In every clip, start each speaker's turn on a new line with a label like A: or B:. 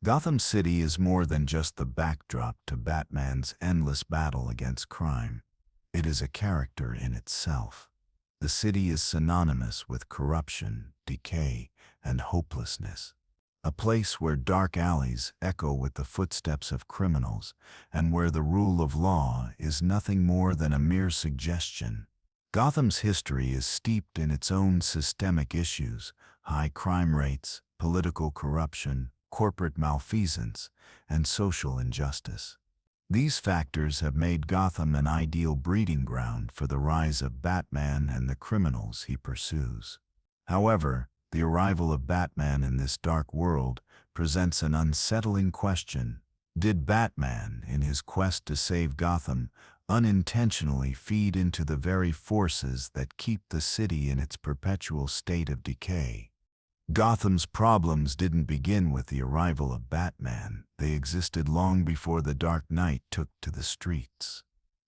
A: Gotham City is more than just the backdrop to Batman's endless battle against crime. It is a character in itself. The city is synonymous with corruption, decay, and hopelessness. A place where dark alleys echo with the footsteps of criminals, and where the rule of law is nothing more than a mere suggestion. Gotham's history is steeped in its own systemic issues: high crime rates, political corruption, corporate malfeasance, and social injustice. These factors have made Gotham an ideal breeding ground for the rise of Batman and the criminals he pursues. However, the arrival of Batman in this dark world presents an unsettling question. Did Batman, in his quest to save Gotham, unintentionally feed into the very forces that keep the city in its perpetual state of decay? Gotham's problems didn't begin with the arrival of Batman. They existed long before the Dark Knight took to the streets.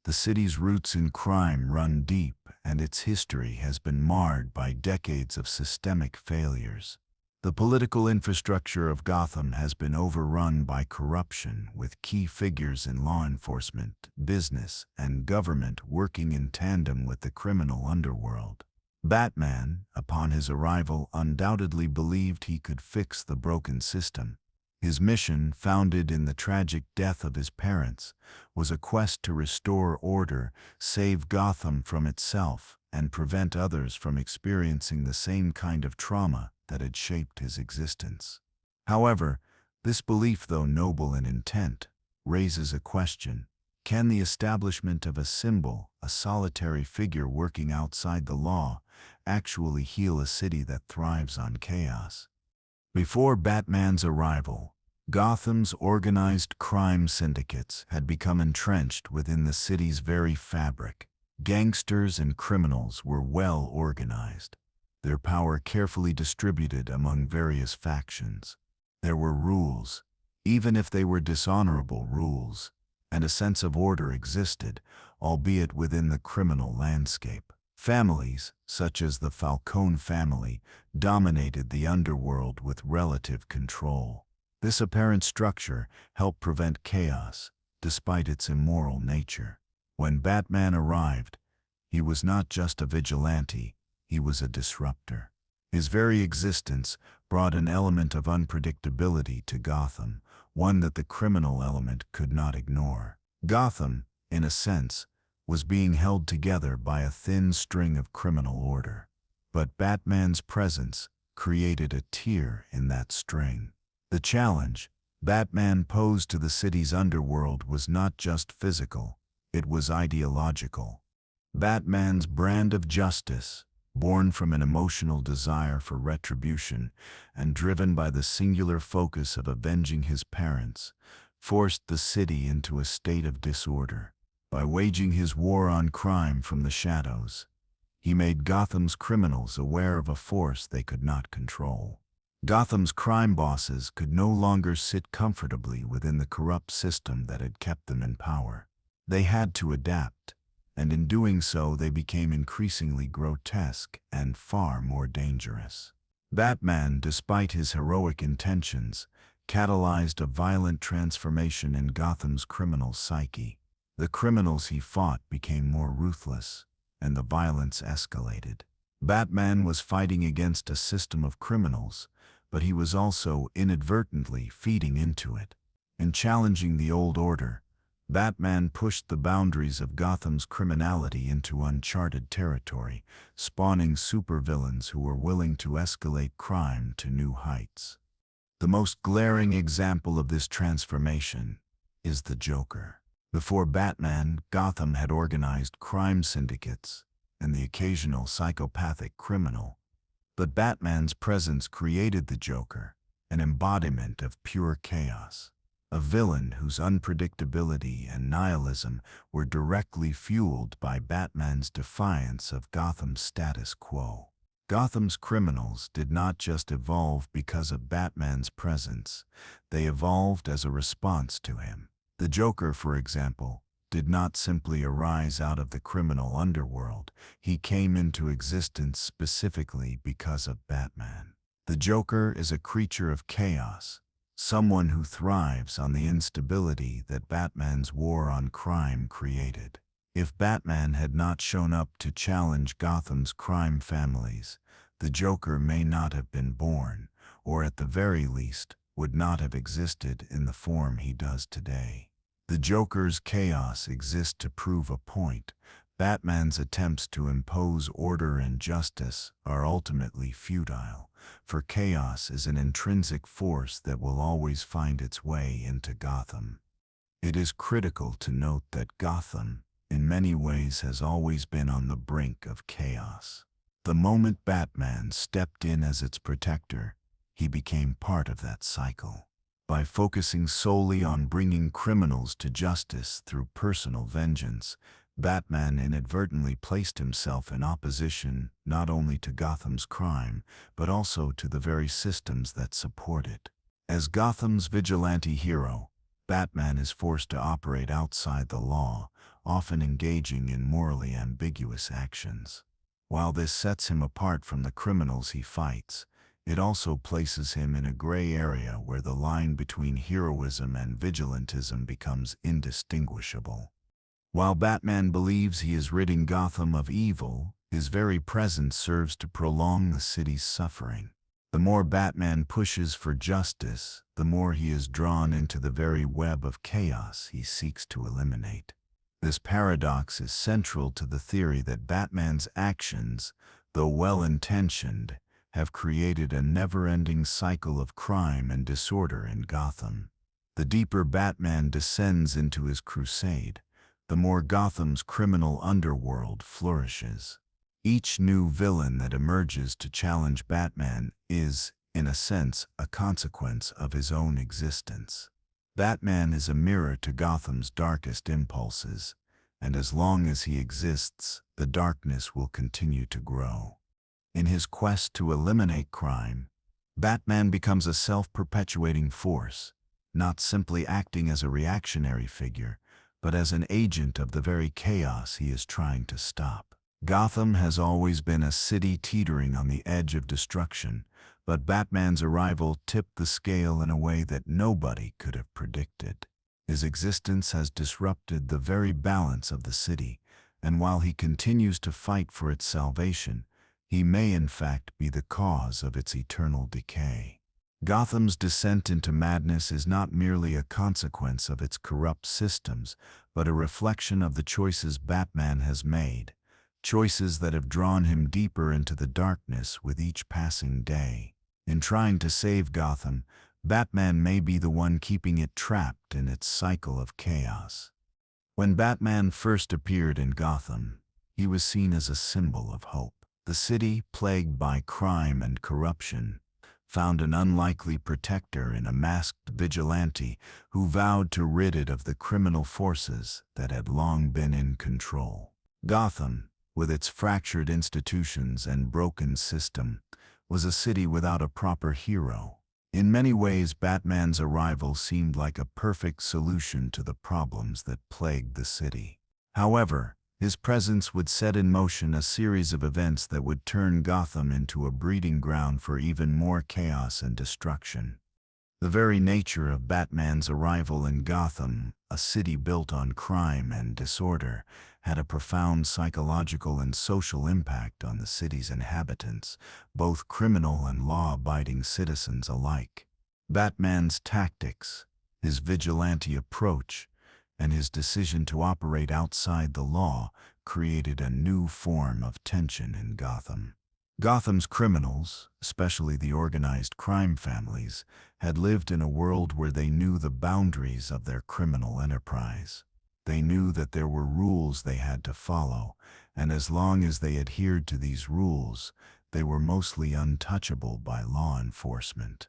A: The city's roots in crime run deep, and its history has been marred by decades of systemic failures. The political infrastructure of Gotham has been overrun by corruption, with key figures in law enforcement, business, and government working in tandem with the criminal underworld. Batman, upon his arrival, undoubtedly believed he could fix the broken system. His mission, founded in the tragic death of his parents, was a quest to restore order, save Gotham from itself, and prevent others from experiencing the same kind of trauma that had shaped his existence. However, this belief, though noble in intent, raises a question. Can the establishment of a symbol, a solitary figure working outside the law, actually heal a city that thrives on chaos? Before Batman's arrival, Gotham's organized crime syndicates had become entrenched within the city's very fabric. Gangsters and criminals were well organized, their power carefully distributed among various factions. There were rules, even if they were dishonorable rules, and a sense of order existed, albeit within the criminal landscape. Families, such as the Falcone family, dominated the underworld with relative control. This apparent structure helped prevent chaos, despite its immoral nature. When Batman arrived, he was not just a vigilante, he was a disruptor. His very existence brought an element of unpredictability to Gotham, one that the criminal element could not ignore. Gotham, in a sense, was being held together by a thin string of criminal order. But Batman's presence created a tear in that string. The challenge Batman posed to the city's underworld was not just physical, it was ideological. Batman's brand of justice, born from an emotional desire for retribution and driven by the singular focus of avenging his parents, forced the city into a state of disorder. By waging his war on crime from the shadows, he made Gotham's criminals aware of a force they could not control. Gotham's crime bosses could no longer sit comfortably within the corrupt system that had kept them in power. They had to adapt, and in doing so they became increasingly grotesque and far more dangerous. Batman, despite his heroic intentions, catalyzed a violent transformation in Gotham's criminal psyche. The criminals he fought became more ruthless, and the violence escalated. Batman was fighting against a system of criminals, but he was also inadvertently feeding into it. In challenging the old order, Batman pushed the boundaries of Gotham's criminality into uncharted territory, spawning supervillains who were willing to escalate crime to new heights. The most glaring example of this transformation is the Joker. Before Batman, Gotham had organized crime syndicates and the occasional psychopathic criminal. But Batman's presence created the Joker, an embodiment of pure chaos. A villain whose unpredictability and nihilism were directly fueled by Batman's defiance of Gotham's status quo. Gotham's criminals did not just evolve because of Batman's presence, they evolved as a response to him. The Joker, for example, did not simply arise out of the criminal underworld, he came into existence specifically because of Batman. The Joker is a creature of chaos, someone who thrives on the instability that Batman's war on crime created. If Batman had not shown up to challenge Gotham's crime families, the Joker may not have been born, or at the very least, would not have existed in the form he does today. The Joker's chaos exists to prove a point. Batman's attempts to impose order and justice are ultimately futile, for chaos is an intrinsic force that will always find its way into Gotham. It is critical to note that Gotham, in many ways, has always been on the brink of chaos. The moment Batman stepped in as its protector, he became part of that cycle. By focusing solely on bringing criminals to justice through personal vengeance, Batman inadvertently placed himself in opposition not only to Gotham's crime, but also to the very systems that support it. As Gotham's vigilante hero, Batman is forced to operate outside the law, often engaging in morally ambiguous actions. While this sets him apart from the criminals he fights, it also places him in a gray area where the line between heroism and vigilantism becomes indistinguishable. While Batman believes he is ridding Gotham of evil, his very presence serves to prolong the city's suffering. The more Batman pushes for justice, the more he is drawn into the very web of chaos he seeks to eliminate. This paradox is central to the theory that Batman's actions, though well-intentioned, have created a never-ending cycle of crime and disorder in Gotham. The deeper Batman descends into his crusade, the more Gotham's criminal underworld flourishes. Each new villain that emerges to challenge Batman is, in a sense, a consequence of his own existence. Batman is a mirror to Gotham's darkest impulses, and as long as he exists, the darkness will continue to grow. In his quest to eliminate crime, Batman becomes a self-perpetuating force, not simply acting as a reactionary figure, but as an agent of the very chaos he is trying to stop. Gotham has always been a city teetering on the edge of destruction, but Batman's arrival tipped the scale in a way that nobody could have predicted. His existence has disrupted the very balance of the city, and while he continues to fight for its salvation, he may in fact be the cause of its eternal decay. Gotham's descent into madness is not merely a consequence of its corrupt systems, but a reflection of the choices Batman has made, choices that have drawn him deeper into the darkness with each passing day. In trying to save Gotham, Batman may be the one keeping it trapped in its cycle of chaos. When Batman first appeared in Gotham, he was seen as a symbol of hope. The city, plagued by crime and corruption, found an unlikely protector in a masked vigilante who vowed to rid it of the criminal forces that had long been in control. Gotham, with its fractured institutions and broken system, was a city without a proper hero. In many ways, Batman's arrival seemed like a perfect solution to the problems that plagued the city. However, his presence would set in motion a series of events that would turn Gotham into a breeding ground for even more chaos and destruction. The very nature of Batman's arrival in Gotham, a city built on crime and disorder, had a profound psychological and social impact on the city's inhabitants, both criminal and law-abiding citizens alike. Batman's tactics, his vigilante approach, and his decision to operate outside the law created a new form of tension in Gotham. Gotham's criminals, especially the organized crime families, had lived in a world where they knew the boundaries of their criminal enterprise. They knew that there were rules they had to follow, and as long as they adhered to these rules, they were mostly untouchable by law enforcement.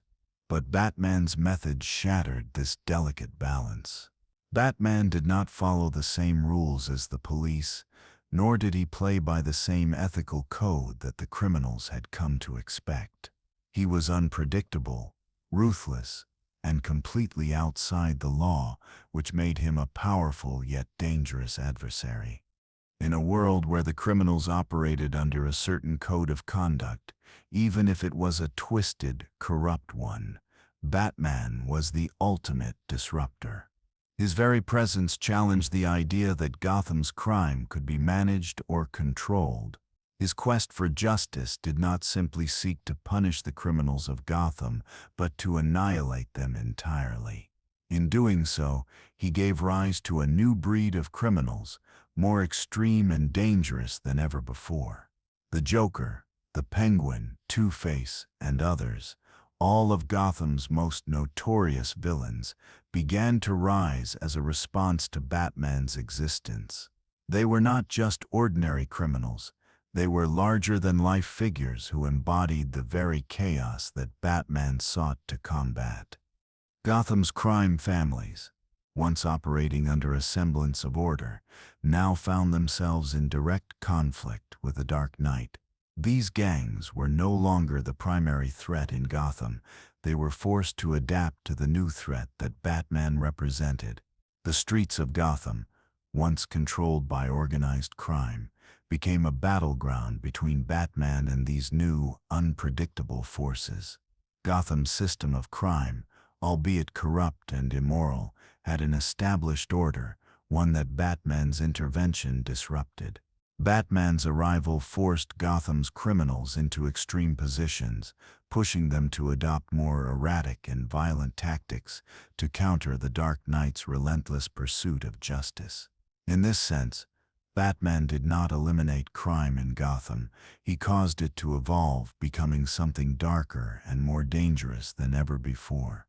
A: But Batman's methods shattered this delicate balance. Batman did not follow the same rules as the police, nor did he play by the same ethical code that the criminals had come to expect. He was unpredictable, ruthless, and completely outside the law, which made him a powerful yet dangerous adversary. In a world where the criminals operated under a certain code of conduct, even if it was a twisted, corrupt one, Batman was the ultimate disruptor. His very presence challenged the idea that Gotham's crime could be managed or controlled. His quest for justice did not simply seek to punish the criminals of Gotham, but to annihilate them entirely. In doing so, he gave rise to a new breed of criminals, more extreme and dangerous than ever before. The Joker, the Penguin, Two-Face, and others, all of Gotham's most notorious villains, began to rise as a response to Batman's existence. They were not just ordinary criminals. They were larger-than-life figures who embodied the very chaos that Batman sought to combat. Gotham's crime families, once operating under a semblance of order, now found themselves in direct conflict with the Dark Knight. These gangs were no longer the primary threat in Gotham. They were forced to adapt to the new threat that Batman represented. The streets of Gotham, once controlled by organized crime, became a battleground between Batman and these new, unpredictable forces. Gotham's system of crime, albeit corrupt and immoral, had an established order, one that Batman's intervention disrupted. Batman's arrival forced Gotham's criminals into extreme positions, pushing them to adopt more erratic and violent tactics to counter the Dark Knight's relentless pursuit of justice. In this sense, Batman did not eliminate crime in Gotham. He caused it to evolve, becoming something darker and more dangerous than ever before.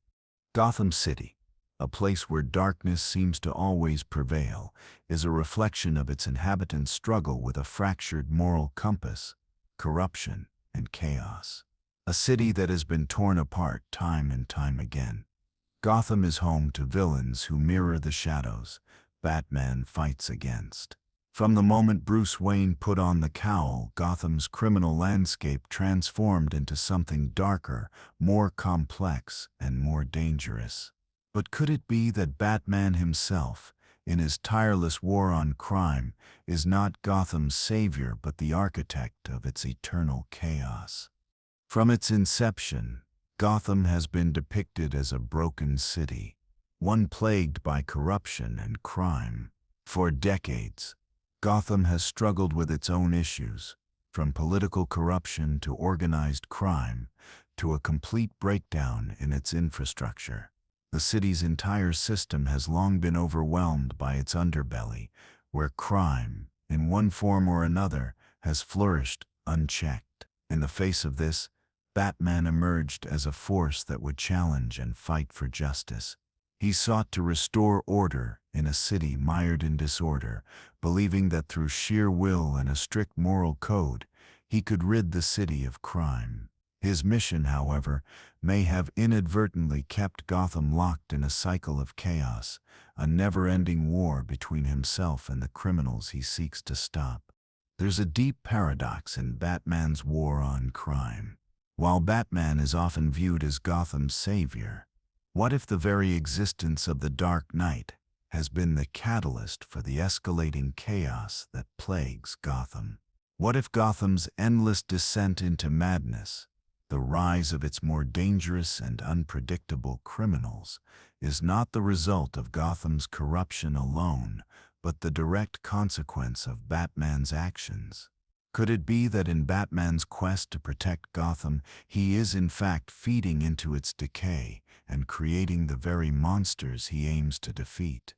A: Gotham City, a place where darkness seems to always prevail, is a reflection of its inhabitants' struggle with a fractured moral compass, corruption, and chaos. A city that has been torn apart time and time again. Gotham is home to villains who mirror the shadows Batman fights against. From the moment Bruce Wayne put on the cowl, Gotham's criminal landscape transformed into something darker, more complex, and more dangerous. But could it be that Batman himself, in his tireless war on crime, is not Gotham's savior but the architect of its eternal chaos? From its inception, Gotham has been depicted as a broken city, one plagued by corruption and crime. For decades, Gotham has struggled with its own issues, from political corruption to organized crime, to a complete breakdown in its infrastructure. The city's entire system has long been overwhelmed by its underbelly, where crime, in one form or another, has flourished unchecked. In the face of this, Batman emerged as a force that would challenge and fight for justice. He sought to restore order in a city mired in disorder, believing that through sheer will and a strict moral code, he could rid the city of crime. His mission, however, may have inadvertently kept Gotham locked in a cycle of chaos, a never-ending war between himself and the criminals he seeks to stop. There's a deep paradox in Batman's war on crime. While Batman is often viewed as Gotham's savior, what if the very existence of the Dark Knight has been the catalyst for the escalating chaos that plagues Gotham? What if Gotham's endless descent into madness, the rise of its more dangerous and unpredictable criminals, is not the result of Gotham's corruption alone, but the direct consequence of Batman's actions? Could it be that in Batman's quest to protect Gotham, he is in fact feeding into its decay and creating the very monsters he aims to defeat?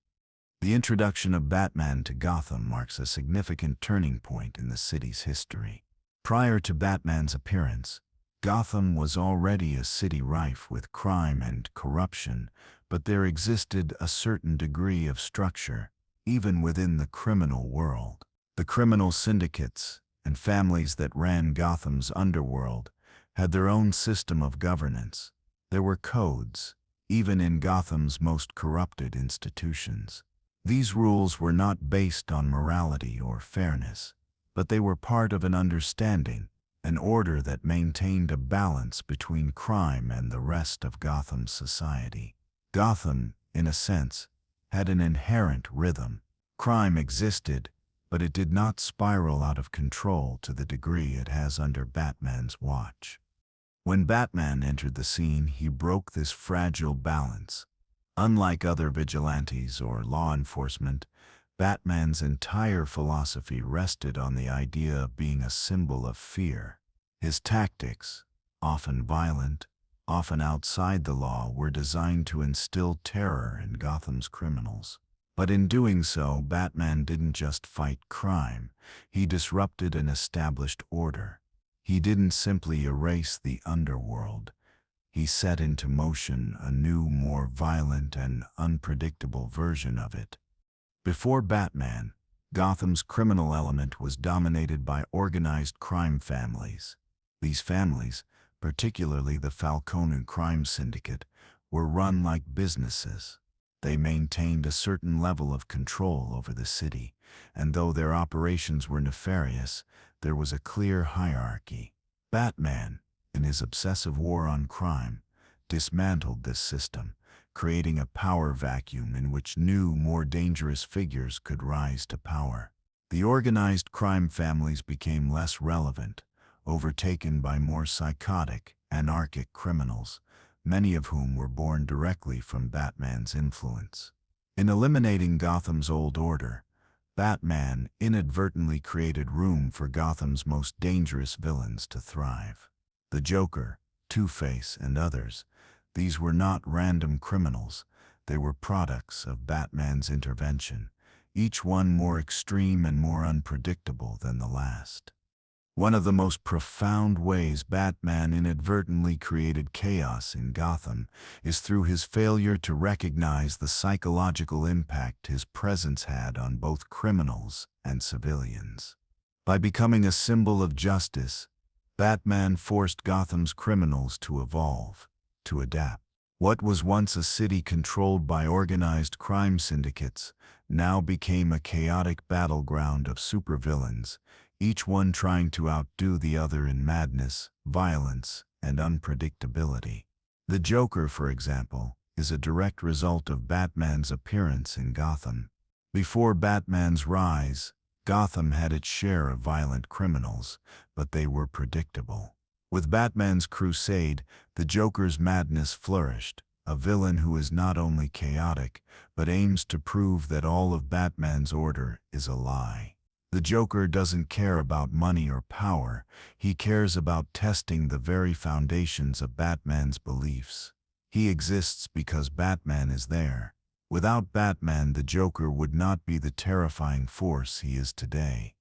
A: The introduction of Batman to Gotham marks a significant turning point in the city's history. Prior to Batman's appearance, Gotham was already a city rife with crime and corruption, but there existed a certain degree of structure, even within the criminal world. The criminal syndicates and families that ran Gotham's underworld had their own system of governance. There were codes, even in Gotham's most corrupted institutions. These rules were not based on morality or fairness, but they were part of an understanding, an order that maintained a balance between crime and the rest of Gotham's society. Gotham, in a sense, had an inherent rhythm. Crime existed, but it did not spiral out of control to the degree it has under Batman's watch. When Batman entered the scene, he broke this fragile balance. Unlike other vigilantes or law enforcement, Batman's entire philosophy rested on the idea of being a symbol of fear. His tactics, often violent, often outside the law, were designed to instill terror in Gotham's criminals. But in doing so, Batman didn't just fight crime, he disrupted an established order. He didn't simply erase the underworld. He set into motion a new, more violent and unpredictable version of it. Before Batman, Gotham's criminal element was dominated by organized crime families. These families, particularly the Falcone crime syndicate, were run like businesses. They maintained a certain level of control over the city, and though their operations were nefarious, there was a clear hierarchy. Batman, in his obsessive war on crime, dismantled this system, creating a power vacuum in which new, more dangerous figures could rise to power. The organized crime families became less relevant, overtaken by more psychotic, anarchic criminals, many of whom were born directly from Batman's influence. In eliminating Gotham's old order, Batman inadvertently created room for Gotham's most dangerous villains to thrive. The Joker, Two-Face, and others, these were not random criminals, they were products of Batman's intervention, each one more extreme and more unpredictable than the last. One of the most profound ways Batman inadvertently created chaos in Gotham is through his failure to recognize the psychological impact his presence had on both criminals and civilians. By becoming a symbol of justice, Batman forced Gotham's criminals to evolve, to adapt. What was once a city controlled by organized crime syndicates now became a chaotic battleground of supervillains, each one trying to outdo the other in madness, violence, and unpredictability. The Joker, for example, is a direct result of Batman's appearance in Gotham. Before Batman's rise, Gotham had its share of violent criminals, but they were predictable. With Batman's crusade, the Joker's madness flourished, a villain who is not only chaotic, but aims to prove that all of Batman's order is a lie. The Joker doesn't care about money or power, he cares about testing the very foundations of Batman's beliefs. He exists because Batman is there. Without Batman, the Joker would not be the terrifying force he is today.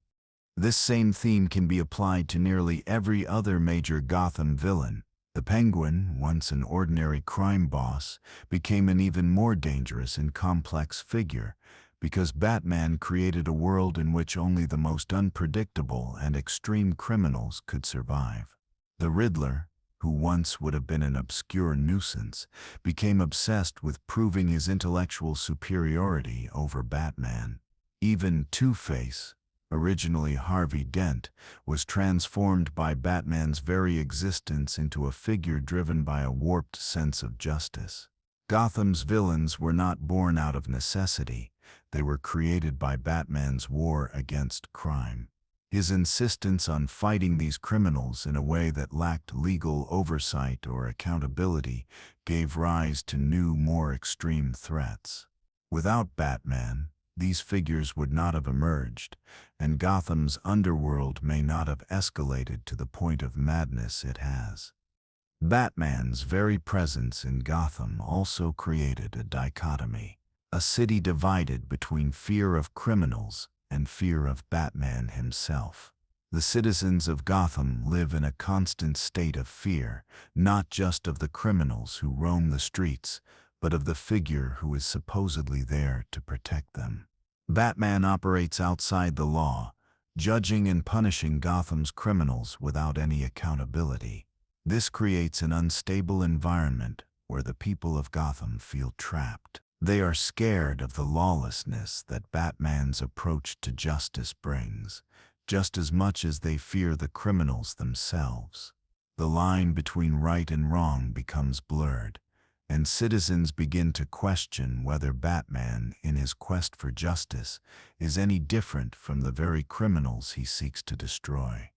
A: This same theme can be applied to nearly every other major Gotham villain. The Penguin, once an ordinary crime boss, became an even more dangerous and complex figure, because Batman created a world in which only the most unpredictable and extreme criminals could survive. The Riddler, who once would have been an obscure nuisance, became obsessed with proving his intellectual superiority over Batman. Even Two-Face, originally Harvey Dent, was transformed by Batman's very existence into a figure driven by a warped sense of justice. Gotham's villains were not born out of necessity. They were created by Batman's war against crime. His insistence on fighting these criminals in a way that lacked legal oversight or accountability gave rise to new, more extreme threats. Without Batman, these figures would not have emerged, and Gotham's underworld may not have escalated to the point of madness it has. Batman's very presence in Gotham also created a dichotomy. A city divided between fear of criminals and fear of Batman himself. The citizens of Gotham live in a constant state of fear, not just of the criminals who roam the streets, but of the figure who is supposedly there to protect them. Batman operates outside the law, judging and punishing Gotham's criminals without any accountability. This creates an unstable environment where the people of Gotham feel trapped. They are scared of the lawlessness that Batman's approach to justice brings, just as much as they fear the criminals themselves. The line between right and wrong becomes blurred, and citizens begin to question whether Batman, in his quest for justice, is any different from the very criminals he seeks to destroy.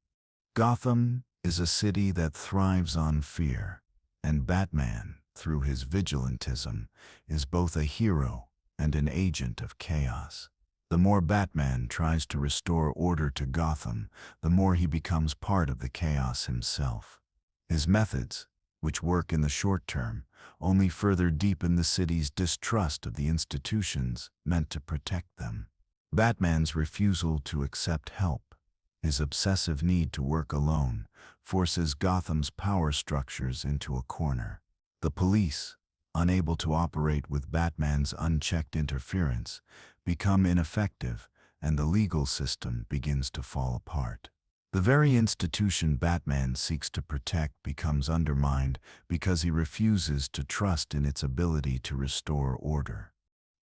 A: Gotham is a city that thrives on fear, and Batman, through his vigilantism, is both a hero and an agent of chaos. The more Batman tries to restore order to Gotham, the more he becomes part of the chaos himself. His methods, which work in the short term, only further deepen the city's distrust of the institutions meant to protect them. Batman's refusal to accept help, his obsessive need to work alone, forces Gotham's power structures into a corner. The police, unable to operate with Batman's unchecked interference, become ineffective, and the legal system begins to fall apart. The very institution Batman seeks to protect becomes undermined because he refuses to trust in its ability to restore order.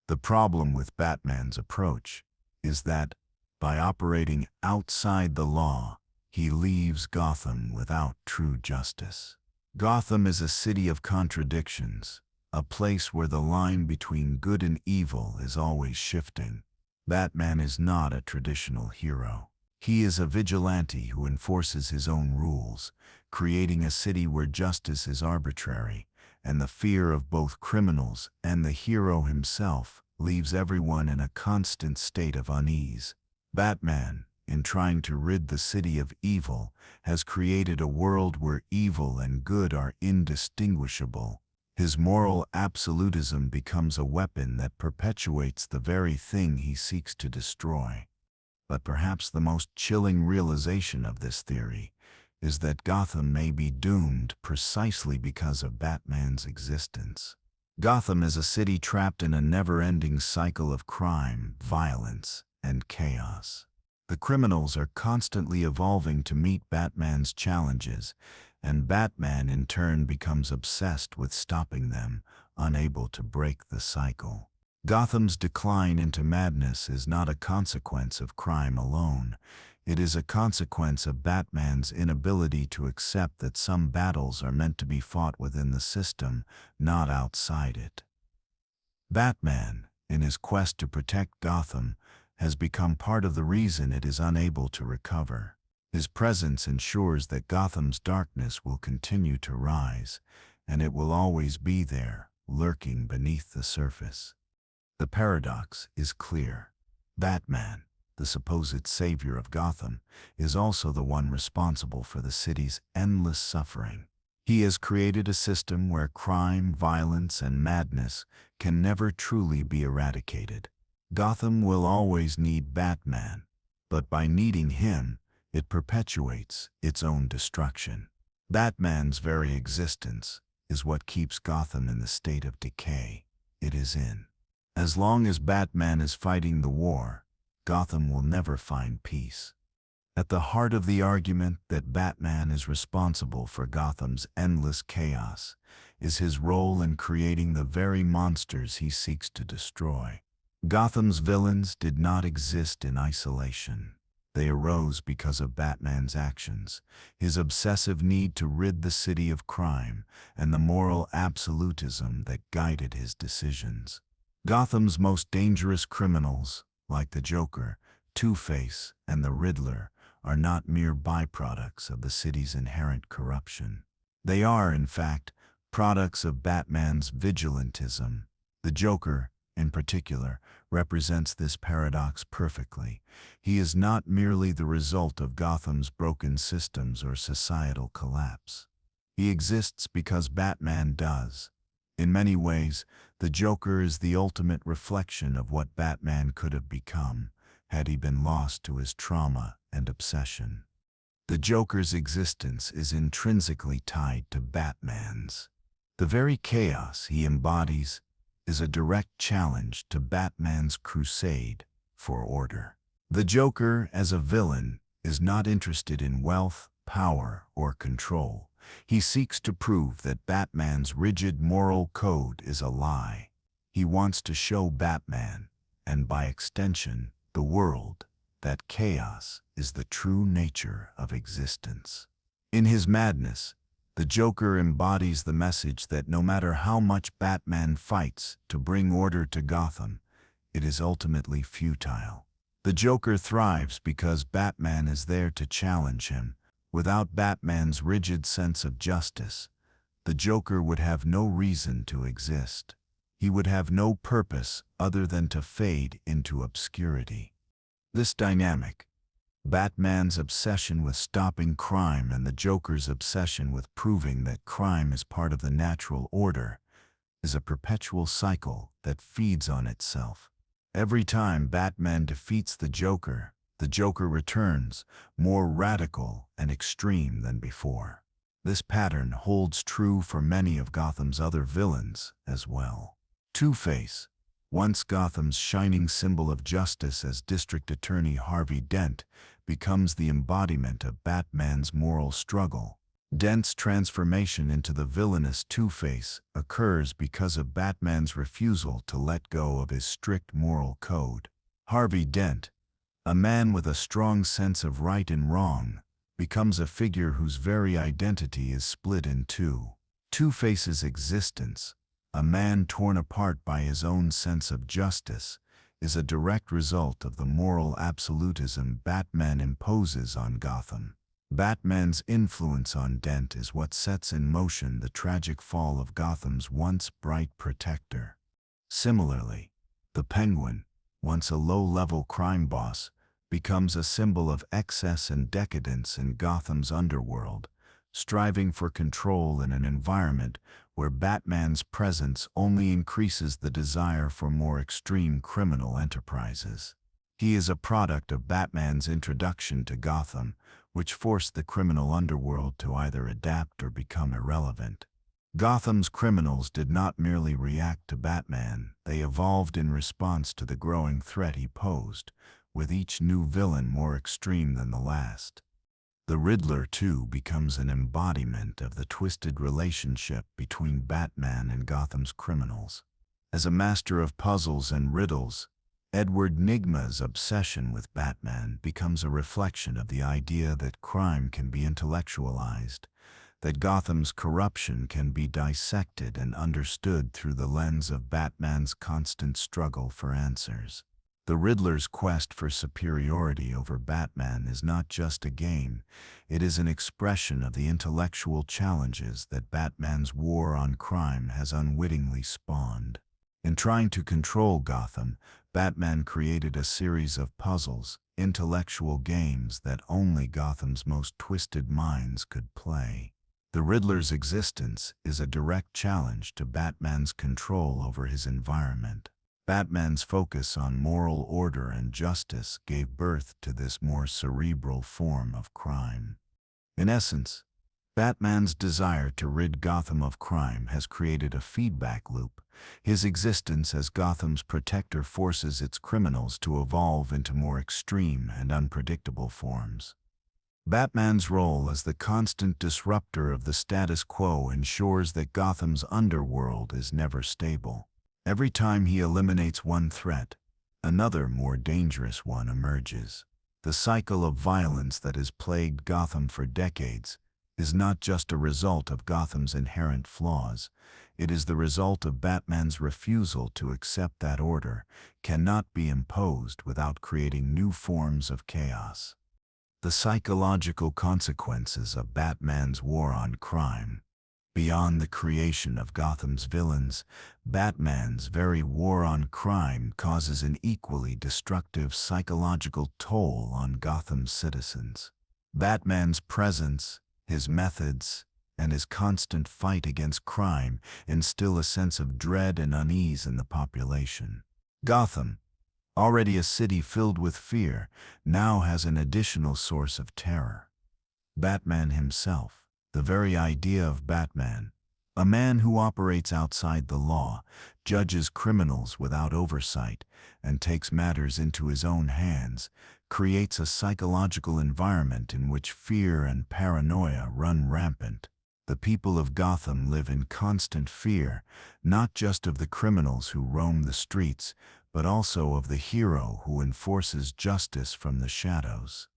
A: The problem with Batman's approach is that, by operating outside the law, he leaves Gotham without true justice. Gotham is a city of contradictions, a place where the line between good and evil is always shifting. Batman is not a traditional hero. He is a vigilante who enforces his own rules, creating a city where justice is arbitrary, and the fear of both criminals and the hero himself leaves everyone in a constant state of unease. Batman, in trying to rid the city of evil, has created a world where evil and good are indistinguishable. His moral absolutism becomes a weapon that perpetuates the very thing he seeks to destroy. But perhaps the most chilling realization of this theory is that Gotham may be doomed precisely because of Batman's existence. Gotham is a city trapped in a never-ending cycle of crime, violence, and chaos. The criminals are constantly evolving to meet Batman's challenges, and Batman in turn becomes obsessed with stopping them, unable to break the cycle. Gotham's decline into madness is not a consequence of crime alone. It is a consequence of Batman's inability to accept that some battles are meant to be fought within the system, not outside it. Batman, in his quest to protect Gotham, has become part of the reason it is unable to recover. His presence ensures that Gotham's darkness will continue to rise, and it will always be there, lurking beneath the surface. The paradox is clear. Batman, the supposed savior of Gotham, is also the one responsible for the city's endless suffering. He has created a system where crime, violence, and madness can never truly be eradicated. Gotham will always need Batman, but by needing him, it perpetuates its own destruction. Batman's very existence is what keeps Gotham in the state of decay it is in. As long as Batman is fighting the war, Gotham will never find peace. At the heart of the argument that Batman is responsible for Gotham's endless chaos is his role in creating the very monsters he seeks to destroy. Gotham's villains did not exist in isolation. They arose because of Batman's actions, his obsessive need to rid the city of crime, and the moral absolutism that guided his decisions. Gotham's most dangerous criminals, like the Joker, Two-Face, and the Riddler, are not mere byproducts of the city's inherent corruption. They are, in fact, products of Batman's vigilantism. The Joker, in particular, represents this paradox perfectly. He is not merely the result of Gotham's broken systems or societal collapse. He exists because Batman does. In many ways, the Joker is the ultimate reflection of what Batman could have become had he been lost to his trauma and obsession. The Joker's existence is intrinsically tied to Batman's. The very chaos he embodies is a direct challenge to Batman's crusade for order. The Joker, as a villain, is not interested in wealth, power, or control. He seeks to prove that Batman's rigid moral code is a lie. He wants to show Batman, and by extension, the world, that chaos is the true nature of existence. In his madness, the Joker embodies the message that no matter how much Batman fights to bring order to Gotham, it is ultimately futile. The Joker thrives because Batman is there to challenge him, Without Batman's rigid sense of justice, the Joker would have no reason to exist. He would have no purpose other than to fade into obscurity. This dynamic, Batman's obsession with stopping crime and the Joker's obsession with proving that crime is part of the natural order, is a perpetual cycle that feeds on itself. Every time Batman defeats the Joker returns, more radical and extreme than before. This pattern holds true for many of Gotham's other villains as well. Two-Face, once Gotham's shining symbol of justice as District Attorney Harvey Dent, becomes the embodiment of Batman's moral struggle. Dent's transformation into the villainous Two-Face occurs because of Batman's refusal to let go of his strict moral code. Harvey Dent, a man with a strong sense of right and wrong, becomes a figure whose very identity is split in two. Two-Face's existence, a man torn apart by his own sense of justice, is a direct result of the moral absolutism Batman imposes on Gotham. Batman's influence on Dent is what sets in motion the tragic fall of Gotham's once bright protector. Similarly, the Penguin, once a low-level crime boss, becomes a symbol of excess and decadence in Gotham's underworld, striving for control in an environment where Batman's presence only increases the desire for more extreme criminal enterprises. He is a product of Batman's introduction to Gotham, which forced the criminal underworld to either adapt or become irrelevant. Gotham's criminals did not merely react to Batman, they evolved in response to the growing threat he posed, with each new villain more extreme than the last. The Riddler, too, becomes an embodiment of the twisted relationship between Batman and Gotham's criminals. As a master of puzzles and riddles, Edward Nygma's obsession with Batman becomes a reflection of the idea that crime can be intellectualized, that Gotham's corruption can be dissected and understood through the lens of Batman's constant struggle for answers. The Riddler's quest for superiority over Batman is not just a game, it is an expression of the intellectual challenges that Batman's war on crime has unwittingly spawned. In trying to control Gotham, Batman created a series of puzzles, intellectual games that only Gotham's most twisted minds could play. The Riddler's existence is a direct challenge to Batman's control over his environment. Batman's focus on moral order and justice gave birth to this more cerebral form of crime. In essence, Batman's desire to rid Gotham of crime has created a feedback loop. His existence as Gotham's protector forces its criminals to evolve into more extreme and unpredictable forms. Batman's role as the constant disruptor of the status quo ensures that Gotham's underworld is never stable. Every time he eliminates one threat, another more dangerous one emerges. The cycle of violence that has plagued Gotham for decades is not just a result of Gotham's inherent flaws, it is the result of Batman's refusal to accept that order cannot be imposed without creating new forms of chaos. The psychological consequences of Batman's war on crime. Beyond the creation of Gotham's villains, Batman's very war on crime causes an equally destructive psychological toll on Gotham's citizens. Batman's presence, his methods, and his constant fight against crime instill a sense of dread and unease in the population. Gotham, already a city filled with fear, now has an additional source of terror. Batman himself, the very idea of Batman, a man who operates outside the law, judges criminals without oversight, and takes matters into his own hands, creates a psychological environment in which fear and paranoia run rampant. The people of Gotham live in constant fear, not just of the criminals who roam the streets, but also of the hero who enforces justice from the shadows.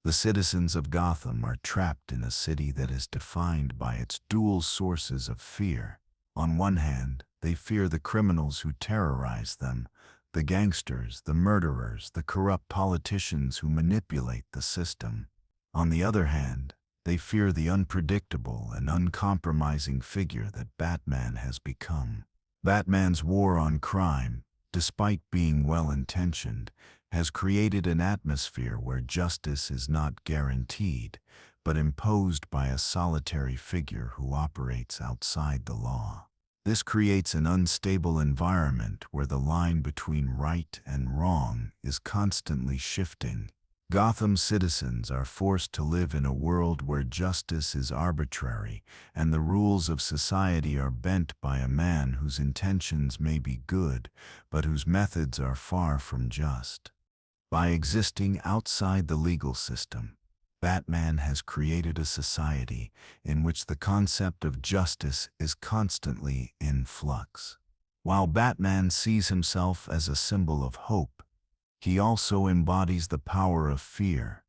A: The citizens of Gotham are trapped in a city that is defined by its dual sources of fear. On one hand, they fear the criminals who terrorize them, the gangsters, the murderers, the corrupt politicians who manipulate the system. On the other hand, They fear the unpredictable and uncompromising figure that Batman has become. Batman's war on crime, despite being well-intentioned, has created an atmosphere where justice is not guaranteed, but imposed by a solitary figure who operates outside the law. This creates an unstable environment where the line between right and wrong is constantly shifting. Gotham citizens are forced to live in a world where justice is arbitrary and the rules of society are bent by a man whose intentions may be good, but whose methods are far from just. By existing outside the legal system, Batman has created a society in which the concept of justice is constantly in flux. While Batman sees himself as a symbol of hope, he also embodies the power of fear,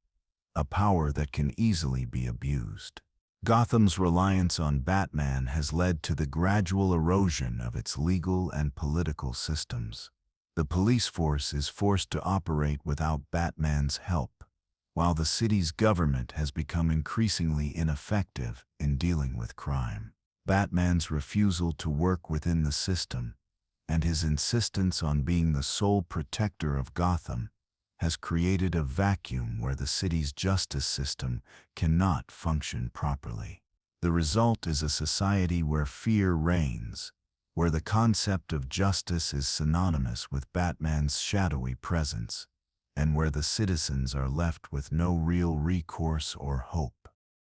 A: a power that can easily be abused. Gotham's reliance on Batman has led to the gradual erosion of its legal and political systems. The police force is forced to operate without Batman's help, while the city's government has become increasingly ineffective in dealing with crime. Batman's refusal to work within the system and his insistence on being the sole protector of Gotham has created a vacuum where the city's justice system cannot function properly. The result is a society where fear reigns, where the concept of justice is synonymous with Batman's shadowy presence, and where the citizens are left with no real recourse or hope.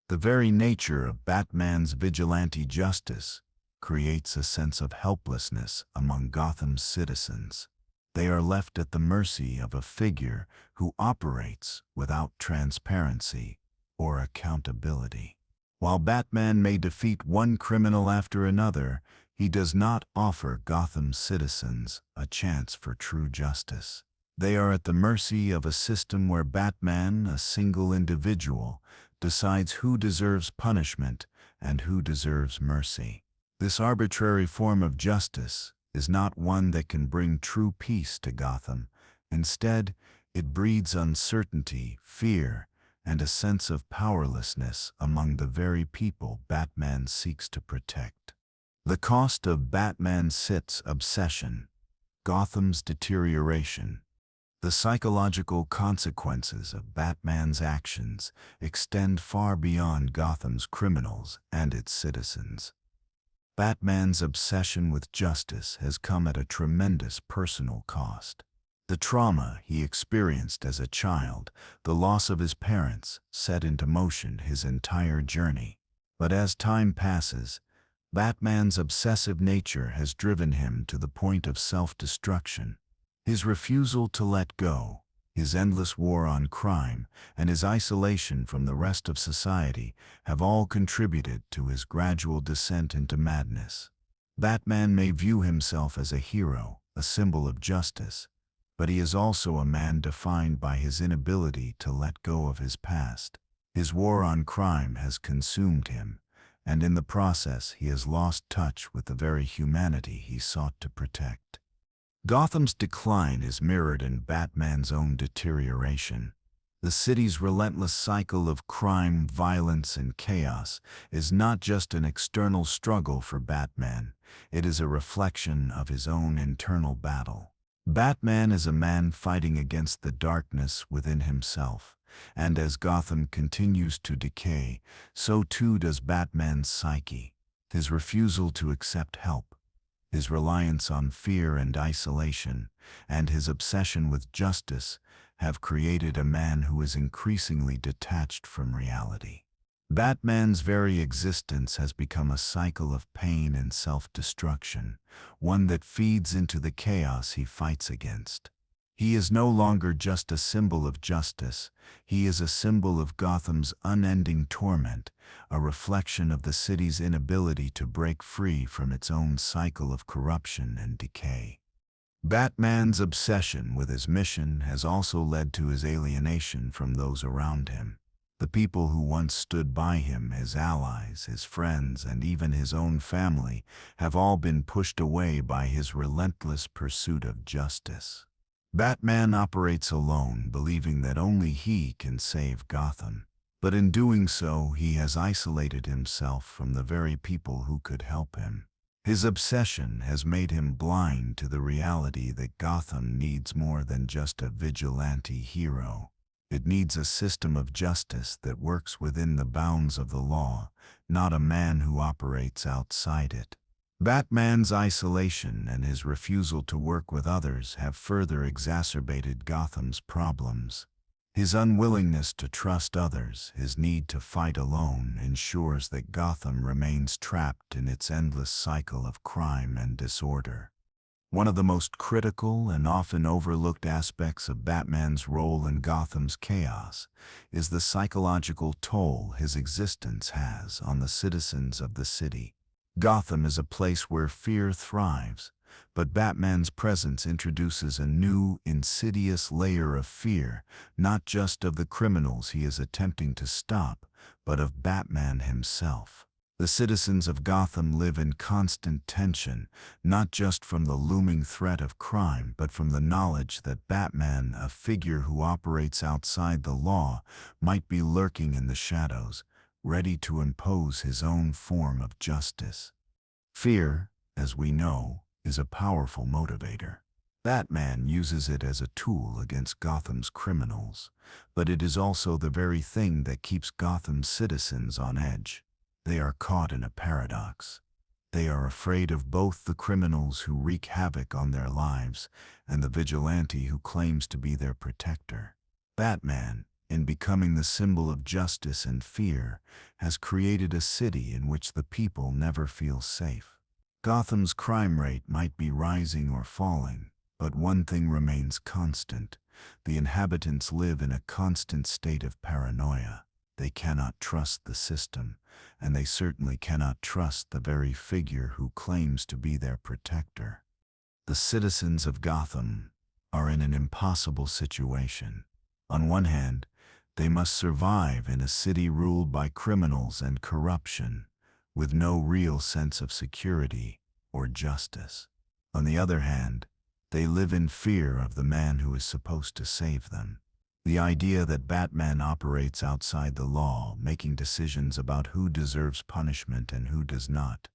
A: The very nature of Batman's vigilante justice creates a sense of helplessness among Gotham's citizens. They are left at the mercy of a figure who operates without transparency or accountability. While Batman may defeat one criminal after another, he does not offer Gotham's citizens a chance for true justice. They are at the mercy of a system where Batman, a single individual, decides who deserves punishment and who deserves mercy. This arbitrary form of justice is not one that can bring true peace to Gotham. Instead, it breeds uncertainty, fear, and a sense of powerlessness among the very people Batman seeks to protect. The cost of Batman's obsession, Gotham's deterioration. The psychological consequences of Batman's actions extend far beyond Gotham's criminals and its citizens. Batman's obsession with justice has come at a tremendous personal cost. The trauma he experienced as a child, the loss of his parents, set into motion his entire journey. But as time passes, Batman's obsessive nature has driven him to the point of self-destruction. His refusal to let go, his endless war on crime, and his isolation from the rest of society have all contributed to his gradual descent into madness. Batman may view himself as a hero, a symbol of justice, but he is also a man defined by his inability to let go of his past. His war on crime has consumed him, and in the process he has lost touch with the very humanity he sought to protect. Gotham's decline is mirrored in Batman's own deterioration. The city's relentless cycle of crime, violence, and chaos is not just an external struggle for Batman, it is a reflection of his own internal battle. Batman is a man fighting against the darkness within himself, and as Gotham continues to decay, so too does Batman's psyche. His refusal to accept help, his reliance on fear and isolation, and his obsession with justice have created a man who is increasingly detached from reality. Batman's very existence has become a cycle of pain and self-destruction, one that feeds into the chaos he fights against. He is no longer just a symbol of justice, he is a symbol of Gotham's unending torment, a reflection of the city's inability to break free from its own cycle of corruption and decay. Batman's obsession with his mission has also led to his alienation from those around him. The people who once stood by him, his allies, his friends, and even his own family, have all been pushed away by his relentless pursuit of justice. Batman operates alone, believing that only he can save Gotham. But in doing so, he has isolated himself from the very people who could help him. His obsession has made him blind to the reality that Gotham needs more than just a vigilante hero. It needs a system of justice that works within the bounds of the law, not a man who operates outside it. Batman's isolation and his refusal to work with others have further exacerbated Gotham's problems. His unwillingness to trust others, his need to fight alone, ensures that Gotham remains trapped in its endless cycle of crime and disorder. One of the most critical and often overlooked aspects of Batman's role in Gotham's chaos is the psychological toll his existence has on the citizens of the city. Gotham is a place where fear thrives, but Batman's presence introduces a new, insidious layer of fear, not just of the criminals he is attempting to stop, but of Batman himself. The citizens of Gotham live in constant tension, not just from the looming threat of crime, but from the knowledge that Batman, a figure who operates outside the law, might be lurking in the shadows, ready to impose his own form of justice. Fear, as we know, is a powerful motivator. Batman uses it as a tool against Gotham's criminals, but it is also the very thing that keeps Gotham's citizens on edge. They are caught in a paradox. They are afraid of both the criminals who wreak havoc on their lives and the vigilante who claims to be their protector. Batman, in becoming the symbol of justice and fear, has created a city in which the people never feel safe. Gotham's crime rate might be rising or falling, but one thing remains constant. The inhabitants live in a constant state of paranoia. They cannot trust the system, and they certainly cannot trust the very figure who claims to be their protector. The citizens of Gotham are in an impossible situation. On one hand, they must survive in a city ruled by criminals and corruption, with no real sense of security or justice. On the other hand, they live in fear of the man who is supposed to save them. The idea that Batman operates outside the law, making decisions about who deserves punishment and who does not,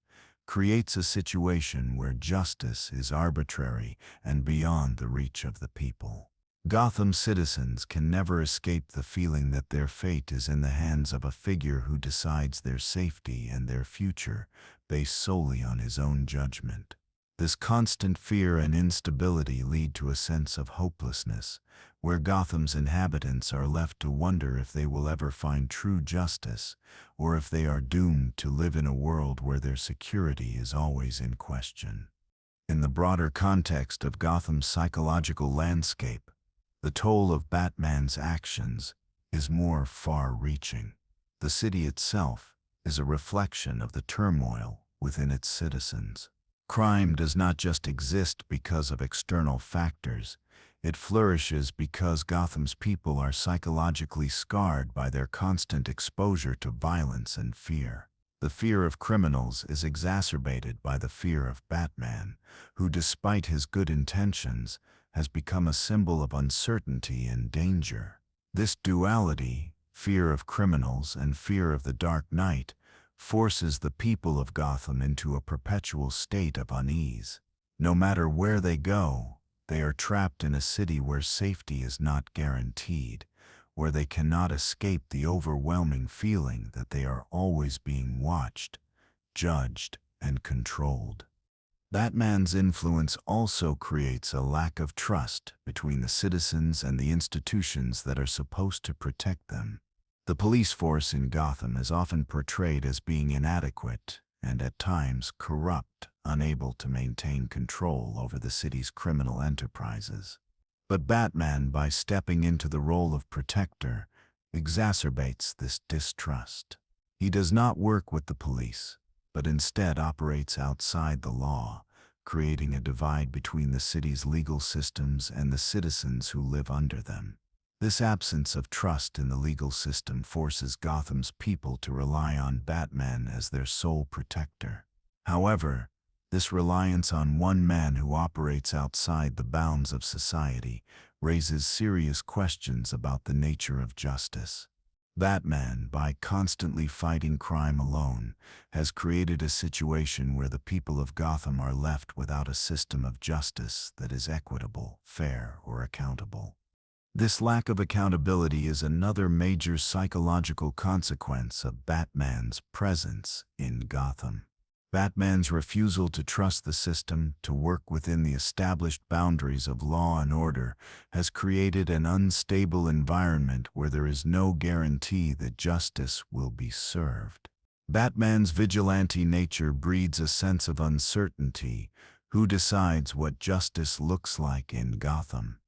A: creates a situation where justice is arbitrary and beyond the reach of the people. Gotham citizens can never escape the feeling that their fate is in the hands of a figure who decides their safety and their future based solely on his own judgment. This constant fear and instability lead to a sense of hopelessness, where Gotham's inhabitants are left to wonder if they will ever find true justice, or if they are doomed to live in a world where their security is always in question. In the broader context of Gotham's psychological landscape, the toll of Batman's actions is more far-reaching. The city itself is a reflection of the turmoil within its citizens. Crime does not just exist because of external factors. It flourishes because Gotham's people are psychologically scarred by their constant exposure to violence and fear. The fear of criminals is exacerbated by the fear of Batman, who, despite his good intentions, has become a symbol of uncertainty and danger. This duality, fear of criminals and fear of the Dark Knight, forces the people of Gotham into a perpetual state of unease. No matter where they go, they are trapped in a city where safety is not guaranteed, where they cannot escape the overwhelming feeling that they are always being watched, judged, and controlled. Batman's influence also creates a lack of trust between the citizens and the institutions that are supposed to protect them. The police force in Gotham is often portrayed as being inadequate and at times corrupt, unable to maintain control over the city's criminal enterprises. But Batman, by stepping into the role of protector, exacerbates this distrust. He does not work with the police, but instead operates outside the law, creating a divide between the city's legal systems and the citizens who live under them. This absence of trust in the legal system forces Gotham's people to rely on Batman as their sole protector. However, this reliance on one man who operates outside the bounds of society raises serious questions about the nature of justice. Batman, by constantly fighting crime alone, has created a situation where the people of Gotham are left without a system of justice that is equitable, fair, or accountable. This lack of accountability is another major psychological consequence of Batman's presence in Gotham. Batman's refusal to trust the system, to work within the established boundaries of law and order, has created an unstable environment where there is no guarantee that justice will be served. Batman's vigilante nature breeds a sense of uncertainty. Who decides what justice looks like in Gotham?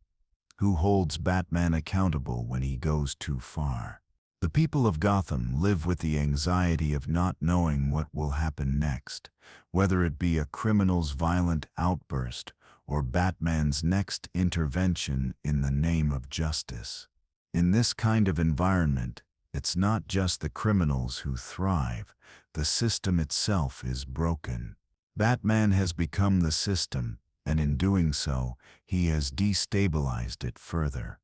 A: Who holds Batman accountable when he goes too far? The people of Gotham live with the anxiety of not knowing what will happen next, whether it be a criminal's violent outburst or Batman's next intervention in the name of justice. In this kind of environment, it's not just the criminals who thrive, the system itself is broken. Batman has become the system, and in doing so, he has destabilized it further.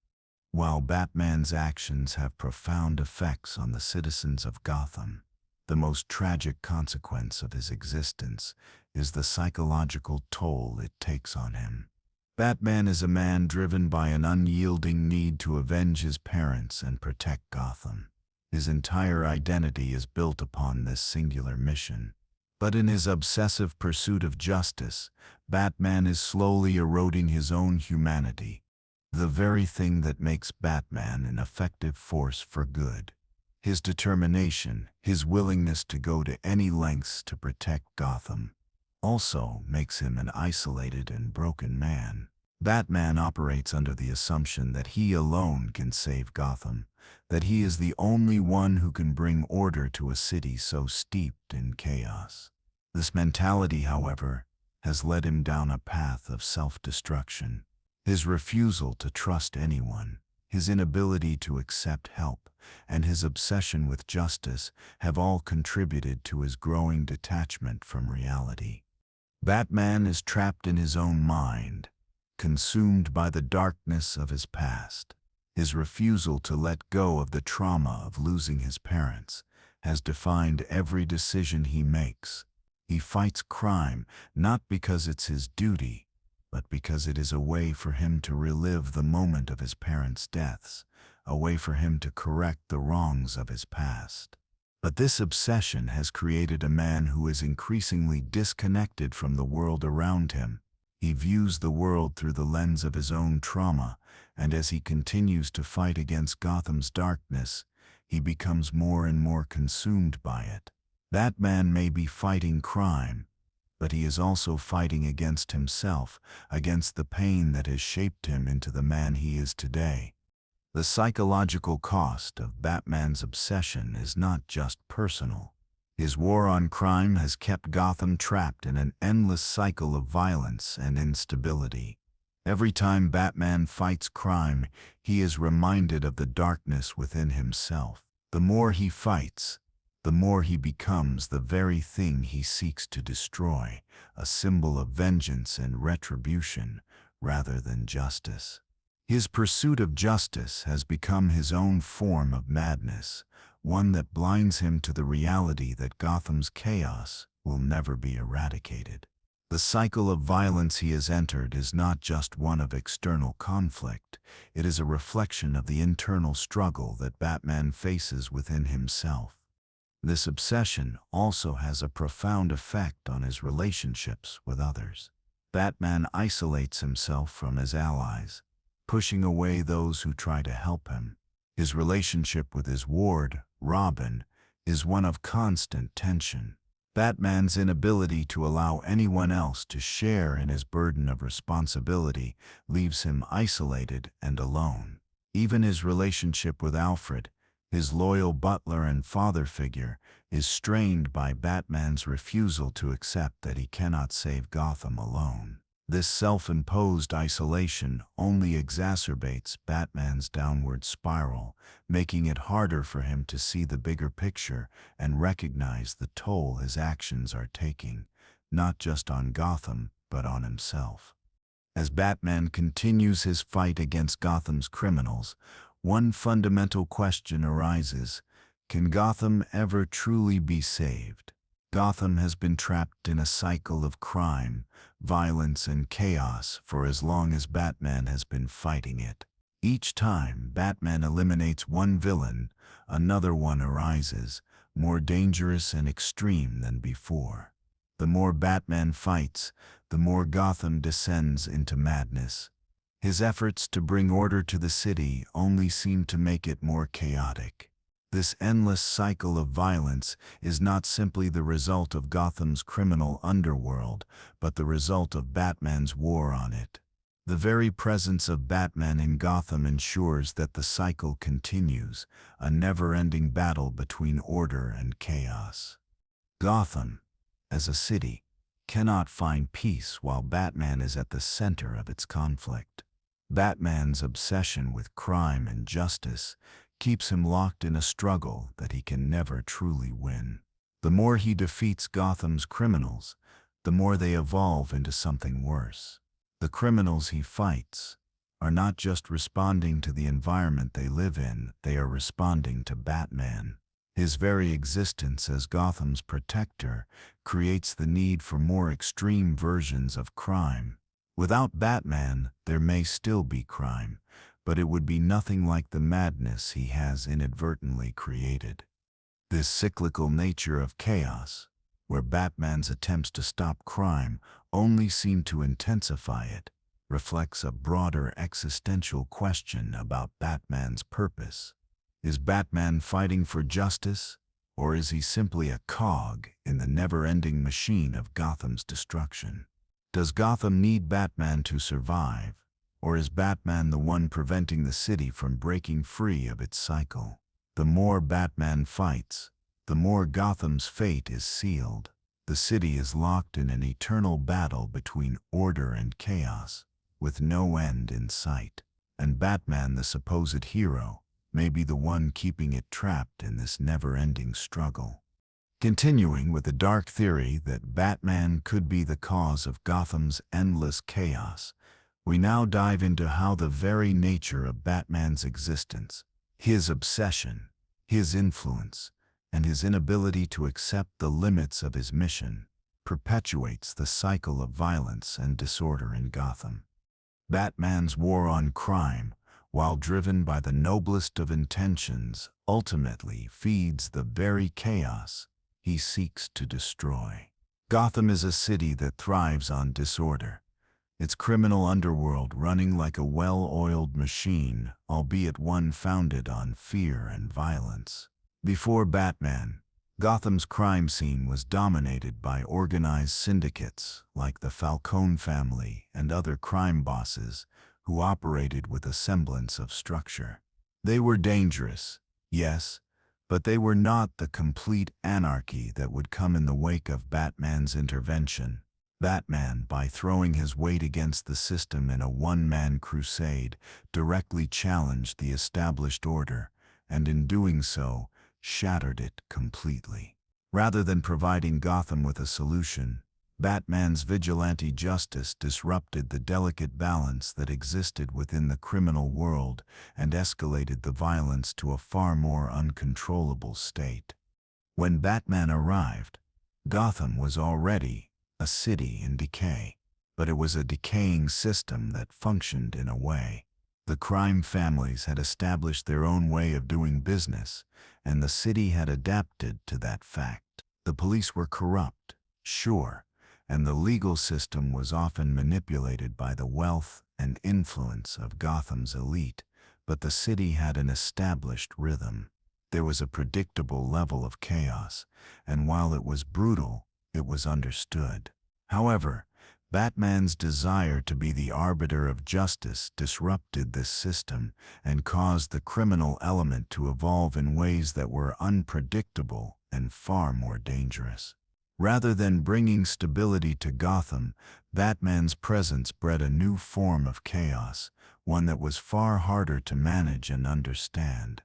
A: While Batman's actions have profound effects on the citizens of Gotham, the most tragic consequence of his existence is the psychological toll it takes on him. Batman is a man driven by an unyielding need to avenge his parents and protect Gotham. His entire identity is built upon this singular mission. But in his obsessive pursuit of justice, Batman is slowly eroding his own humanity, the very thing that makes Batman an effective force for good. His determination, his willingness to go to any lengths to protect Gotham, also makes him an isolated and broken man. Batman operates under the assumption that he alone can save Gotham, that he is the only one who can bring order to a city so steeped in chaos. This mentality, however, has led him down a path of self-destruction. His refusal to trust anyone, his inability to accept help, and his obsession with justice have all contributed to his growing detachment from reality. Batman is trapped in his own mind, consumed by the darkness of his past. His refusal to let go of the trauma of losing his parents has defined every decision he makes. He fights crime not because it's his duty, but because it is a way for him to relive the moment of his parents' deaths, a way for him to correct the wrongs of his past. But this obsession has created a man who is increasingly disconnected from the world around him. He views the world through the lens of his own trauma, and as he continues to fight against Gotham's darkness, he becomes more and more consumed by it. Batman may be fighting crime, but he is also fighting against himself, against the pain that has shaped him into the man he is today. The psychological cost of Batman's obsession is not just personal. His war on crime has kept Gotham trapped in an endless cycle of violence and instability. Every time Batman fights crime, he is reminded of the darkness within himself. The more he fights, the more he becomes the very thing he seeks to destroy, a symbol of vengeance and retribution rather than justice. His pursuit of justice has become his own form of madness, one that blinds him to the reality that Gotham's chaos will never be eradicated. The cycle of violence he has entered is not just one of external conflict, it is a reflection of the internal struggle that Batman faces within himself. This obsession also has a profound effect on his relationships with others. Batman isolates himself from his allies, pushing away those who try to help him. His relationship with his ward, Robin, is one of constant tension. Batman's inability to allow anyone else to share in his burden of responsibility leaves him isolated and alone. Even his relationship with Alfred, his loyal butler and father figure, is strained by Batman's refusal to accept that he cannot save Gotham alone. This self-imposed isolation only exacerbates Batman's downward spiral, making it harder for him to see the bigger picture and recognize the toll his actions are taking, not just on Gotham, but on himself. As Batman continues his fight against Gotham's criminals, one fundamental question arises: can Gotham ever truly be saved? Gotham has been trapped in a cycle of crime, violence, and chaos for as long as Batman has been fighting it. Each time Batman eliminates one villain, another one arises, more dangerous and extreme than before. The more Batman fights, the more Gotham descends into madness. His efforts to bring order to the city only seem to make it more chaotic. This endless cycle of violence is not simply the result of Gotham's criminal underworld, but the result of Batman's war on it. The very presence of Batman in Gotham ensures that the cycle continues, a never-ending battle between order and chaos. Gotham, as a city, cannot find peace while Batman is at the center of its conflict. Batman's obsession with crime and justice keeps him locked in a struggle that he can never truly win. The more he defeats Gotham's criminals, the more they evolve into something worse. The criminals he fights are not just responding to the environment they live in, they are responding to Batman. His very existence as Gotham's protector creates the need for more extreme versions of crime. Without Batman, there may still be crime, but it would be nothing like the madness he has inadvertently created. This cyclical nature of chaos, where Batman's attempts to stop crime only seem to intensify it, reflects a broader existential question about Batman's purpose. Is Batman fighting for justice, or is he simply a cog in the never-ending machine of Gotham's destruction? Does Gotham need Batman to survive, or is Batman the one preventing the city from breaking free of its cycle? The more Batman fights, the more Gotham's fate is sealed. The city is locked in an eternal battle between order and chaos, with no end in sight. And Batman, the supposed hero, may be the one keeping it trapped in this never-ending struggle. Continuing with the dark theory that Batman could be the cause of Gotham's endless chaos, we now dive into how the very nature of Batman's existence, his obsession, his influence, and his inability to accept the limits of his mission, perpetuates the cycle of violence and disorder in Gotham. Batman's war on crime, while driven by the noblest of intentions, ultimately feeds the very chaos he seeks to destroy. Gotham is a city that thrives on disorder, its criminal underworld running like a well-oiled machine, albeit one founded on fear and violence. Before Batman, Gotham's crime scene was dominated by organized syndicates like the Falcone family and other crime bosses who operated with a semblance of structure. They were dangerous, yes, but they were not the complete anarchy that would come in the wake of Batman's intervention. Batman, by throwing his weight against the system in a one-man crusade, directly challenged the established order, and in doing so, shattered it completely. Rather than providing Gotham with a solution, Batman's vigilante justice disrupted the delicate balance that existed within the criminal world and escalated the violence to a far more uncontrollable state. When Batman arrived, Gotham was already a city in decay, but it was a decaying system that functioned in a way. The crime families had established their own way of doing business, and the city had adapted to that fact. The police were corrupt, sure, and the legal system was often manipulated by the wealth and influence of Gotham's elite, but the city had an established rhythm. There was a predictable level of chaos, and while it was brutal, it was understood. However, Batman's desire to be the arbiter of justice disrupted this system and caused the criminal element to evolve in ways that were unpredictable and far more dangerous. Rather than bringing stability to Gotham, Batman's presence bred a new form of chaos, one that was far harder to manage and understand.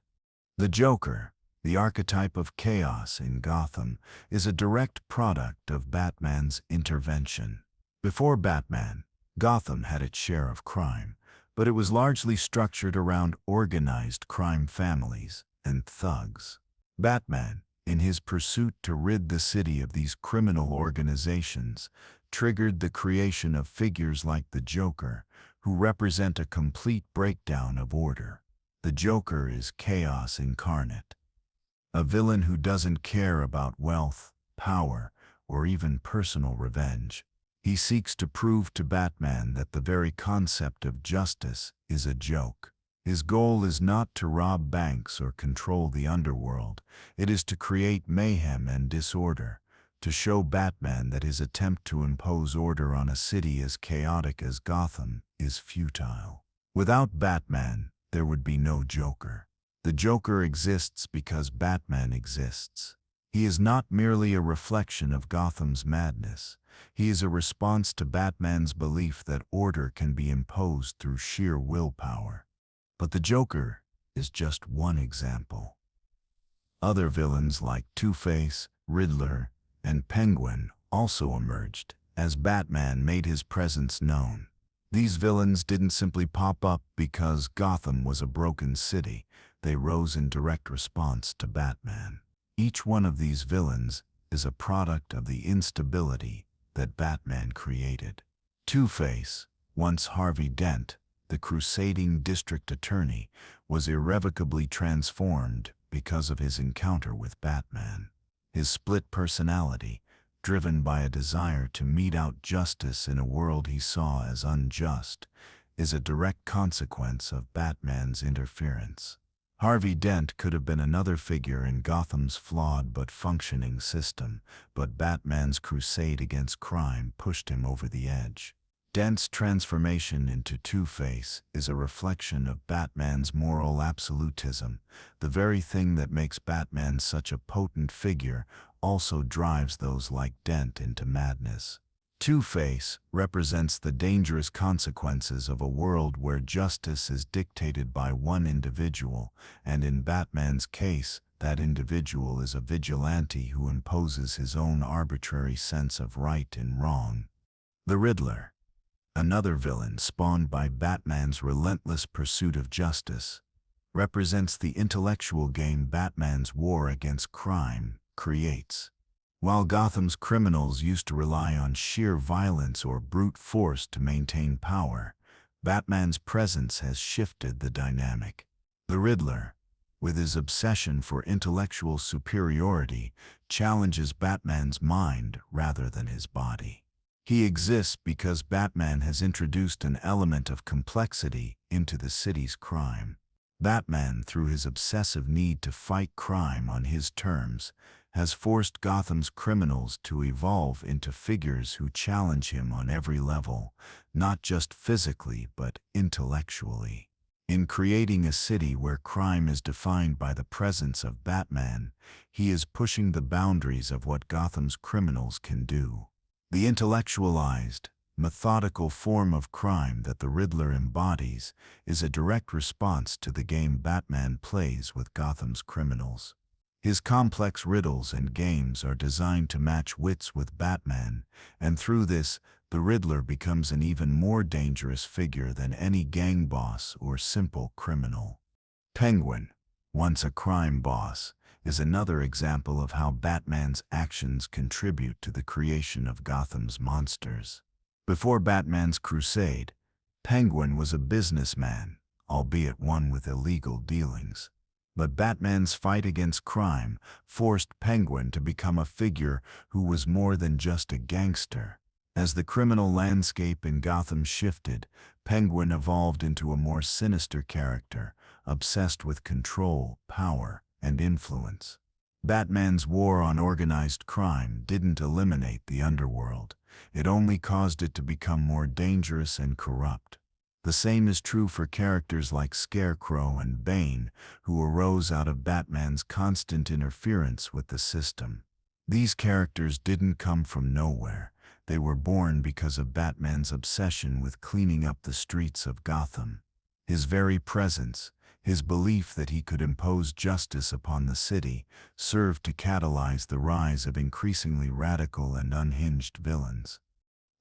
A: The Joker, the archetype of chaos in Gotham, is a direct product of Batman's intervention. Before Batman, Gotham had its share of crime, but it was largely structured around organized crime families and thugs. Batman, in his pursuit to rid the city of these criminal organizations, triggered the creation of figures like the Joker, who represent a complete breakdown of order. The Joker is chaos incarnate, a villain who doesn't care about wealth, power, or even personal revenge. He seeks to prove to Batman that the very concept of justice is a joke. His goal is not to rob banks or control the underworld. It is to create mayhem and disorder, to show Batman that his attempt to impose order on a city as chaotic as Gotham is futile. Without Batman, there would be no Joker. The Joker exists because Batman exists. He is not merely a reflection of Gotham's madness. He is a response to Batman's belief that order can be imposed through sheer willpower. But the Joker is just one example. Other villains like Two-Face, Riddler, and Penguin also emerged as Batman made his presence known. These villains didn't simply pop up because Gotham was a broken city. They rose in direct response to Batman. Each one of these villains is a product of the instability that Batman created. Two-Face, once Harvey Dent, the crusading district attorney, was irrevocably transformed because of his encounter with Batman. His split personality, driven by a desire to mete out justice in a world he saw as unjust, is a direct consequence of Batman's interference. Harvey Dent could have been another figure in Gotham's flawed but functioning system, but Batman's crusade against crime pushed him over the edge. Dent's transformation into Two-Face is a reflection of Batman's moral absolutism. The very thing that makes Batman such a potent figure also drives those like Dent into madness. Two-Face represents the dangerous consequences of a world where justice is dictated by one individual, and in Batman's case, that individual is a vigilante who imposes his own arbitrary sense of right and wrong. The Riddler, another villain spawned by Batman's relentless pursuit of justice, represents the intellectual game Batman's war against crime creates. While Gotham's criminals used to rely on sheer violence or brute force to maintain power, Batman's presence has shifted the dynamic. The Riddler, with his obsession for intellectual superiority, challenges Batman's mind rather than his body. He exists because Batman has introduced an element of complexity into the city's crime. Batman, through his obsessive need to fight crime on his terms, has forced Gotham's criminals to evolve into figures who challenge him on every level, not just physically but intellectually. In creating a city where crime is defined by the presence of Batman, he is pushing the boundaries of what Gotham's criminals can do. The intellectualized, methodical form of crime that the Riddler embodies is a direct response to the game Batman plays with Gotham's criminals. His complex riddles and games are designed to match wits with Batman, and through this, the Riddler becomes an even more dangerous figure than any gang boss or simple criminal. Penguin, once a crime boss, is another example of how Batman's actions contribute to the creation of Gotham's monsters. Before Batman's crusade, Penguin was a businessman, albeit one with illegal dealings. But Batman's fight against crime forced Penguin to become a figure who was more than just a gangster. As the criminal landscape in Gotham shifted, Penguin evolved into a more sinister character, obsessed with control, power, and influence. Batman's war on organized crime didn't eliminate the underworld. It only caused it to become more dangerous and corrupt. The same is true for characters like Scarecrow and Bane, who arose out of Batman's constant interference with the system. These characters didn't come from nowhere. They were born because of Batman's obsession with cleaning up the streets of Gotham. His very presence, his belief that he could impose justice upon the city, served to catalyze the rise of increasingly radical and unhinged villains.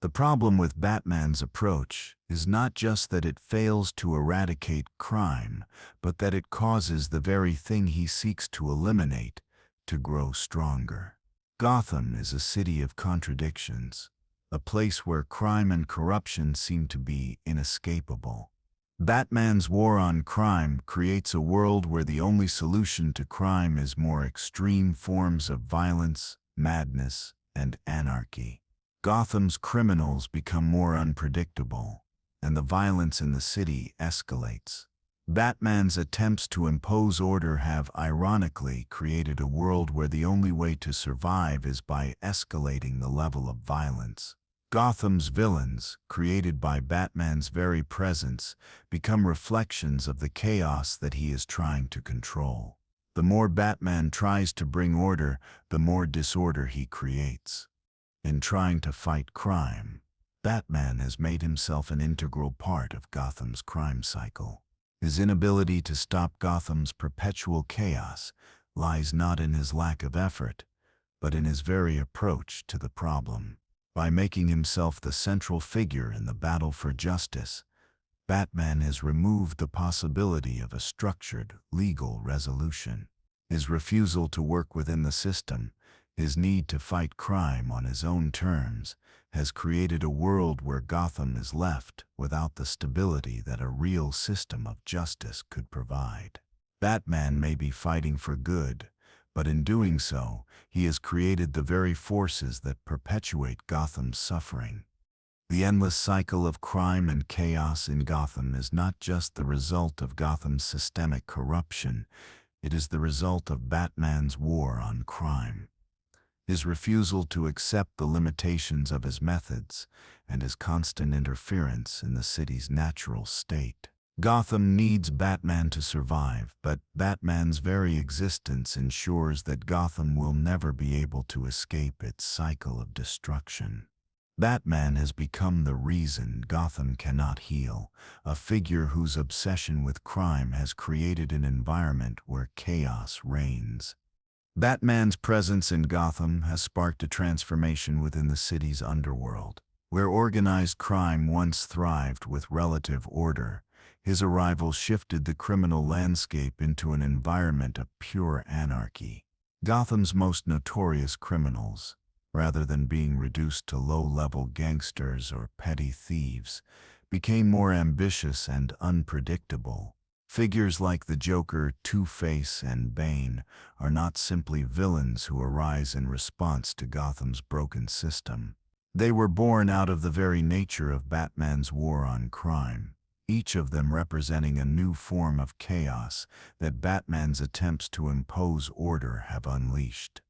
A: The problem with Batman's approach is not just that it fails to eradicate crime, but that it causes the very thing he seeks to eliminate to grow stronger. Gotham is a city of contradictions, a place where crime and corruption seem to be inescapable. Batman's war on crime creates a world where the only solution to crime is more extreme forms of violence, madness, and anarchy. Gotham's criminals become more unpredictable, and the violence in the city escalates. Batman's attempts to impose order have ironically created a world where the only way to survive is by escalating the level of violence. Gotham's villains, created by Batman's very presence, become reflections of the chaos that he is trying to control. The more Batman tries to bring order, the more disorder he creates. In trying to fight crime, Batman has made himself an integral part of Gotham's crime cycle. His inability to stop Gotham's perpetual chaos lies not in his lack of effort, but in his very approach to the problem. By making himself the central figure in the battle for justice, Batman has removed the possibility of a structured, legal resolution. His refusal to work within the system, his need to fight crime on his own terms, has created a world where Gotham is left without the stability that a real system of justice could provide. Batman may be fighting for good, but in doing so, he has created the very forces that perpetuate Gotham's suffering. The endless cycle of crime and chaos in Gotham is not just the result of Gotham's systemic corruption, it is the result of Batman's war on crime. His refusal to accept the limitations of his methods and his constant interference in the city's natural state. Gotham needs Batman to survive, but Batman's very existence ensures that Gotham will never be able to escape its cycle of destruction. Batman has become the reason Gotham cannot heal, a figure whose obsession with crime has created an environment where chaos reigns. Batman's presence in Gotham has sparked a transformation within the city's underworld. Where organized crime once thrived with relative order, his arrival shifted the criminal landscape into an environment of pure anarchy. Gotham's most notorious criminals, rather than being reduced to low-level gangsters or petty thieves, became more ambitious and unpredictable. Figures like the Joker, Two-Face, and Bane are not simply villains who arise in response to Gotham's broken system. They were born out of the very nature of Batman's war on crime, each of them representing a new form of chaos that Batman's attempts to impose order have unleashed.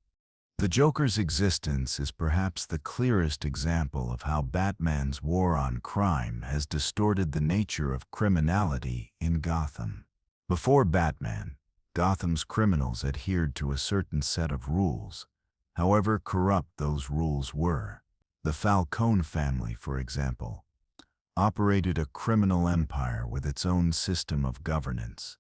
A: The Joker's existence is perhaps the clearest example of how Batman's war on crime has distorted the nature of criminality in Gotham. Before Batman, Gotham's criminals adhered to a certain set of rules, however corrupt those rules were. The Falcone family, for example, operated a criminal empire with its own system of governance.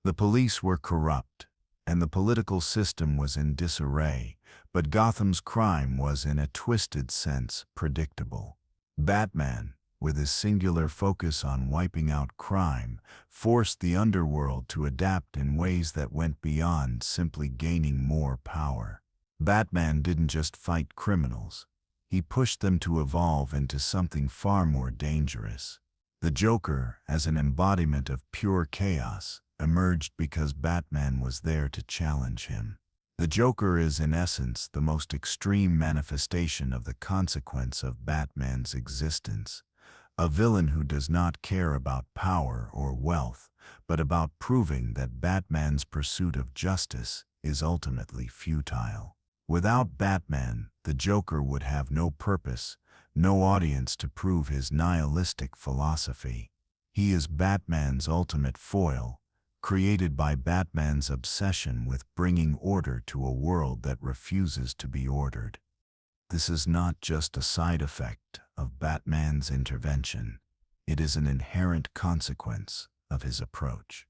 A: The police were corrupt, and the political system was in disarray, but Gotham's crime was in a twisted sense predictable. Batman, with his singular focus on wiping out crime, forced the underworld to adapt in ways that went beyond simply gaining more power. Batman didn't just fight criminals. He pushed them to evolve into something far more dangerous. The Joker, as an embodiment of pure chaos, emerged because Batman was there to challenge him. The Joker is, in essence, the most extreme manifestation of the consequence of Batman's existence. A villain who does not care about power or wealth, but about proving that Batman's pursuit of justice is ultimately futile. Without Batman, the Joker would have no purpose, no audience to prove his nihilistic philosophy. He is Batman's ultimate foil, created by Batman's obsession with bringing order to a world that refuses to be ordered. This is not just a side effect of Batman's intervention. It is an inherent consequence of his approach.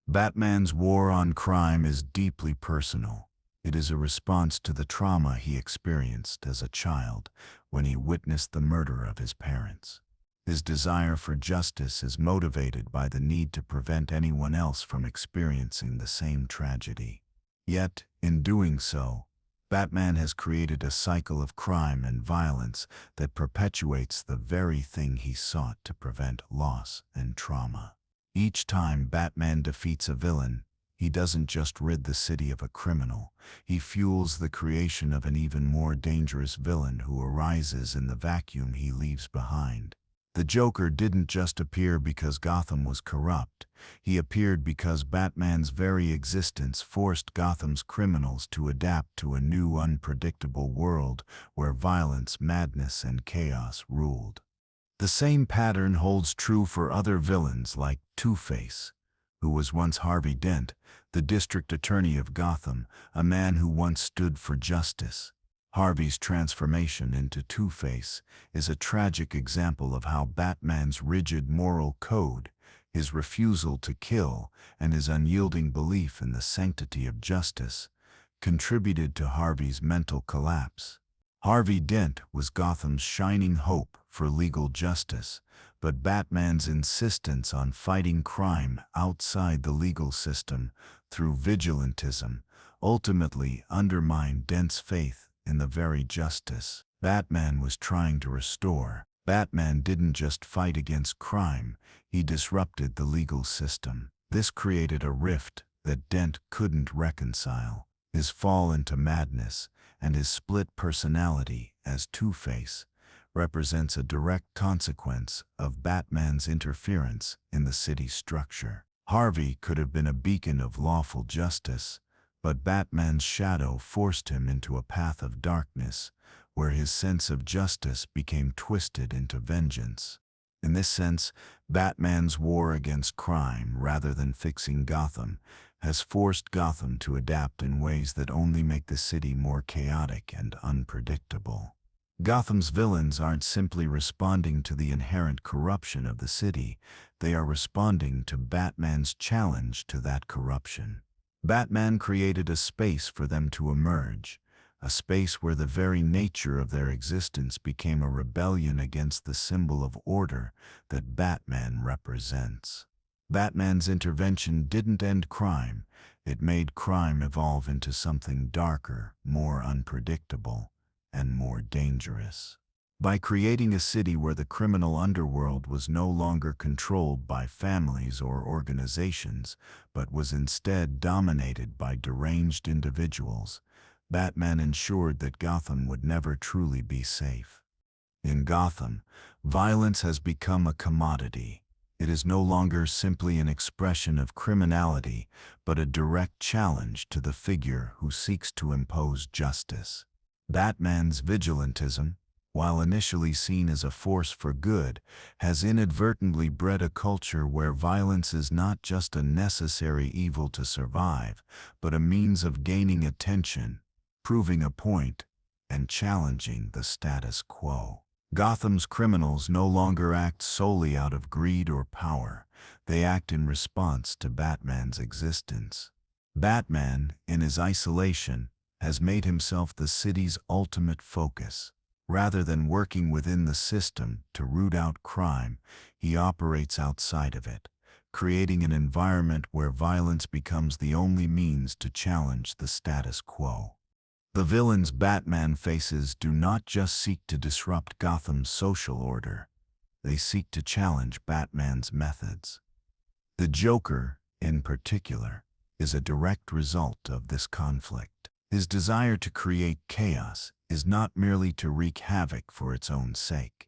A: Batman's war on crime is deeply personal. It is a response to the trauma he experienced as a child when he witnessed the murder of his parents. His desire for justice is motivated by the need to prevent anyone else from experiencing the same tragedy. Yet, in doing so, Batman has created a cycle of crime and violence that perpetuates the very thing he sought to prevent: loss and trauma. Each time Batman defeats a villain, he doesn't just rid the city of a criminal, he fuels the creation of an even more dangerous villain who arises in the vacuum he leaves behind. The Joker didn't just appear because Gotham was corrupt. He appeared because Batman's very existence forced Gotham's criminals to adapt to a new, unpredictable world where violence, madness, and chaos ruled. The same pattern holds true for other villains like Two-Face, who was once Harvey Dent, the district attorney of Gotham, a man who once stood for justice. Harvey's transformation into Two-Face is a tragic example of how Batman's rigid moral code, his refusal to kill, and his unyielding belief in the sanctity of justice contributed to Harvey's mental collapse. Harvey Dent was Gotham's shining hope for legal justice, but Batman's insistence on fighting crime outside the legal system through vigilantism ultimately undermined Dent's faith in the very justice Batman was trying to restore. Batman didn't just fight against crime, he disrupted the legal system. This created a rift that Dent couldn't reconcile. His fall into madness and his split personality as Two-Face represents a direct consequence of Batman's interference in the city's structure. Harvey could have been a beacon of lawful justice, but Batman's shadow forced him into a path of darkness where his sense of justice became twisted into vengeance. In this sense, Batman's war against crime, rather than fixing Gotham, has forced Gotham to adapt in ways that only make the city more chaotic and unpredictable. Gotham's villains aren't simply responding to the inherent corruption of the city, they are responding to Batman's challenge to that corruption. Batman created a space for them to emerge, a space where the very nature of their existence became a rebellion against the symbol of order that Batman represents. Batman's intervention didn't end crime, it made crime evolve into something darker, more unpredictable, and more dangerous. By creating a city where the criminal underworld was no longer controlled by families or organizations, but was instead dominated by deranged individuals, Batman ensured that Gotham would never truly be safe. In Gotham, violence has become a commodity. It is no longer simply an expression of criminality, but a direct challenge to the figure who seeks to impose justice. Batman's vigilantism, while initially seen as a force for good, has inadvertently bred a culture where violence is not just a necessary evil to survive, but a means of gaining attention, proving a point, and challenging the status quo. Gotham's criminals no longer act solely out of greed or power, they act in response to Batman's existence. Batman, in his isolation, has made himself the city's ultimate focus. Rather than working within the system to root out crime, he operates outside of it, creating an environment where violence becomes the only means to challenge the status quo. The villains Batman faces do not just seek to disrupt Gotham's social order, they seek to challenge Batman's methods. The Joker, in particular, is a direct result of this conflict. His desire to create chaos is not merely to wreak havoc for its own sake.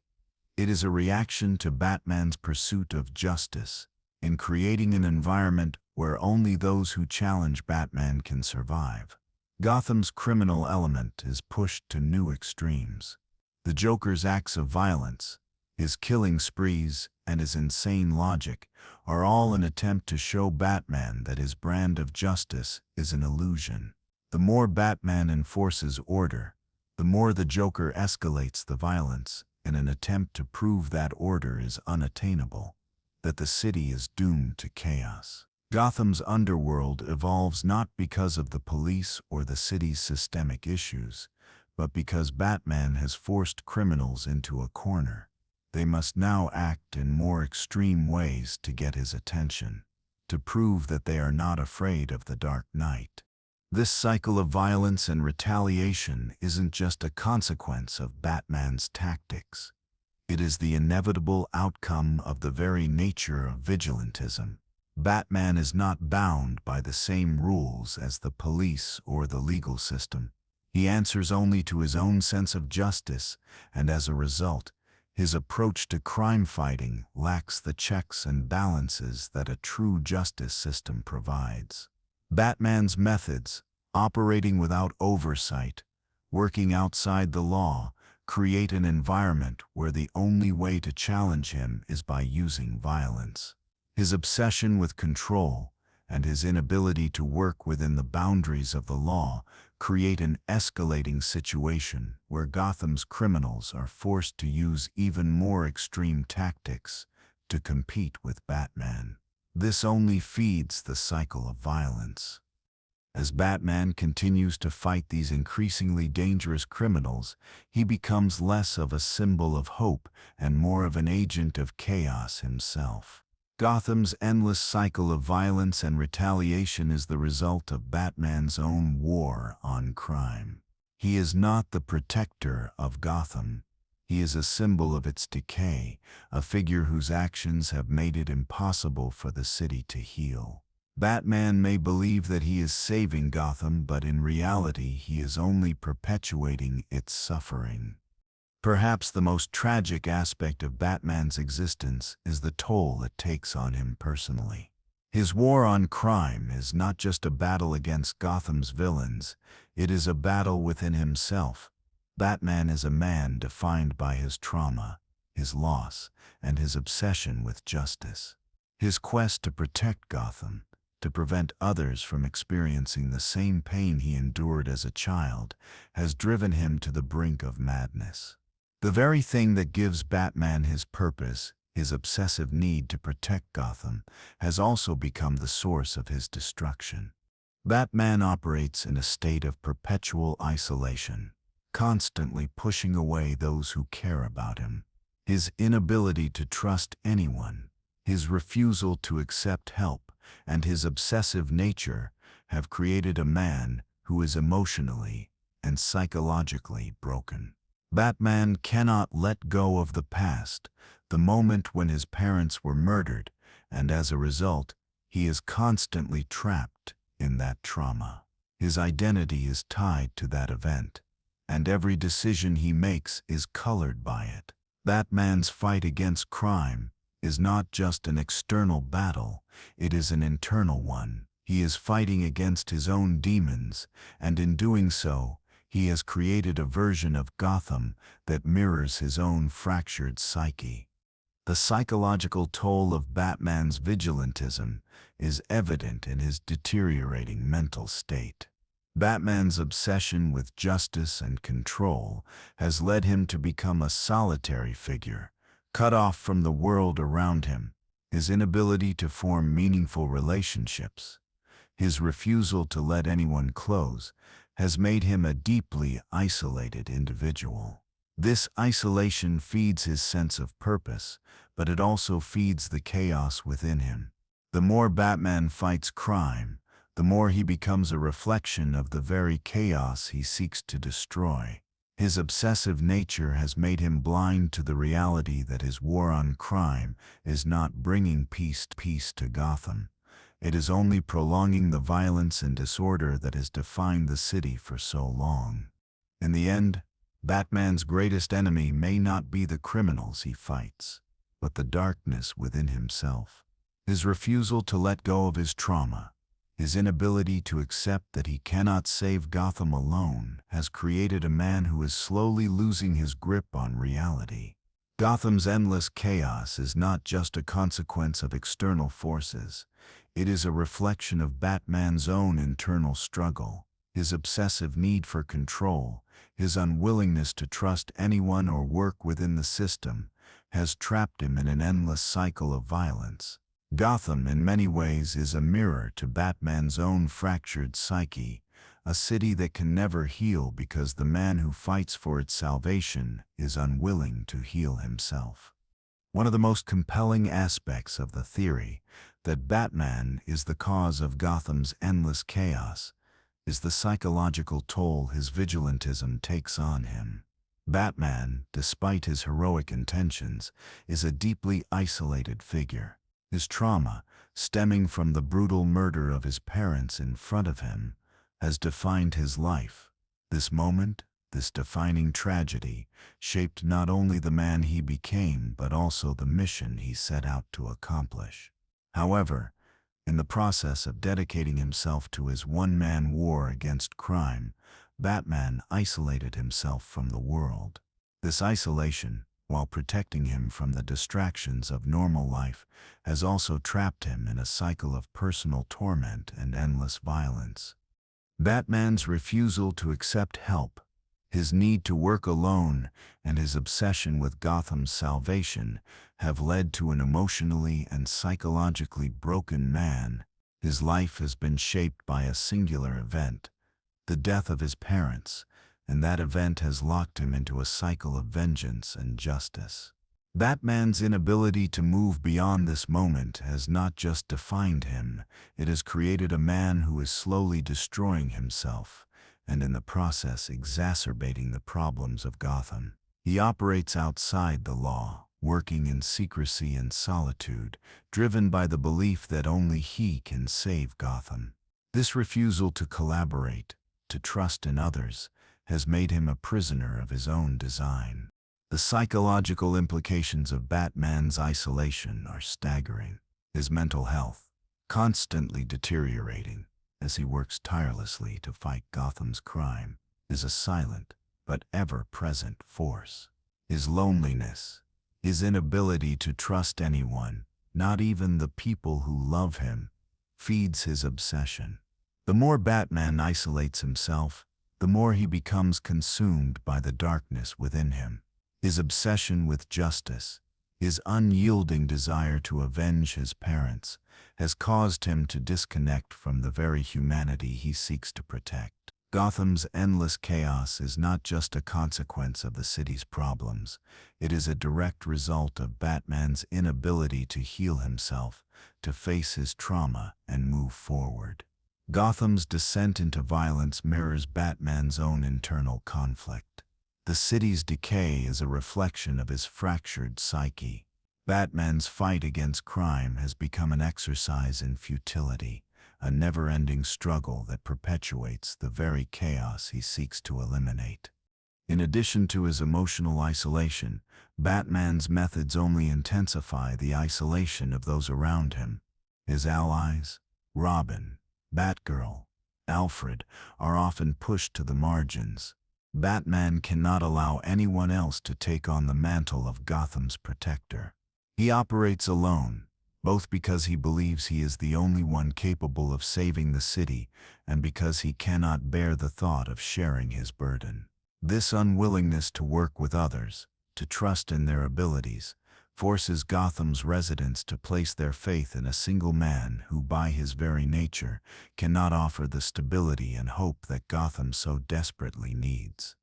A: It is a reaction to Batman's pursuit of justice in creating an environment where only those who challenge Batman can survive. Gotham's criminal element is pushed to new extremes. The Joker's acts of violence, his killing sprees, and his insane logic are all an attempt to show Batman that his brand of justice is an illusion. The more Batman enforces order, the more the Joker escalates the violence in an attempt to prove that order is unattainable, that the city is doomed to chaos. Gotham's underworld evolves not because of the police or the city's systemic issues, but because Batman has forced criminals into a corner. They must now act in more extreme ways to get his attention, to prove that they are not afraid of the Dark Knight. This cycle of violence and retaliation isn't just a consequence of Batman's tactics. It is the inevitable outcome of the very nature of vigilantism. Batman is not bound by the same rules as the police or the legal system. He answers only to his own sense of justice, and as a result, his approach to crime fighting lacks the checks and balances that a true justice system provides. Batman's methods, operating without oversight, working outside the law, create an environment where the only way to challenge him is by using violence. His obsession with control and his inability to work within the boundaries of the law create an escalating situation where Gotham's criminals are forced to use even more extreme tactics to compete with Batman. This only feeds the cycle of violence. As Batman continues to fight these increasingly dangerous criminals, he becomes less of a symbol of hope and more of an agent of chaos himself. Gotham's endless cycle of violence and retaliation is the result of Batman's own war on crime. He is not the protector of Gotham. He is a symbol of its decay, a figure whose actions have made it impossible for the city to heal. Batman may believe that he is saving Gotham, but in reality he is only perpetuating its suffering. Perhaps the most tragic aspect of Batman's existence is the toll it takes on him personally. His war on crime is not just a battle against Gotham's villains, it is a battle within himself. Batman is a man defined by his trauma, his loss, and his obsession with justice. His quest to protect Gotham, to prevent others from experiencing the same pain he endured as a child, has driven him to the brink of madness. The very thing that gives Batman his purpose, his obsessive need to protect Gotham, has also become the source of his destruction. Batman operates in a state of perpetual isolation, constantly pushing away those who care about him. His inability to trust anyone, his refusal to accept help, and his obsessive nature have created a man who is emotionally and psychologically broken. Batman cannot let go of the past, the moment when his parents were murdered, and as a result, he is constantly trapped in that trauma. His identity is tied to that event, and every decision he makes is colored by it. Batman's fight against crime is not just an external battle, it is an internal one. He is fighting against his own demons, and in doing so, he has created a version of Gotham that mirrors his own fractured psyche. The psychological toll of Batman's vigilantism is evident in his deteriorating mental state. Batman's obsession with justice and control has led him to become a solitary figure, cut off from the world around him. His inability to form meaningful relationships, his refusal to let anyone close, has made him a deeply isolated individual. This isolation feeds his sense of purpose, but it also feeds the chaos within him. The more Batman fights crime, the more he becomes a reflection of the very chaos he seeks to destroy. His obsessive nature has made him blind to the reality that his war on crime is not bringing peace to Gotham. It is only prolonging the violence and disorder that has defined the city for so long. In the end, Batman's greatest enemy may not be the criminals he fights, but the darkness within himself. His refusal to let go of his trauma, his inability to accept that he cannot save Gotham alone, has created a man who is slowly losing his grip on reality. Gotham's endless chaos is not just a consequence of external forces. It is a reflection of Batman's own internal struggle, his obsessive need for control, his unwillingness to trust anyone or work within the system, has trapped him in an endless cycle of violence. Gotham, in many ways, is a mirror to Batman's own fractured psyche, a city that can never heal because the man who fights for its salvation is unwilling to heal himself. One of the most compelling aspects of the theory that Batman is the cause of Gotham's endless chaos is the psychological toll his vigilantism takes on him. Batman, despite his heroic intentions, is a deeply isolated figure. His trauma, stemming from the brutal murder of his parents in front of him, has defined his life. This moment, this defining tragedy, shaped not only the man he became but also the mission he set out to accomplish. However, in the process of dedicating himself to his one-man war against crime, Batman isolated himself from the world. This isolation, while protecting him from the distractions of normal life, has also trapped him in a cycle of personal torment and endless violence. Batman's refusal to accept help, his need to work alone, and his obsession with Gotham's salvation have led to an emotionally and psychologically broken man. His life has been shaped by a singular event, the death of his parents, and that event has locked him into a cycle of vengeance and justice. Batman's inability to move beyond this moment has not just defined him, it has created a man who is slowly destroying himself, and in the process exacerbating the problems of Gotham. He operates outside the law, working in secrecy and solitude, driven by the belief that only he can save Gotham. This refusal to collaborate, to trust in others, has made him a prisoner of his own design. The psychological implications of Batman's isolation are staggering. His mental health, constantly deteriorating as he works tirelessly to fight Gotham's crime, is a silent but ever-present force. His loneliness, his inability to trust anyone, not even the people who love him, feeds his obsession. The more Batman isolates himself, the more he becomes consumed by the darkness within him. His obsession with justice, his unyielding desire to avenge his parents, has caused him to disconnect from the very humanity he seeks to protect. Gotham's endless chaos is not just a consequence of the city's problems, it is a direct result of Batman's inability to heal himself, to face his trauma and move forward. Gotham's descent into violence mirrors Batman's own internal conflict. The city's decay is a reflection of his fractured psyche. Batman's fight against crime has become an exercise in futility, a never-ending struggle that perpetuates the very chaos he seeks to eliminate. In addition to his emotional isolation, Batman's methods only intensify the isolation of those around him. His allies, Robin, Batgirl, Alfred, are often pushed to the margins. Batman cannot allow anyone else to take on the mantle of Gotham's protector. He operates alone, both because he believes he is the only one capable of saving the city and because he cannot bear the thought of sharing his burden. This unwillingness to work with others, to trust in their abilities, forces Gotham's residents to place their faith in a single man who, by his very nature, cannot offer the stability and hope that Gotham so desperately needs.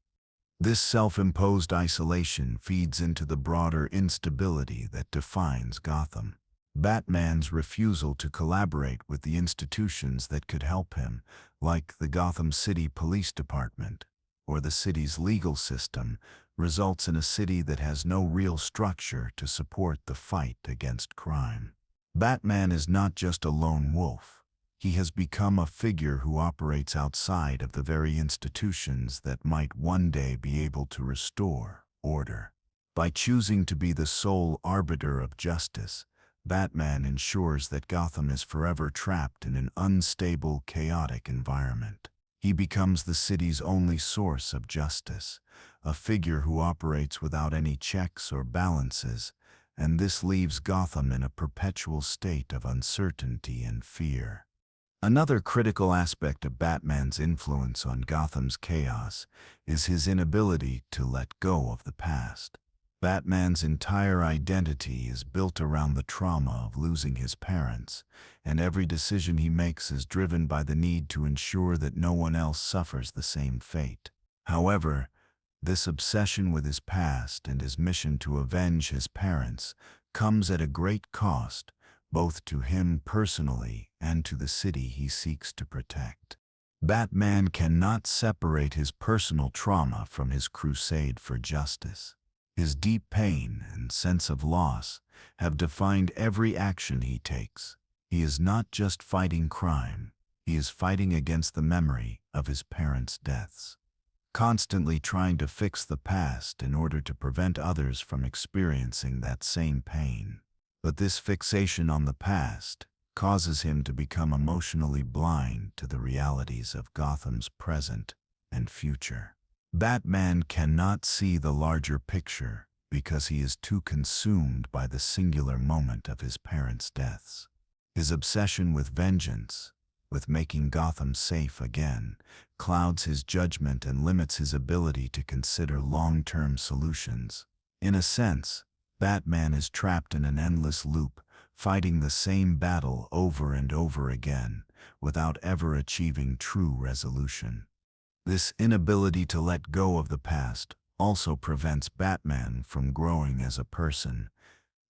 A: This self-imposed isolation feeds into the broader instability that defines Gotham. Batman's refusal to collaborate with the institutions that could help him, like the Gotham City Police Department or the city's legal system, results in a city that has no real structure to support the fight against crime. Batman is not just a lone wolf. He has become a figure who operates outside of the very institutions that might one day be able to restore order. By choosing to be the sole arbiter of justice, Batman ensures that Gotham is forever trapped in an unstable, chaotic environment. He becomes the city's only source of justice, a figure who operates without any checks or balances, and this leaves Gotham in a perpetual state of uncertainty and fear. Another critical aspect of Batman's influence on Gotham's chaos is his inability to let go of the past. Batman's entire identity is built around the trauma of losing his parents, and every decision he makes is driven by the need to ensure that no one else suffers the same fate. However, this obsession with his past and his mission to avenge his parents comes at a great cost, both to him personally and to the city he seeks to protect. Batman cannot separate his personal trauma from his crusade for justice. His deep pain and sense of loss have defined every action he takes. He is not just fighting crime, he is fighting against the memory of his parents' deaths, constantly trying to fix the past in order to prevent others from experiencing that same pain. But this fixation on the past causes him to become emotionally blind to the realities of Gotham's present and future. Batman cannot see the larger picture because he is too consumed by the singular moment of his parents' deaths. His obsession with vengeance, with making Gotham safe again, clouds his judgment and limits his ability to consider long-term solutions. In a sense, Batman is trapped in an endless loop, fighting the same battle over and over again, without ever achieving true resolution. This inability to let go of the past also prevents Batman from growing as a person.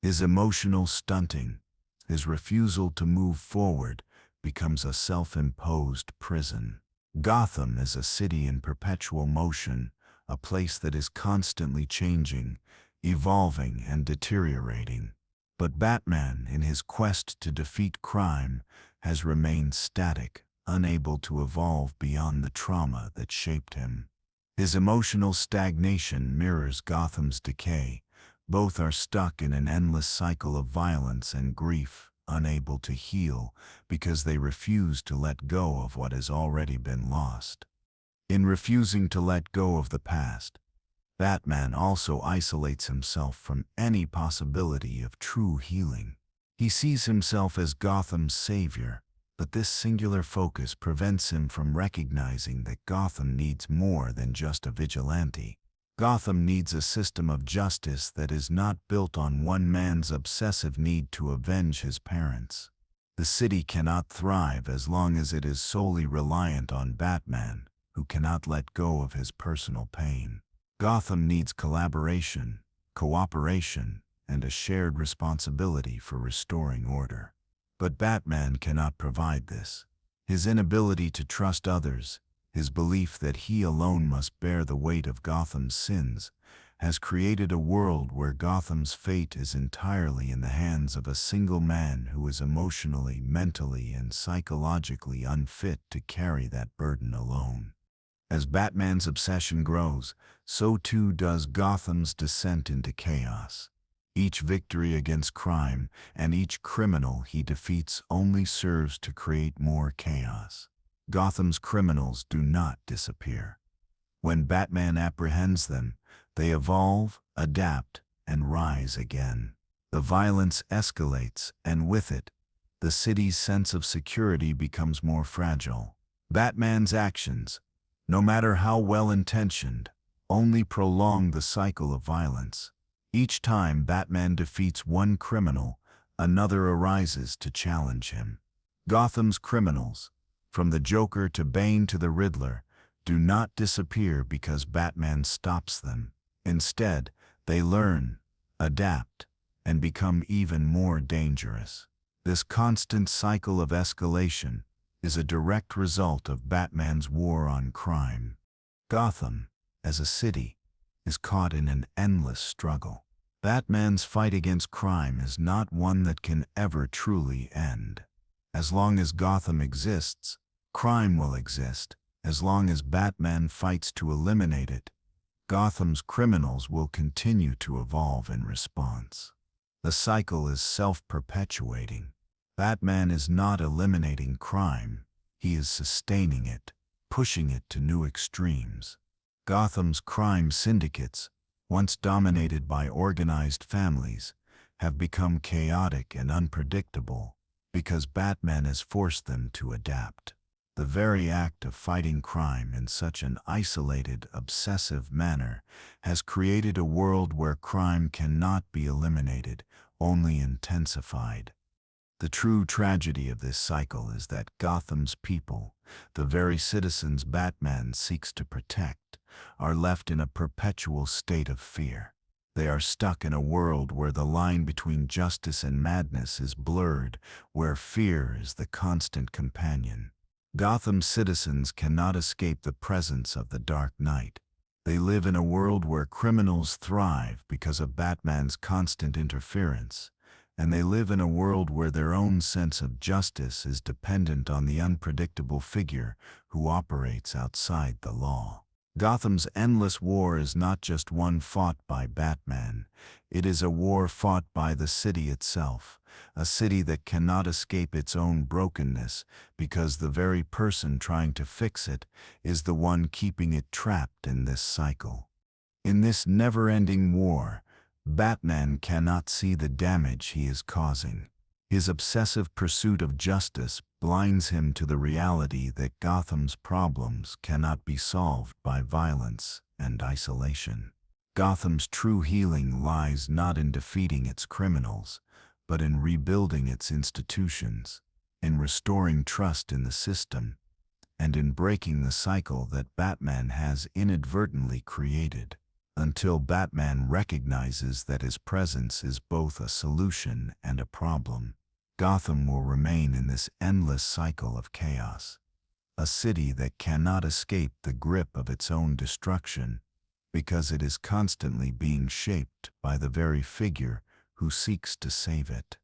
A: His emotional stunting, his refusal to move forward, becomes a self-imposed prison. Gotham is a city in perpetual motion, a place that is constantly changing, evolving, and deteriorating. But Batman, in his quest to defeat crime, has remained static, unable to evolve beyond the trauma that shaped him. His emotional stagnation mirrors Gotham's decay. Both are stuck in an endless cycle of violence and grief, unable to heal because they refuse to let go of what has already been lost. In refusing to let go of the past, Batman also isolates himself from any possibility of true healing. He sees himself as Gotham's savior, but this singular focus prevents him from recognizing that Gotham needs more than just a vigilante. Gotham needs a system of justice that is not built on one man's obsessive need to avenge his parents. The city cannot thrive as long as it is solely reliant on Batman, who cannot let go of his personal pain. Gotham needs collaboration, cooperation, and a shared responsibility for restoring order. But Batman cannot provide this. His inability to trust others, his belief that he alone must bear the weight of Gotham's sins, has created a world where Gotham's fate is entirely in the hands of a single man who is emotionally, mentally, and psychologically unfit to carry that burden alone. As Batman's obsession grows, so too does Gotham's descent into chaos. Each victory against crime and each criminal he defeats only serves to create more chaos. Gotham's criminals do not disappear. When Batman apprehends them, they evolve, adapt, and rise again. The violence escalates, and with it, the city's sense of security becomes more fragile. Batman's actions, no matter how well-intentioned, only prolong the cycle of violence. Each time Batman defeats one criminal, another arises to challenge him. Gotham's criminals, from the Joker to Bane to the Riddler, do not disappear because Batman stops them. Instead, they learn, adapt, and become even more dangerous. This constant cycle of escalation is a direct result of Batman's war on crime. Gotham, as a city, is caught in an endless struggle. Batman's fight against crime is not one that can ever truly end. As long as Gotham exists, crime will exist. As long as Batman fights to eliminate it, Gotham's criminals will continue to evolve in response. The cycle is self-perpetuating. Batman is not eliminating crime, he is sustaining it, pushing it to new extremes. Gotham's crime syndicates, once dominated by organized families, have become chaotic and unpredictable because Batman has forced them to adapt. The very act of fighting crime in such an isolated, obsessive manner has created a world where crime cannot be eliminated, only intensified. The true tragedy of this cycle is that Gotham's people, the very citizens Batman seeks to protect, are left in a perpetual state of fear. They are stuck in a world where the line between justice and madness is blurred, where fear is the constant companion. Gotham's citizens cannot escape the presence of the Dark Knight. They live in a world where criminals thrive because of Batman's constant interference, and they live in a world where their own sense of justice is dependent on the unpredictable figure who operates outside the law. Gotham's endless war is not just one fought by Batman, it is a war fought by the city itself, a city that cannot escape its own brokenness because the very person trying to fix it is the one keeping it trapped in this cycle. In this never-ending war, Batman cannot see the damage he is causing. His obsessive pursuit of justice blinds him to the reality that Gotham's problems cannot be solved by violence and isolation. Gotham's true healing lies not in defeating its criminals, but in rebuilding its institutions, in restoring trust in the system, and in breaking the cycle that Batman has inadvertently created. Until Batman recognizes that his presence is both a solution and a problem, Gotham will remain in this endless cycle of chaos, a city that cannot escape the grip of its own destruction because it is constantly being shaped by the very figure who seeks to save it.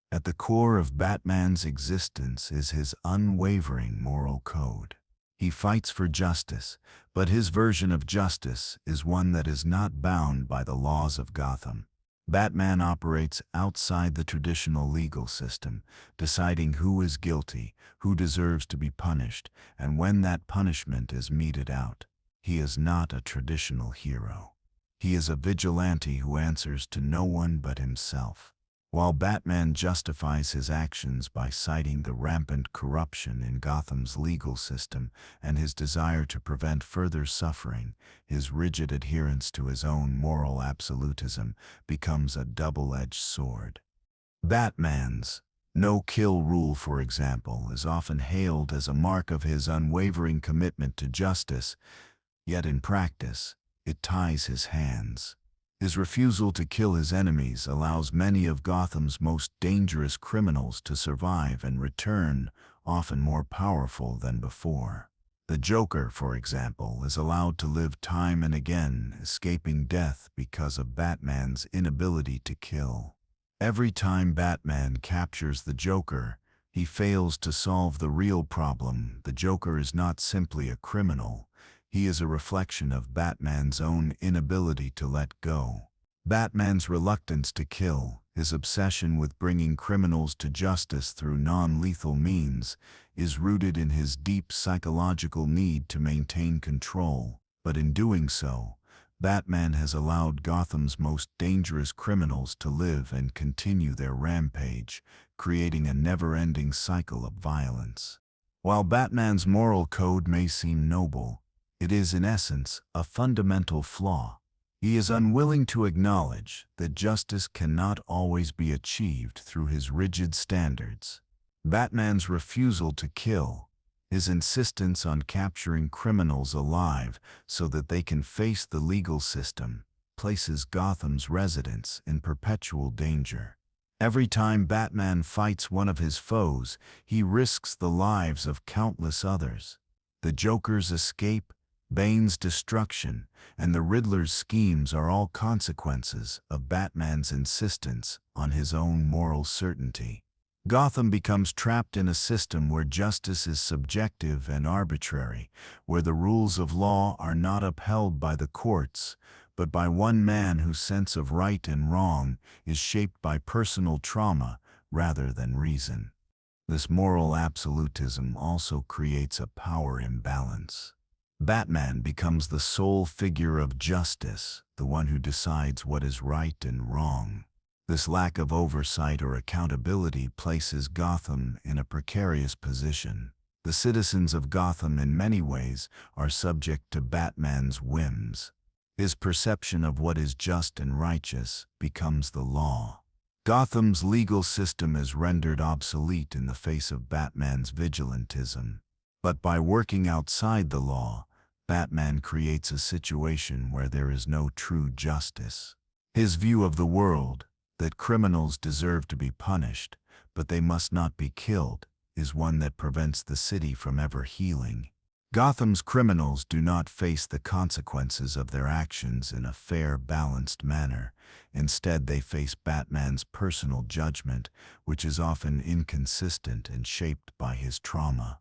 A: At the core of Batman's existence is his unwavering moral code. He fights for justice, but his version of justice is one that is not bound by the laws of Gotham. Batman operates outside the traditional legal system, deciding who is guilty, who deserves to be punished, and when that punishment is meted out. He is not a traditional hero. He is a vigilante who answers to no one but himself. While Batman justifies his actions by citing the rampant corruption in Gotham's legal system and his desire to prevent further suffering, his rigid adherence to his own moral absolutism becomes a double-edged sword. Batman's no-kill rule, for example, is often hailed as a mark of his unwavering commitment to justice, yet in practice, it ties his hands. His refusal to kill his enemies allows many of Gotham's most dangerous criminals to survive and return, often more powerful than before. The Joker, for example, is allowed to live time and again, escaping death because of Batman's inability to kill. Every time Batman captures the Joker, he fails to solve the real problem. The Joker is not simply a criminal. He is a reflection of Batman's own inability to let go. Batman's reluctance to kill, his obsession with bringing criminals to justice through non-lethal means, is rooted in his deep psychological need to maintain control. But in doing so, Batman has allowed Gotham's most dangerous criminals to live and continue their rampage, creating a never-ending cycle of violence. While Batman's moral code may seem noble, it is in essence a fundamental flaw. He is unwilling to acknowledge that justice cannot always be achieved through his rigid standards. Batman's refusal to kill, his insistence on capturing criminals alive so that they can face the legal system, places Gotham's residents in perpetual danger. Every time Batman fights one of his foes, he risks the lives of countless others. The Joker's escape, Bane's destruction, and the Riddler's schemes are all consequences of Batman's insistence on his own moral certainty. Gotham becomes trapped in a system where justice is subjective and arbitrary, where the rules of law are not upheld by the courts, but by one man whose sense of right and wrong is shaped by personal trauma rather than reason. This moral absolutism also creates a power imbalance. Batman becomes the sole figure of justice, the one who decides what is right and wrong. This lack of oversight or accountability places Gotham in a precarious position. The citizens of Gotham in many ways are subject to Batman's whims. His perception of what is just and righteous becomes the law. Gotham's legal system is rendered obsolete in the face of Batman's vigilantism. But by working outside the law, Batman creates a situation where there is no true justice. His view of the world, that criminals deserve to be punished, but they must not be killed, is one that prevents the city from ever healing. Gotham's criminals do not face the consequences of their actions in a fair, balanced manner. Instead, they face Batman's personal judgment, which is often inconsistent and shaped by his trauma.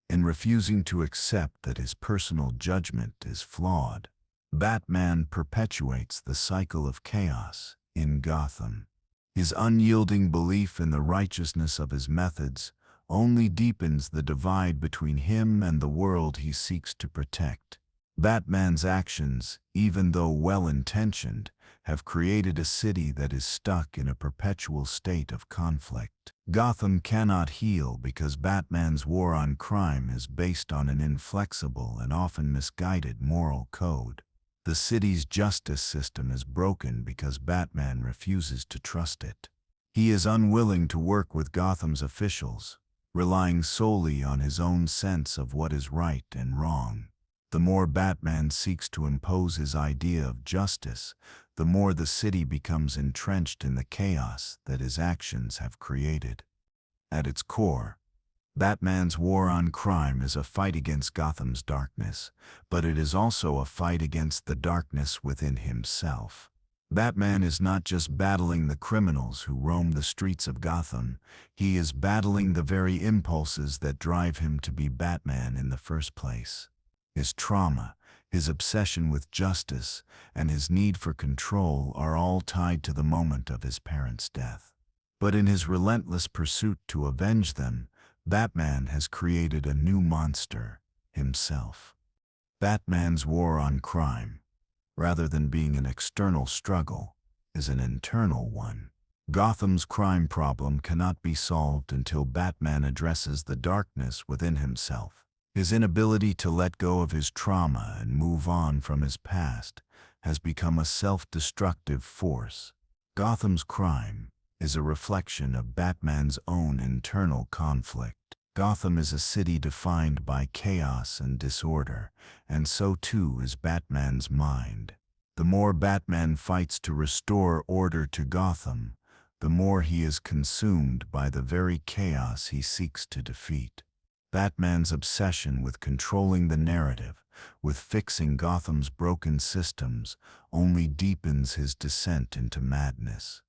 A: In refusing to accept that his personal judgment is flawed, Batman perpetuates the cycle of chaos in Gotham. His unyielding belief in the righteousness of his methods only deepens the divide between him and the world he seeks to protect. Batman's actions, even though well-intentioned, have created a city that is stuck in a perpetual state of conflict. Gotham cannot heal because Batman's war on crime is based on an inflexible and often misguided moral code. The city's justice system is broken because Batman refuses to trust it. He is unwilling to work with Gotham's officials, relying solely on his own sense of what is right and wrong. The more Batman seeks to impose his idea of justice, the more the city becomes entrenched in the chaos that his actions have created. At its core, Batman's war on crime is a fight against Gotham's darkness, but it is also a fight against the darkness within himself. Batman is not just battling the criminals who roam the streets of Gotham, he is battling the very impulses that drive him to be Batman in the first place. His trauma, his obsession with justice, and his need for control are all tied to the moment of his parents' death. But in his relentless pursuit to avenge them, Batman has created a new monster, himself. Batman's war on crime, rather than being an external struggle, is an internal one. Gotham's crime problem cannot be solved until Batman addresses the darkness within himself. His inability to let go of his trauma and move on from his past has become a self-destructive force. Gotham's crime is a reflection of Batman's own internal conflict. Gotham is a city defined by chaos and disorder, and so too is Batman's mind. The more Batman fights to restore order to Gotham, the more he is consumed by the very chaos he seeks to defeat. Batman's obsession with controlling the narrative, with fixing Gotham's broken systems, only deepens his descent into madness.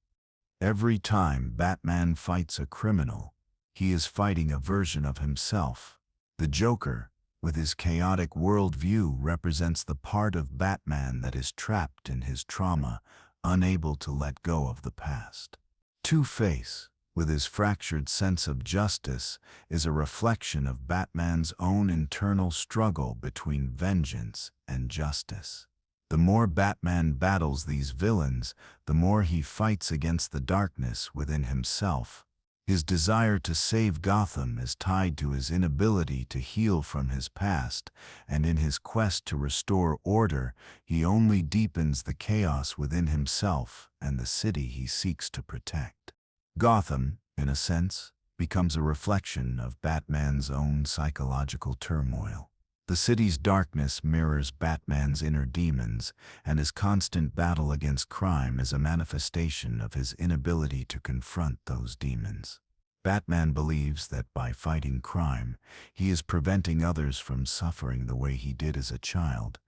A: Every time Batman fights a criminal, he is fighting a version of himself. The Joker, with his chaotic worldview, represents the part of Batman that is trapped in his trauma, unable to let go of the past. Two-Face, with his fractured sense of justice, is a reflection of Batman's own internal struggle between vengeance and justice. The more Batman battles these villains, the more he fights against the darkness within himself. His desire to save Gotham is tied to his inability to heal from his past, and in his quest to restore order, he only deepens the chaos within himself and the city he seeks to protect. Gotham, in a sense, becomes a reflection of Batman's own psychological turmoil. The city's darkness mirrors Batman's inner demons, and his constant battle against crime is a manifestation of his inability to confront those demons. Batman believes that by fighting crime, he is preventing others from suffering the way he did as a child,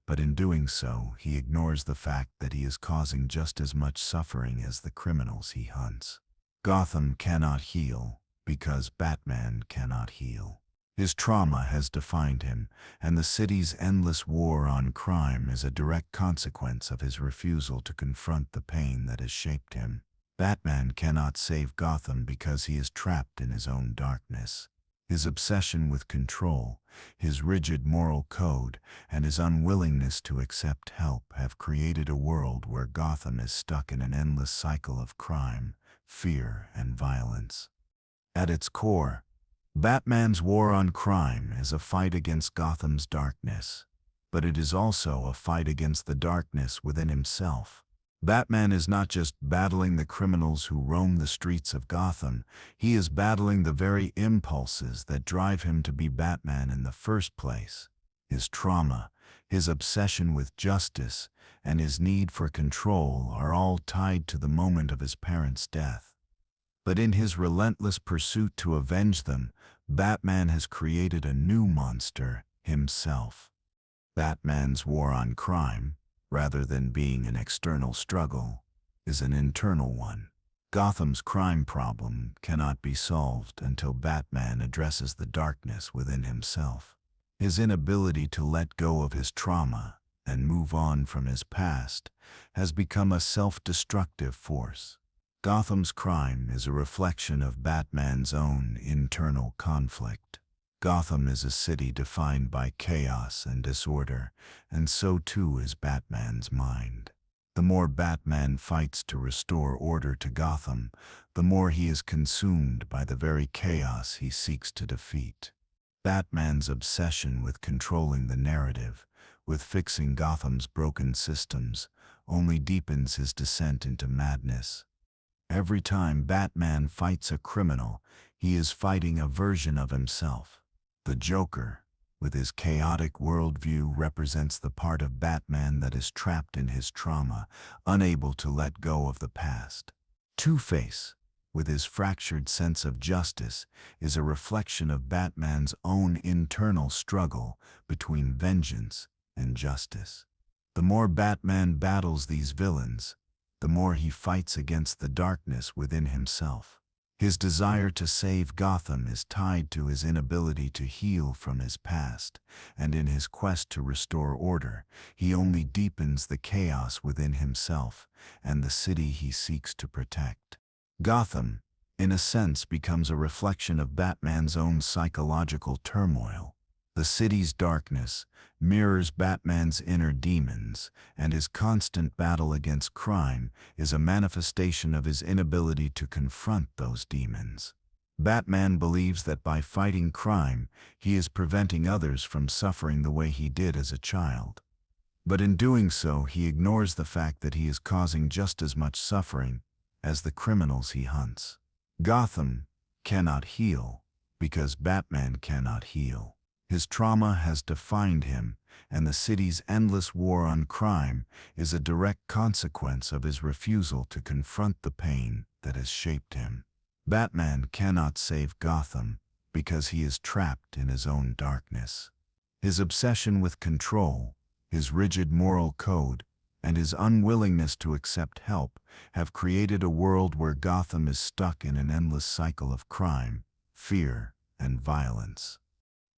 A: but in doing so, he ignores the fact that he is causing just as much suffering as the criminals he hunts. Gotham cannot heal because Batman cannot heal. His trauma has defined him, and the city's endless war on crime is a direct consequence of his refusal to confront the pain that has shaped him. Batman cannot save Gotham because he is trapped in his own darkness. His obsession with control, his rigid moral code, and his unwillingness to accept help have created a world where Gotham is stuck in an endless cycle of crime, fear, and violence. At its core, Batman's war on crime is a fight against Gotham's darkness, but it is also a fight against the darkness within himself. Batman is not just battling the criminals who roam the streets of Gotham, he is battling the very impulses that drive him to be Batman in the first place. His trauma, his obsession with justice, and his need for control are all tied to the moment of his parents' death. But in his relentless pursuit to avenge them, Batman has created a new monster, himself. Batman's war on crime, rather than being an external struggle, is an internal one. Gotham's crime problem cannot be solved until Batman addresses the darkness within himself. His inability to let go of his trauma and move on from his past has become a self-destructive force. Gotham's crime is a reflection of Batman's own internal conflict. Gotham is a city defined by chaos and disorder, and so too is Batman's mind. The more Batman fights to restore order to Gotham, the more he is consumed by the very chaos he seeks to defeat. Batman's obsession with controlling the narrative, with fixing Gotham's broken systems, only deepens his descent into madness. Every time Batman fights a criminal, he is fighting a version of himself. The Joker, with his chaotic worldview, represents the part of Batman that is trapped in his trauma, unable to let go of the past. Two-Face, with his fractured sense of justice, is a reflection of Batman's own internal struggle between vengeance and justice. The more Batman battles these villains, the more he fights against the darkness within himself. His desire to save Gotham is tied to his inability to heal from his past, and in his quest to restore order, he only deepens the chaos within himself and the city he seeks to protect. Gotham, in a sense, becomes a reflection of Batman's own psychological turmoil. The city's darkness mirrors Batman's inner demons, and his constant battle against crime is a manifestation of his inability to confront those demons. Batman believes that by fighting crime, he is preventing others from suffering the way he did as a child. But in doing so, he ignores the fact that he is causing just as much suffering as the criminals he hunts. Gotham cannot heal because Batman cannot heal. His trauma has defined him, and the city's endless war on crime is a direct consequence of his refusal to confront the pain that has shaped him. Batman cannot save Gotham because he is trapped in his own darkness. His obsession with control, his rigid moral code, and his unwillingness to accept help have created a world where Gotham is stuck in an endless cycle of crime, fear, and violence.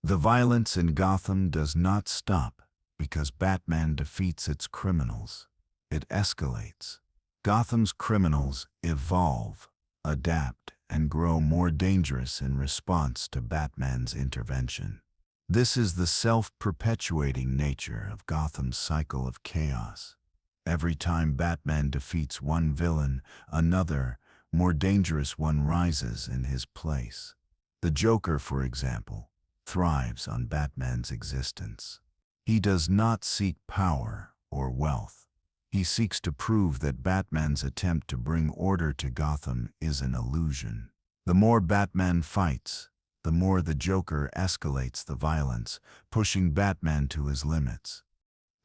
A: The violence in Gotham does not stop because Batman defeats its criminals. It escalates. Gotham's criminals evolve, adapt, and grow more dangerous in response to Batman's intervention. This is the self-perpetuating nature of Gotham's cycle of chaos. Every time Batman defeats one villain, another, more dangerous one rises in his place. The Joker, for example, thrives on Batman's existence. He does not seek power or wealth. He seeks to prove that Batman's attempt to bring order to Gotham is an illusion. The more Batman fights, the more the Joker escalates the violence, pushing Batman to his limits.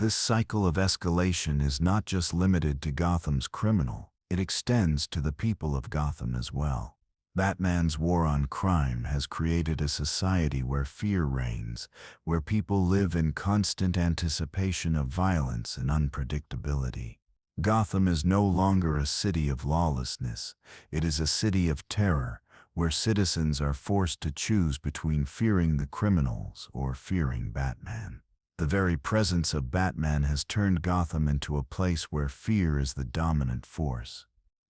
A: This cycle of escalation is not just limited to Gotham's criminal, it extends to the people of Gotham as well. Batman's war on crime has created a society where fear reigns, where people live in constant anticipation of violence and unpredictability. Gotham is no longer a city of lawlessness, it is a city of terror, where citizens are forced to choose between fearing the criminals or fearing Batman. The very presence of Batman has turned Gotham into a place where fear is the dominant force.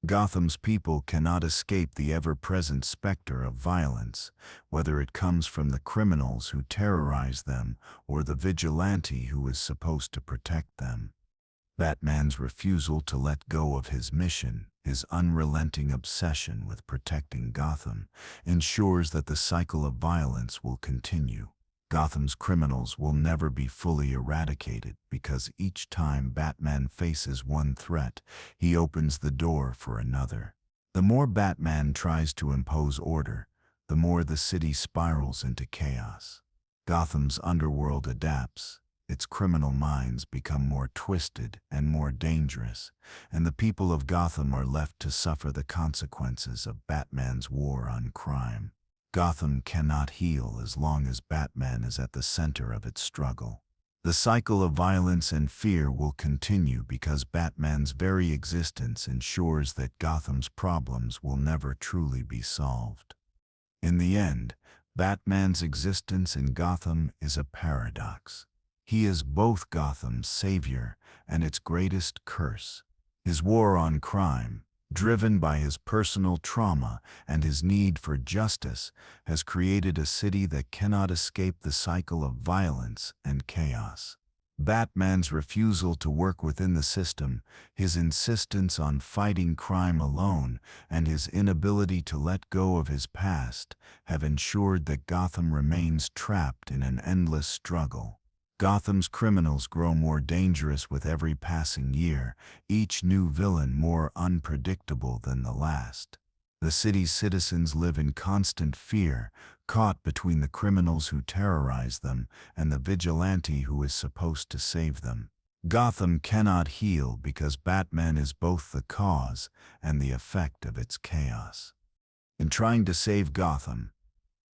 A: Gotham's people cannot escape the ever-present specter of violence, whether it comes from the criminals who terrorize them or the vigilante who is supposed to protect them. Batman's refusal to let go of his mission, his unrelenting obsession with protecting Gotham, ensures that the cycle of violence will continue. Gotham's criminals will never be fully eradicated because each time Batman faces one threat, he opens the door for another. The more Batman tries to impose order, the more the city spirals into chaos. Gotham's underworld adapts. Its criminal minds become more twisted and more dangerous, and the people of Gotham are left to suffer the consequences of Batman's war on crime. Gotham cannot heal as long as Batman is at the center of its struggle. The cycle of violence and fear will continue because Batman's very existence ensures that Gotham's problems will never truly be solved. In the end, Batman's existence in Gotham is a paradox. He is both Gotham's savior and its greatest curse. His war on crime, driven by his personal trauma and his need for justice, has created a city that cannot escape the cycle of violence and chaos. Batman's refusal to work within the system, his insistence on fighting crime alone, and his inability to let go of his past have ensured that Gotham remains trapped in an endless struggle. Gotham's criminals grow more dangerous with every passing year, each new villain more unpredictable than the last. The city's citizens live in constant fear, caught between the criminals who terrorize them and the vigilante who is supposed to save them. Gotham cannot heal because Batman is both the cause and the effect of its chaos. In trying to save Gotham,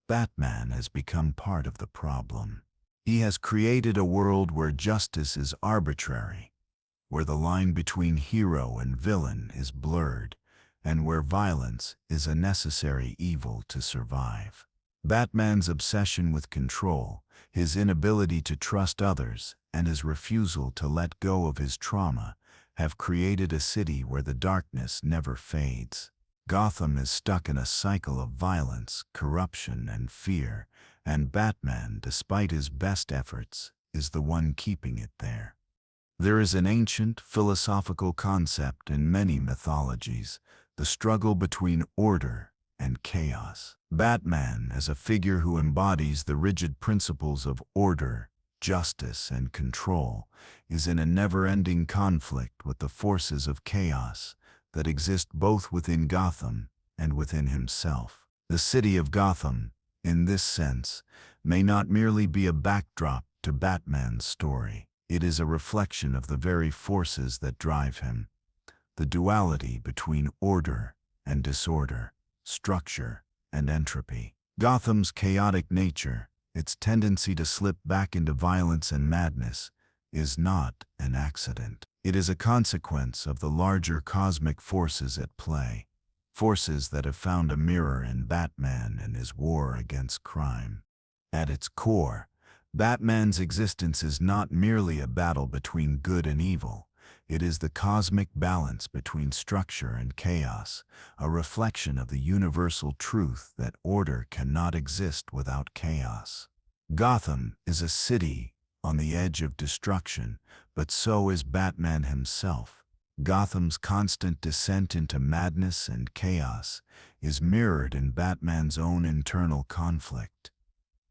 A: Batman has become part of the problem. He has created a world where justice is arbitrary, where the line between hero and villain is blurred, and where violence is a necessary evil to survive. Batman's obsession with control, his inability to trust others, and his refusal to let go of his trauma have created a city where the darkness never fades. Gotham is stuck in a cycle of violence, corruption, and fear, and Batman, despite his best efforts, is the one keeping it there. There is an ancient philosophical concept in many mythologies, the struggle between order and chaos. Batman, as a figure who embodies the rigid principles of order, justice, and control, is in a never-ending conflict with the forces of chaos that exist both within Gotham and within himself. The city of Gotham, in this sense, may not merely be a backdrop to Batman's story. It is a reflection of the very forces that drive him, the duality between order and disorder, structure and entropy. Gotham's chaotic nature, its tendency to slip back into violence and madness, is not an accident. It is a consequence of the larger cosmic forces at play, forces that have found a mirror in Batman and his war against crime. At its core, Batman's existence is not merely a battle between good and evil. It is the cosmic balance between structure and chaos, a reflection of the universal truth that order cannot exist without chaos. Gotham is a city on the edge of destruction, but so is Batman himself. Gotham's constant descent into madness and chaos is mirrored in Batman's own internal conflict.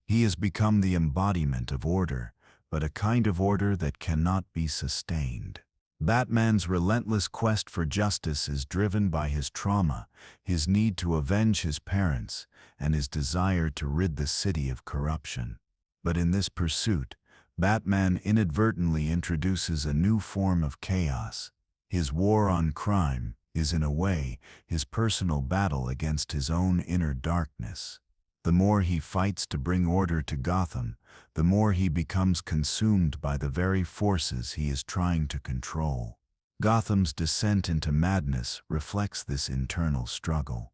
A: He has become the embodiment of order, but a kind of order that cannot be sustained. Batman's relentless quest for justice is driven by his trauma, his need to avenge his parents, and his desire to rid the city of corruption. But in this pursuit, Batman inadvertently introduces a new form of chaos. His war on crime is, in a way, his personal battle against his own inner darkness. The more he fights to bring order to Gotham, the more he becomes consumed by the very forces he is trying to control. Gotham's descent into madness reflects this internal struggle.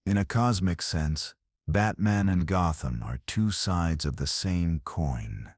A: In a cosmic sense, Batman and Gotham are two sides of the same coin.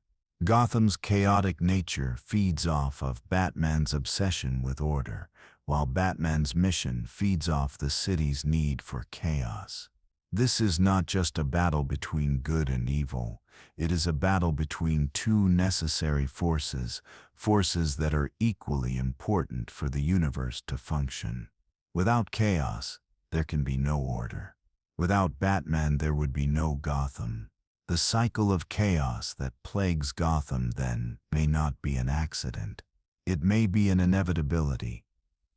A: Gotham's chaotic nature feeds off of Batman's obsession with order, while Batman's mission feeds off the city's need for chaos. This is not just a battle between good and evil. It is a battle between two necessary forces, forces that are equally important for the universe to function. Without chaos, there can be no order. Without Batman, there would be no Gotham. The cycle of chaos that plagues Gotham, then, may not be an accident. It may be an inevitability.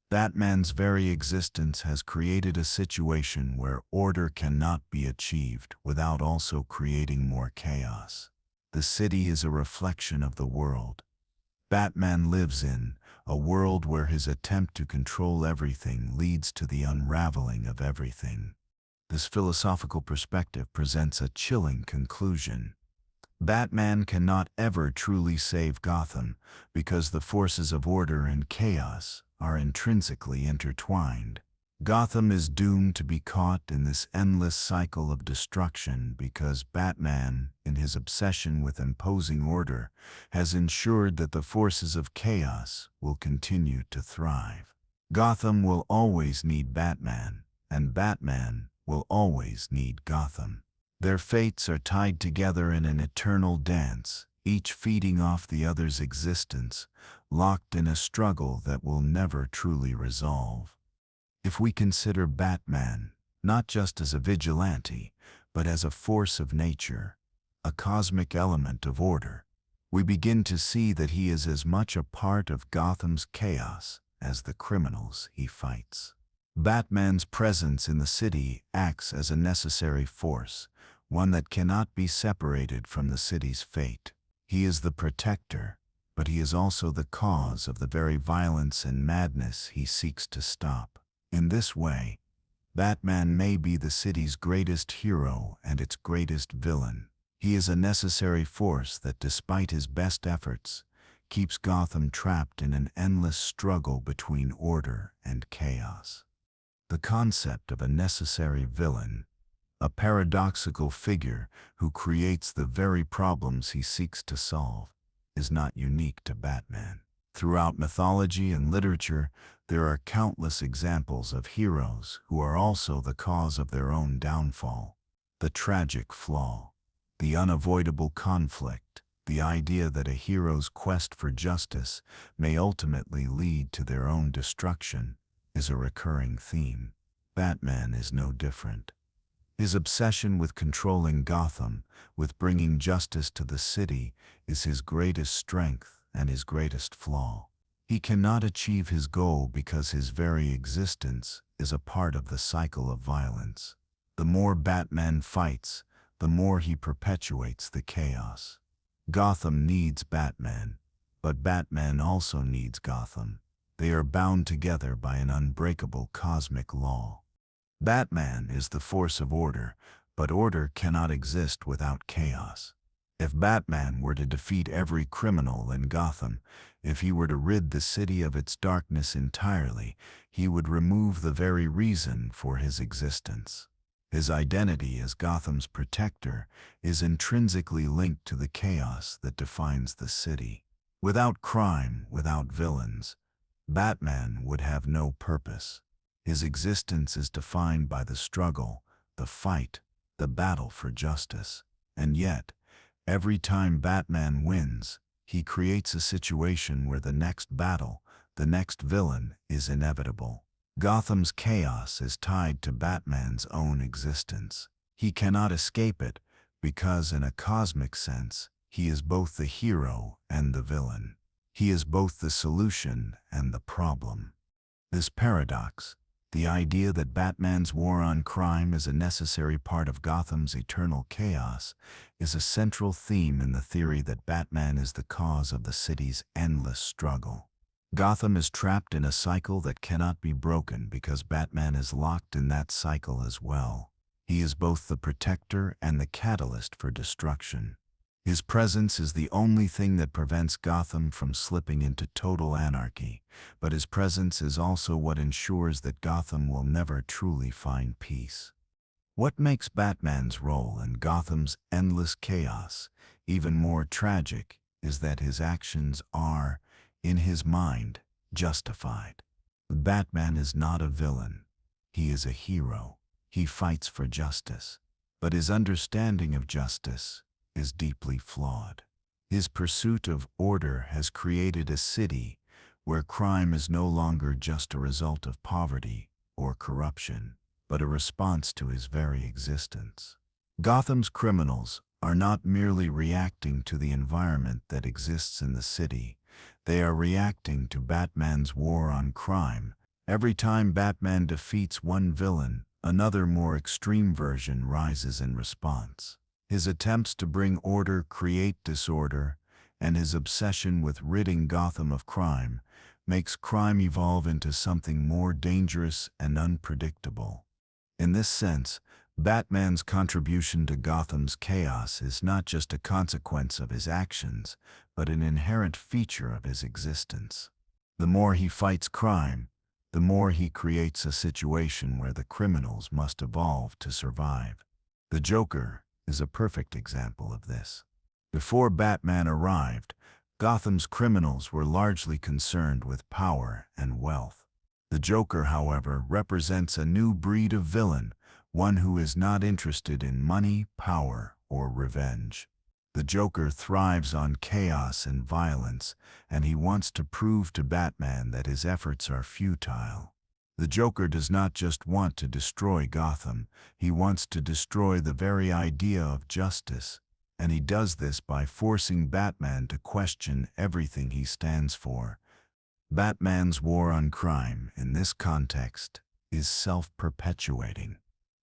A: Batman's very existence has created a situation where order cannot be achieved without also creating more chaos. The city is a reflection of the world Batman lives in, a world where his attempt to control everything leads to the unraveling of everything. This philosophical perspective presents a chilling conclusion. Batman cannot ever truly save Gotham because the forces of order and chaos are intrinsically intertwined. Gotham is doomed to be caught in this endless cycle of destruction because Batman, in his obsession with imposing order, has ensured that the forces of chaos will continue to thrive. Gotham will always need Batman, and Batman will always need Gotham. Their fates are tied together in an eternal dance, each feeding off the other's existence, locked in a struggle that will never truly resolve. If we consider Batman not just as a vigilante, but as a force of nature, a cosmic element of order, we begin to see that he is as much a part of Gotham's chaos as the criminals he fights. Batman's presence in the city acts as a necessary force, one that cannot be separated from the city's fate. He is the protector, but he is also the cause of the very violence and madness he seeks to stop. In this way, Batman may be the city's greatest hero and its greatest villain. He is a necessary force that, despite his best efforts, keeps Gotham trapped in an endless struggle between order and chaos. The concept of a necessary villain, a paradoxical figure who creates the very problems he seeks to solve, is not unique to Batman. Throughout mythology and literature, there are countless examples of heroes who are also the cause of their own downfall. The tragic flaw, the unavoidable conflict, the idea that a hero's quest for justice may ultimately lead to their own destruction, is a recurring theme. Batman is no different. His obsession with controlling Gotham, with bringing justice to the city, is his greatest strength and his greatest flaw. He cannot achieve his goal because his very existence is a part of the cycle of violence. The more Batman fights, the more he perpetuates the chaos. Gotham needs Batman, but Batman also needs Gotham. They are bound together by an unbreakable cosmic law. Batman is the force of order, but order cannot exist without chaos. If Batman were to defeat every criminal in Gotham, if he were to rid the city of its darkness entirely, he would remove the very reason for his existence. His identity as Gotham's protector is intrinsically linked to the chaos that defines the city. Without crime, without villains, Batman would have no purpose. His existence is defined by the struggle, the fight, the battle for justice. And yet, every time Batman wins, he creates a situation where the next battle, the next villain, is inevitable. Gotham's chaos is tied to Batman's own existence. He cannot escape it because, in a cosmic sense, he is both the hero and the villain. He is both the solution and the problem. This paradox, the idea that Batman's war on crime is a necessary part of Gotham's eternal chaos, is a central theme in the theory that Batman is the cause of the city's endless struggle. Gotham is trapped in a cycle that cannot be broken because Batman is locked in that cycle as well. He is both the protector and the catalyst for destruction. His presence is the only thing that prevents Gotham from slipping into total anarchy, but his presence is also what ensures that Gotham will never truly find peace. What makes Batman's role in Gotham's endless chaos even more tragic is that his actions are, in his mind, justified. Batman is not a villain. He is a hero. He fights for justice. But his understanding of justice is deeply flawed. His pursuit of order has created a city where crime is no longer just a result of poverty or corruption, but a response to his very existence. Gotham's criminals are not merely reacting to the environment that exists in the city, they are reacting to Batman's war on crime. Every time Batman defeats one villain, another more extreme version rises in response. His attempts to bring order create disorder, and his obsession with ridding Gotham of crime makes crime evolve into something more dangerous and unpredictable. In this sense, Batman's contribution to Gotham's chaos is not just a consequence of his actions, but an inherent feature of his existence. The more he fights crime, the more he creates a situation where the criminals must evolve to survive. The Joker is a perfect example of this. Before Batman arrived, Gotham's criminals were largely concerned with power and wealth. The Joker, however, represents a new breed of villain, one who is not interested in money, power, or revenge. The Joker thrives on chaos and violence, and he wants to prove to Batman that his efforts are futile. The Joker does not just want to destroy Gotham, he wants to destroy the very idea of justice, and he does this by forcing Batman to question everything he stands for. Batman's war on crime, in this context, is self-perpetuating.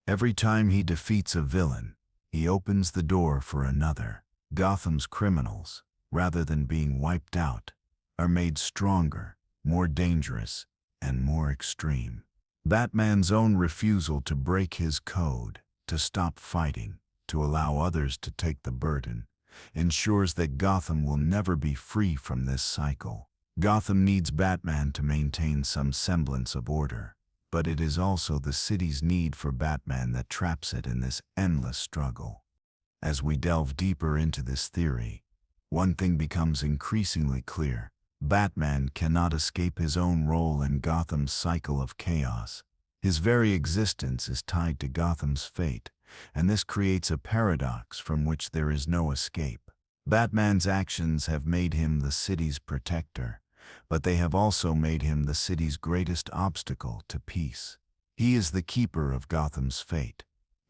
A: Every time he defeats a villain, he opens the door for another. Gotham's criminals, rather than being wiped out, are made stronger, more dangerous, and more extreme. Batman's own refusal to break his code, to stop fighting, to allow others to take the burden, ensures that Gotham will never be free from this cycle. Gotham needs Batman to maintain some semblance of order, but it is also the city's need for Batman that traps it in this endless struggle. As we delve deeper into this theory, one thing becomes increasingly clear. Batman cannot escape his own role in Gotham's cycle of chaos. His very existence is tied to Gotham's fate, and this creates a paradox from which there is no escape. Batman's actions have made him the city's protector, but they have also made him the city's greatest obstacle to peace. He is the keeper of Gotham's fate,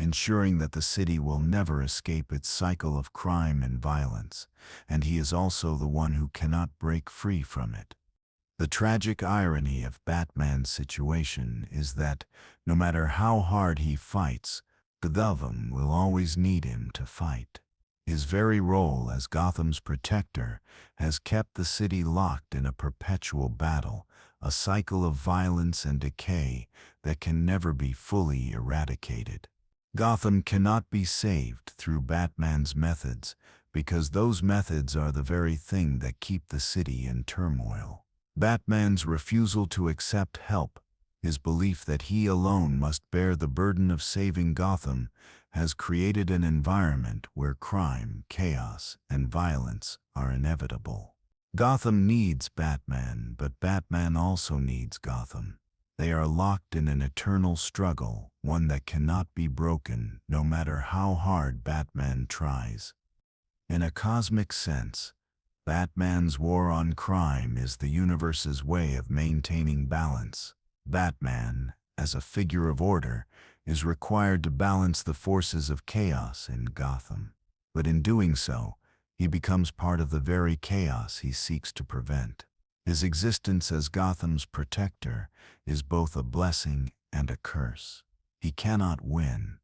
A: ensuring that the city will never escape its cycle of crime and violence, and he is also the one who cannot break free from it. The tragic irony of Batman's situation is that, no matter how hard he fights, Gotham will always need him to fight. His very role as Gotham's protector has kept the city locked in a perpetual battle, a cycle of violence and decay that can never be fully eradicated. Gotham cannot be saved through Batman's methods because those methods are the very thing that keep the city in turmoil. Batman's refusal to accept help, his belief that he alone must bear the burden of saving Gotham, has created an environment where crime, chaos, and violence are inevitable. Gotham needs Batman, but Batman also needs Gotham. They are locked in an eternal struggle, one that cannot be broken no matter how hard Batman tries. In a cosmic sense, Batman's war on crime is the universe's way of maintaining balance. Batman, as a figure of order, is required to balance the forces of chaos in Gotham. But in doing so, he becomes part of the very chaos he seeks to prevent. His existence as Gotham's protector is both a blessing and a curse. He cannot win.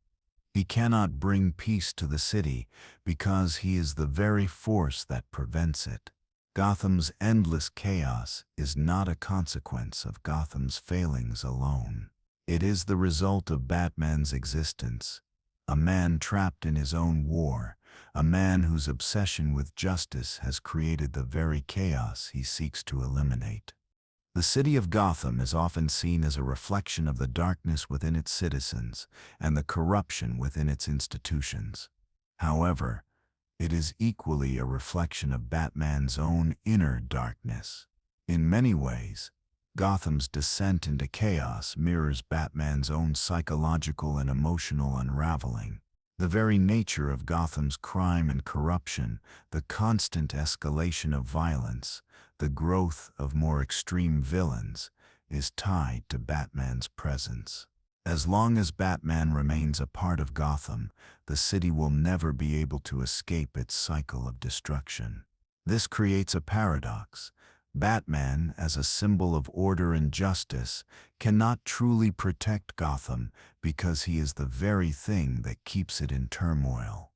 A: He cannot bring peace to the city because he is the very force that prevents it. Gotham's endless chaos is not a consequence of Gotham's failings alone. It is the result of Batman's existence, a man trapped in his own war, a man whose obsession with justice has created the very chaos he seeks to eliminate. The city of Gotham is often seen as a reflection of the darkness within its citizens and the corruption within its institutions. However, it is equally a reflection of Batman's own inner darkness. In many ways, Gotham's descent into chaos mirrors Batman's own psychological and emotional unraveling. The very nature of Gotham's crime and corruption, the constant escalation of violence, the growth of more extreme villains, is tied to Batman's presence. As long as Batman remains a part of Gotham, the city will never be able to escape its cycle of destruction. This creates a paradox. Batman, as a symbol of order and justice, cannot truly protect Gotham because he is the very thing that keeps it in turmoil.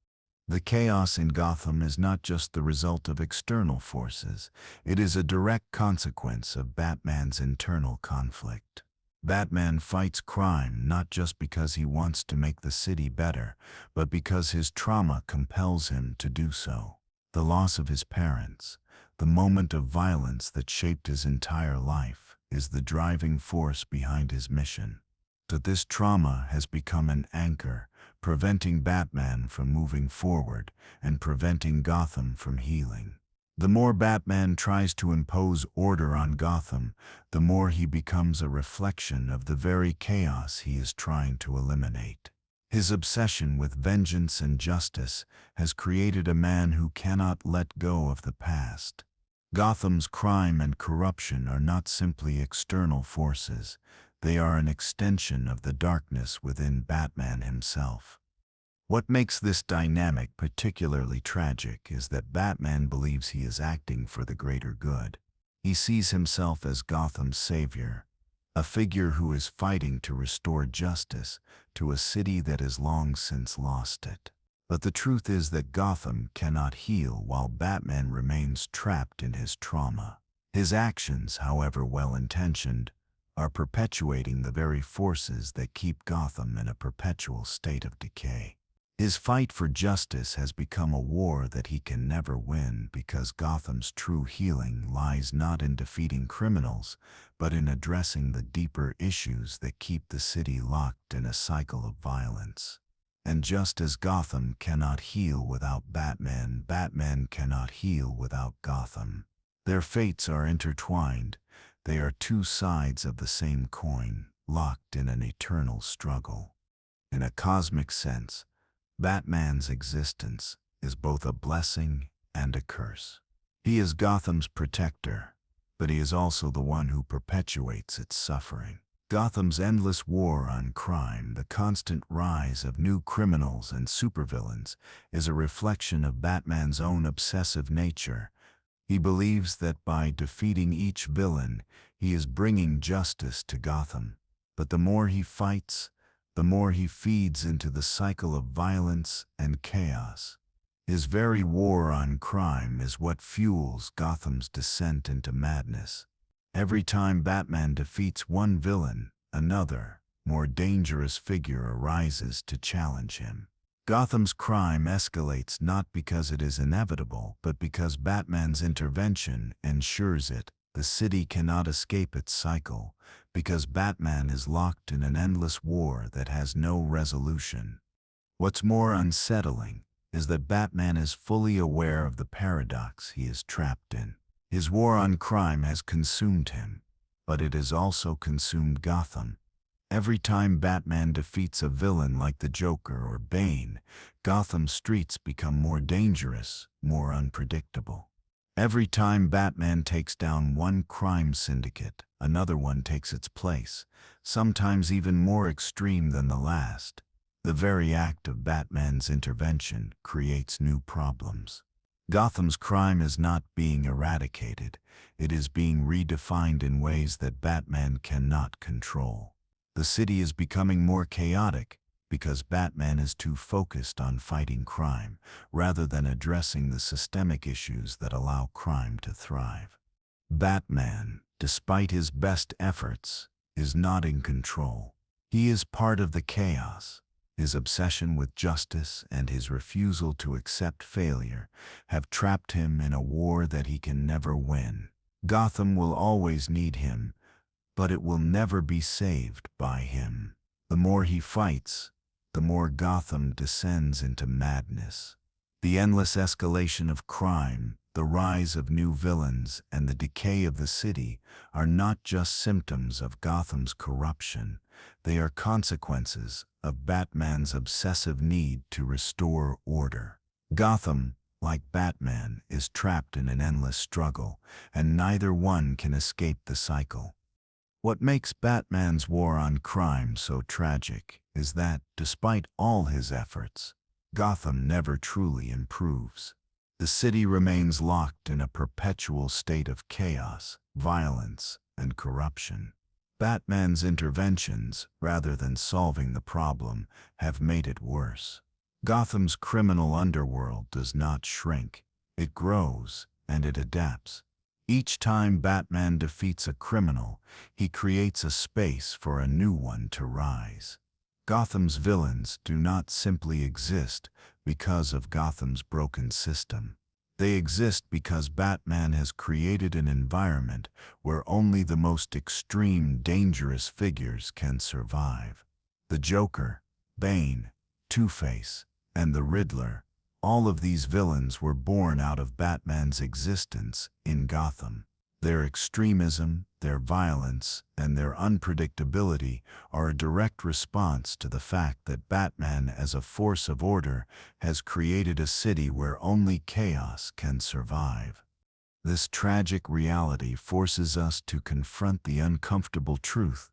A: The chaos in Gotham is not just the result of external forces, it is a direct consequence of Batman's internal conflict. Batman fights crime not just because he wants to make the city better, but because his trauma compels him to do so. The loss of his parents, the moment of violence that shaped his entire life, is the driving force behind his mission. But this trauma has become an anchor, preventing Batman from moving forward and preventing Gotham from healing. The more Batman tries to impose order on Gotham, the more he becomes a reflection of the very chaos he is trying to eliminate. His obsession with vengeance and justice has created a man who cannot let go of the past. Gotham's crime and corruption are not simply external forces, they are an extension of the darkness within Batman himself. What makes this dynamic particularly tragic is that Batman believes he is acting for the greater good. He sees himself as Gotham's savior, a figure who is fighting to restore justice to a city that has long since lost it. But the truth is that Gotham cannot heal while Batman remains trapped in his trauma. His actions, however well-intentioned, are perpetuating the very forces that keep Gotham in a perpetual state of decay. His fight for justice has become a war that he can never win because Gotham's true healing lies not in defeating criminals, but in addressing the deeper issues that keep the city locked in a cycle of violence. And just as Gotham cannot heal without Batman, Batman cannot heal without Gotham. Their fates are intertwined. They are two sides of the same coin, locked in an eternal struggle. In a cosmic sense, Batman's existence is both a blessing and a curse. He is Gotham's protector, but he is also the one who perpetuates its suffering. Gotham's endless war on crime, the constant rise of new criminals and supervillains, is a reflection of Batman's own obsessive nature. He believes that by defeating each villain, he is bringing justice to Gotham. But the more he fights, the more he feeds into the cycle of violence and chaos. His very war on crime is what fuels Gotham's descent into madness. Every time Batman defeats one villain, another, more dangerous figure arises to challenge him. Gotham's crime escalates not because it is inevitable, but because Batman's intervention ensures it. The city cannot escape its cycle, because Batman is locked in an endless war that has no resolution. What's more unsettling is that Batman is fully aware of the paradox he is trapped in. His war on crime has consumed him, but it has also consumed Gotham. Every time Batman defeats a villain like the Joker or Bane, Gotham's streets become more dangerous, more unpredictable. Every time Batman takes down one crime syndicate, another one takes its place, sometimes even more extreme than the last. The very act of Batman's intervention creates new problems. Gotham's crime is not being eradicated, it is being redefined in ways that Batman cannot control. The city is becoming more chaotic because Batman is too focused on fighting crime rather than addressing the systemic issues that allow crime to thrive. Batman, despite his best efforts, is not in control. He is part of the chaos. His obsession with justice and his refusal to accept failure have trapped him in a war that he can never win. Gotham will always need him, but it will never be saved by him. The more he fights, the more Gotham descends into madness. The endless escalation of crime, The rise of new villains and the decay of the city are not just symptoms of Gotham's corruption, they are consequences of Batman's obsessive need to restore order. Gotham, like Batman, is trapped in an endless struggle, and neither one can escape the cycle. What makes Batman's war on crime so tragic is that, despite all his efforts, Gotham never truly improves. The city remains locked in a perpetual state of chaos, violence, and corruption. Batman's interventions, rather than solving the problem, have made it worse. Gotham's criminal underworld does not shrink, it grows and it adapts. Each time Batman defeats a criminal, he creates a space for a new one to rise. Gotham's villains do not simply exist because of Gotham's broken system. They exist because Batman has created an environment where only the most extreme, dangerous figures can survive. The Joker, Bane, Two-Face, and the Riddler, all of these villains were born out of Batman's existence in Gotham. Their extremism, their violence, and their unpredictability are a direct response to the fact that Batman, as a force of order, has created a city where only chaos can survive. This tragic reality forces us to confront the uncomfortable truth: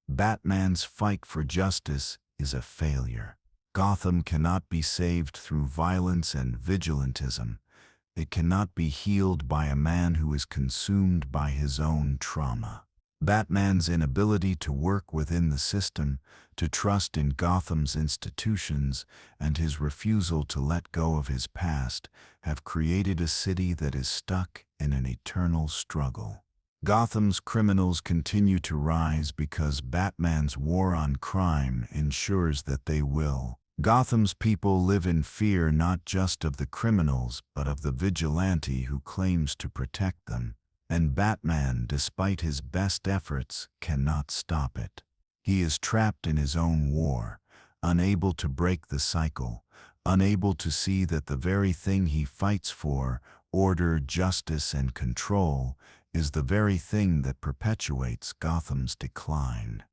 A: Batman's fight for justice is a failure. Gotham cannot be saved through violence and vigilantism. It cannot be healed by a man who is consumed by his own trauma. Batman's inability to work within the system, to trust in Gotham's institutions, and his refusal to let go of his past have created a city that is stuck in an eternal struggle. Gotham's criminals continue to rise because Batman's war on crime ensures that they will. Gotham's people live in fear not just of the criminals but of the vigilante who claims to protect them. And Batman, despite his best efforts, cannot stop it. He is trapped in his own war, unable to break the cycle, unable to see that the very thing he fights for, order, justice, and control, is the very thing that perpetuates Gotham's decline.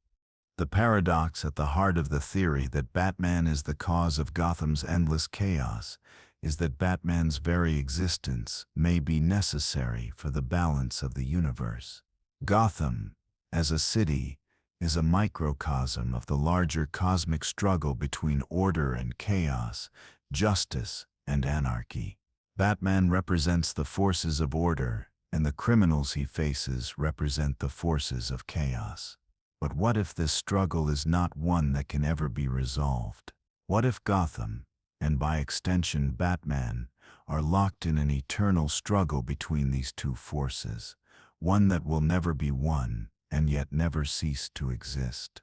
A: The paradox at the heart of the theory that Batman is the cause of Gotham's endless chaos is that Batman's very existence may be necessary for the balance of the universe. Gotham, as a city, is a microcosm of the larger cosmic struggle between order and chaos, justice and anarchy. Batman represents the forces of order, and the criminals he faces represent the forces of chaos. But what if this struggle is not one that can ever be resolved? What if Gotham, and by extension Batman, are locked in an eternal struggle between these two forces, one that will never be won and yet never cease to exist?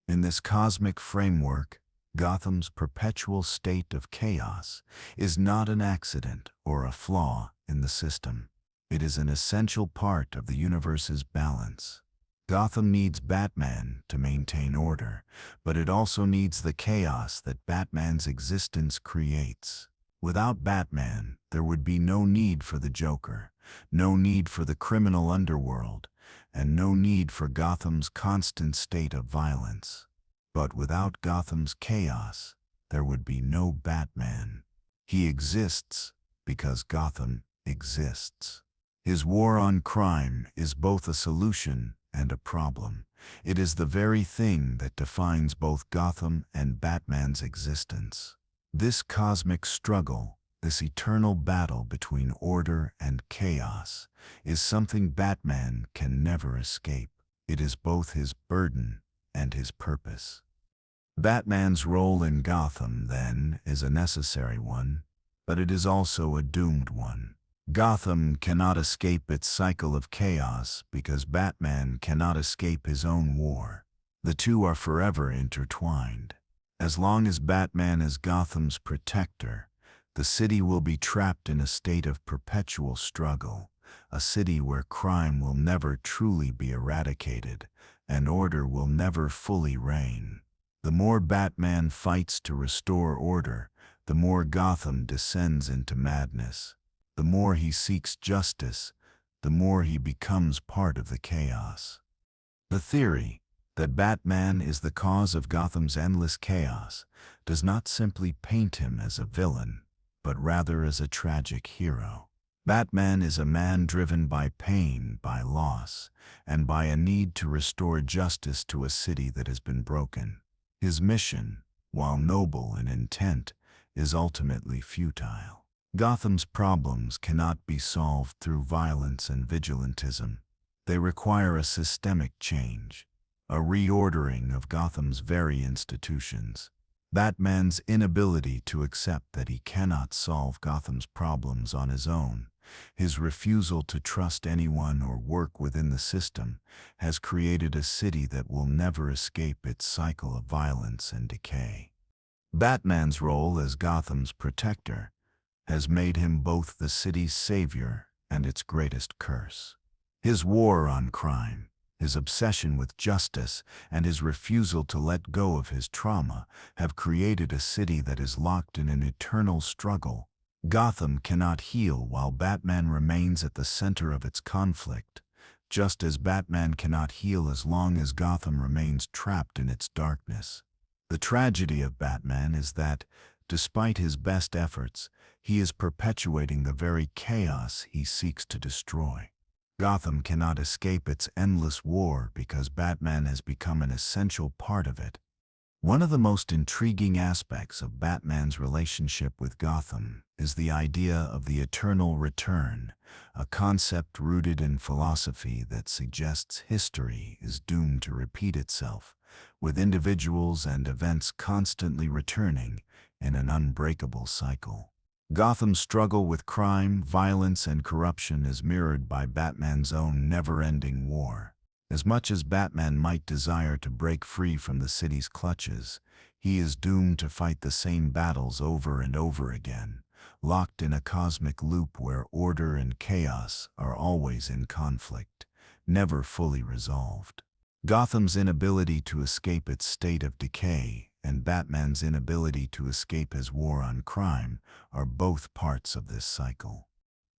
A: In this cosmic framework, Gotham's perpetual state of chaos is not an accident or a flaw in the system. It is an essential part of the universe's balance. Gotham needs Batman to maintain order, but it also needs the chaos that Batman's existence creates. Without Batman, there would be no need for the Joker, no need for the criminal underworld, and no need for Gotham's constant state of violence. But without Gotham's chaos, there would be no Batman. He exists because Gotham exists. His war on crime is both a solution and a problem. It is the very thing that defines both Gotham and Batman's existence. This cosmic struggle, this eternal battle between order and chaos, is something Batman can never escape. It is both his burden and his purpose. Batman's role in Gotham, then, is a necessary one, but it is also a doomed one. Gotham cannot escape its cycle of chaos because Batman cannot escape his own war. The two are forever intertwined. As long as Batman is Gotham's protector, the city will be trapped in a state of perpetual struggle, a city where crime will never truly be eradicated and order will never fully reign. The more Batman fights to restore order, the more Gotham descends into madness. The more he seeks justice, the more he becomes part of the chaos. The theory that Batman is the cause of Gotham's endless chaos does not simply paint him as a villain, but rather as a tragic hero. Batman is a man driven by pain, by loss, and by a need to restore justice to a city that has been broken. His mission, while noble in intent, is ultimately futile. Gotham's problems cannot be solved through violence and vigilantism. They require a systemic change, a reordering of Gotham's very institutions. Batman's inability to accept that he cannot solve Gotham's problems on his own, his refusal to trust anyone or work within the system, has created a city that will never escape its cycle of violence and decay. Batman's role as Gotham's protector has made him both the city's savior and its greatest curse. His war on crime, his obsession with justice, and his refusal to let go of his trauma have created a city that is locked in an eternal struggle. Gotham cannot heal while Batman remains at the center of its conflict, just as Batman cannot heal as long as Gotham remains trapped in its darkness. The tragedy of Batman is that, despite his best efforts, he is perpetuating the very chaos he seeks to destroy. Gotham cannot escape its endless war because Batman has become an essential part of it. One of the most intriguing aspects of Batman's relationship with Gotham is the idea of the eternal return, a concept rooted in philosophy that suggests history is doomed to repeat itself, with individuals and events constantly returning in an unbreakable cycle. Gotham's struggle with crime, violence, and corruption is mirrored by Batman's own never-ending war. As much as Batman might desire to break free from the city's clutches, he is doomed to fight the same battles over and over again, locked in a cosmic loop where order and chaos are always in conflict, never fully resolved. Gotham's inability to escape its state of decay and Batman's inability to escape his war on crime are both parts of this cycle.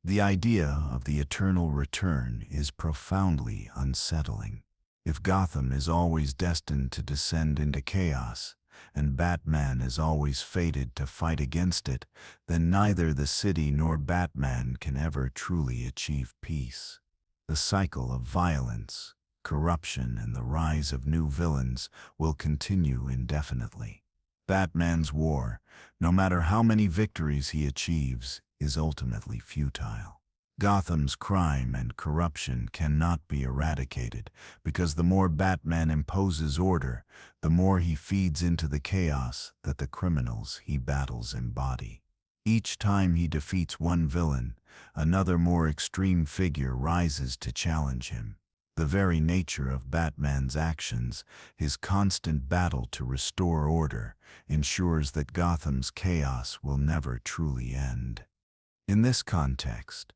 A: The idea of the eternal return is profoundly unsettling. If Gotham is always destined to descend into chaos, and Batman is always fated to fight against it, then neither the city nor Batman can ever truly achieve peace. The cycle of violence, corruption, and the rise of new villains will continue indefinitely. Batman's war, no matter how many victories he achieves, is ultimately futile. Gotham's crime and corruption cannot be eradicated because the more Batman imposes order, the more he feeds into the chaos that the criminals he battles embody. Each time he defeats one villain, another more extreme figure rises to challenge him. The very nature of Batman's actions, his constant battle to restore order, ensures that Gotham's chaos will never truly end. In this context,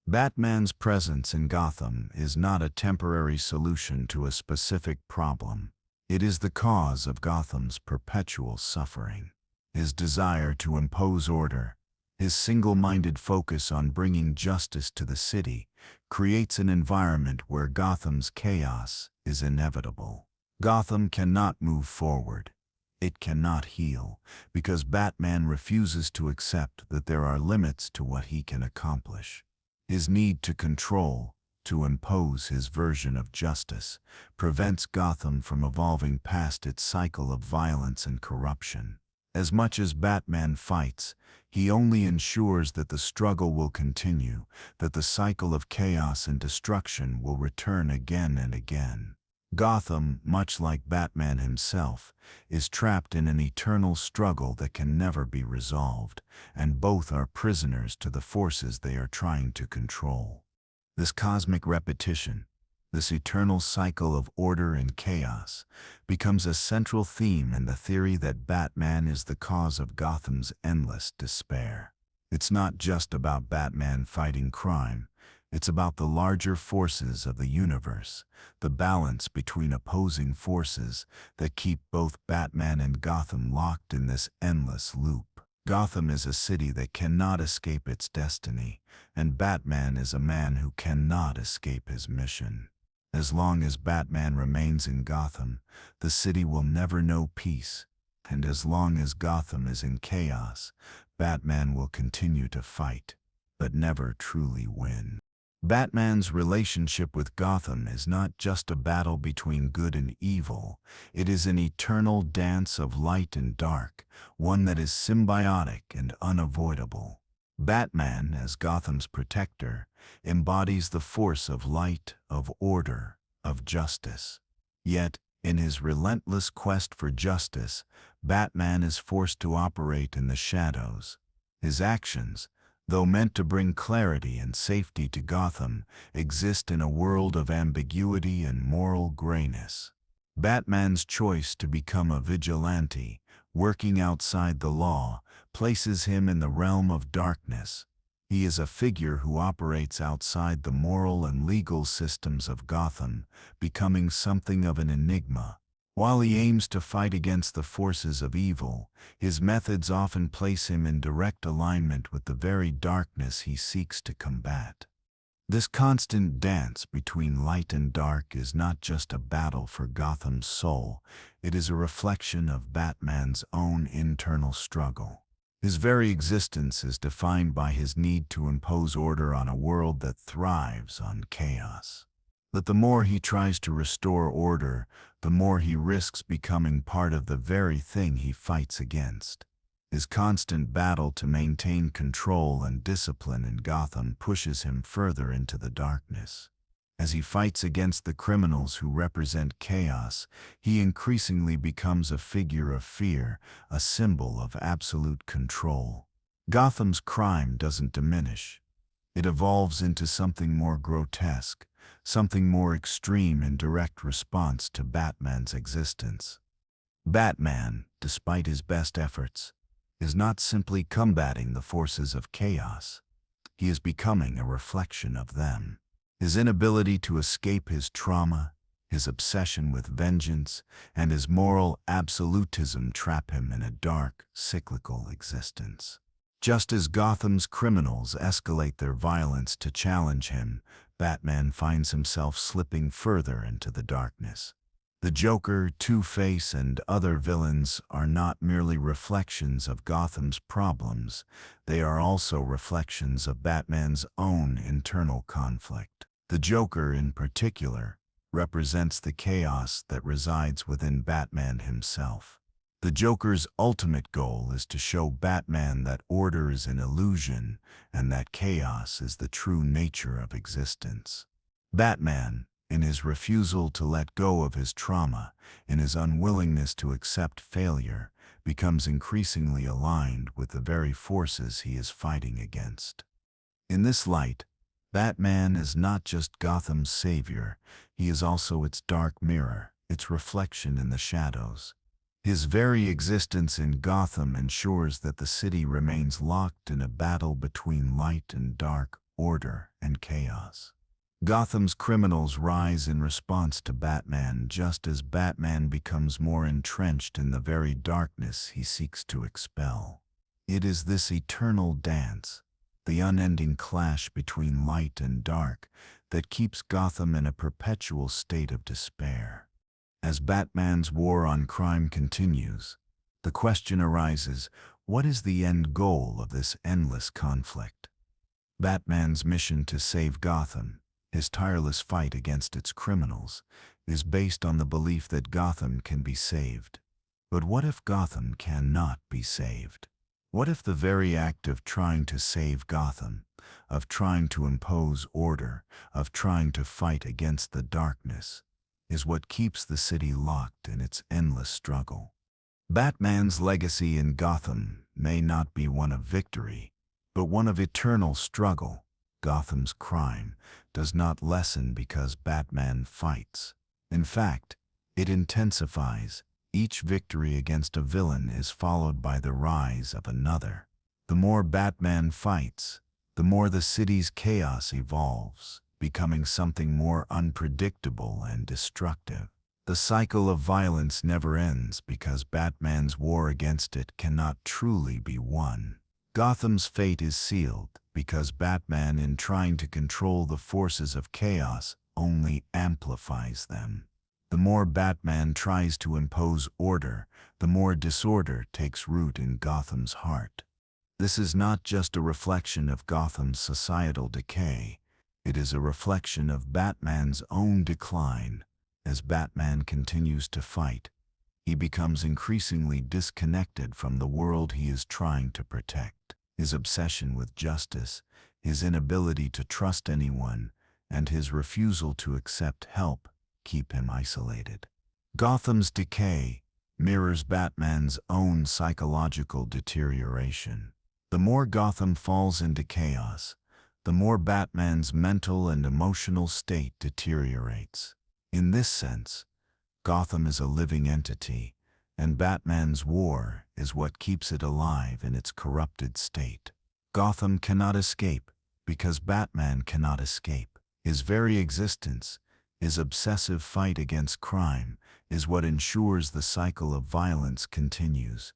A: Batman's presence in Gotham is not a temporary solution to a specific problem. It is the cause of Gotham's perpetual suffering. His desire to impose order, his single-minded focus on bringing justice to the city, creates an environment where Gotham's chaos is inevitable. Gotham cannot move forward. It cannot heal, because Batman refuses to accept that there are limits to what he can accomplish. His need to control, to impose his version of justice, prevents Gotham from evolving past its cycle of violence and corruption. As much as Batman fights, he only ensures that the struggle will continue, that the cycle of chaos and destruction will return again and again. Gotham, much like Batman himself, is trapped in an eternal struggle that can never be resolved, and both are prisoners to the forces they are trying to control. This cosmic repetition, this eternal cycle of order and chaos, becomes a central theme in the theory that Batman is the cause of Gotham's endless despair. It's not just about Batman fighting crime. It's about the larger forces of the universe, the balance between opposing forces that keep both Batman and Gotham locked in this endless loop. Gotham is a city that cannot escape its destiny, and Batman is a man who cannot escape his mission. As long as Batman remains in Gotham, the city will never know peace, and as long as Gotham is in chaos, Batman will continue to fight, but never truly win. Batman's relationship with Gotham is not just a battle between good and evil, it is an eternal dance of light and dark, one that is symbiotic and unavoidable. Batman, as Gotham's protector, embodies the force of light, of order, of justice. Yet, in his relentless quest for justice, Batman is forced to operate in the shadows. His actions, though meant to bring clarity and safety to Gotham, exist in a world of ambiguity and moral grayness. Batman's choice to become a vigilante, working outside the law, places him in the realm of darkness. He is a figure who operates outside the moral and legal systems of Gotham, becoming something of an enigma. While he aims to fight against the forces of evil, his methods often place him in direct alignment with the very darkness he seeks to combat. This constant dance between light and dark is not just a battle for Gotham's soul, it is a reflection of Batman's own internal struggle. His very existence is defined by his need to impose order on a world that thrives on chaos. But the more he tries to restore order, the more he risks becoming part of the very thing he fights against. His constant battle to maintain control and discipline in Gotham pushes him further into the darkness. As he fights against the criminals who represent chaos, he increasingly becomes a figure of fear, a symbol of absolute control. Gotham's crime doesn't diminish. It evolves into something more grotesque, something more extreme in direct response to Batman's existence. Batman, despite his best efforts, is not simply combating the forces of chaos. He is becoming a reflection of them. His inability to escape his trauma, his obsession with vengeance, and his moral absolutism trap him in a dark, cyclical existence. Just as Gotham's criminals escalate their violence to challenge him, Batman finds himself slipping further into the darkness. The Joker, Two-Face, and other villains are not merely reflections of Gotham's problems, they are also reflections of Batman's own internal conflict. The Joker, in particular, represents the chaos that resides within Batman himself. The Joker's ultimate goal is to show Batman that order is an illusion and that chaos is the true nature of existence. Batman, in his refusal to let go of his trauma, in his unwillingness to accept failure, becomes increasingly aligned with the very forces he is fighting against. In this light, Batman is not just Gotham's savior, he is also its dark mirror, its reflection in the shadows. His very existence in Gotham ensures that the city remains locked in a battle between light and dark, order and chaos. Gotham's criminals rise in response to Batman just as Batman becomes more entrenched in the very darkness he seeks to expel. It is this eternal dance, the unending clash between light and dark, that keeps Gotham in a perpetual state of despair. As Batman's war on crime continues, the question arises, what is the end goal of this endless conflict? Batman's mission to save Gotham, his tireless fight against its criminals, is based on the belief that Gotham can be saved. But what if Gotham cannot be saved? What if the very act of trying to save Gotham, of trying to impose order, of trying to fight against the darkness, is what keeps the city locked in its endless struggle? Batman's legacy in Gotham may not be one of victory, but one of eternal struggle. Gotham's crime does not lessen because Batman fights. In fact, it intensifies. Each victory against a villain is followed by the rise of another. The more Batman fights, the more the city's chaos evolves, becoming something more unpredictable and destructive. The cycle of violence never ends because Batman's war against it cannot truly be won. Gotham's fate is sealed because Batman, in trying to control the forces of chaos, only amplifies them. The more Batman tries to impose order, the more disorder takes root in Gotham's heart. This is not just a reflection of Gotham's societal decay. It is a reflection of Batman's own decline. As Batman continues to fight, he becomes increasingly disconnected from the world he is trying to protect. His obsession with justice, his inability to trust anyone, and his refusal to accept help keep him isolated. Gotham's decay mirrors Batman's own psychological deterioration. The more Gotham falls into chaos, the more Batman's mental and emotional state deteriorates. In this sense, Gotham is a living entity, and Batman's war is what keeps it alive in its corrupted state. Gotham cannot escape because Batman cannot escape. His very existence, his obsessive fight against crime, is what ensures the cycle of violence continues.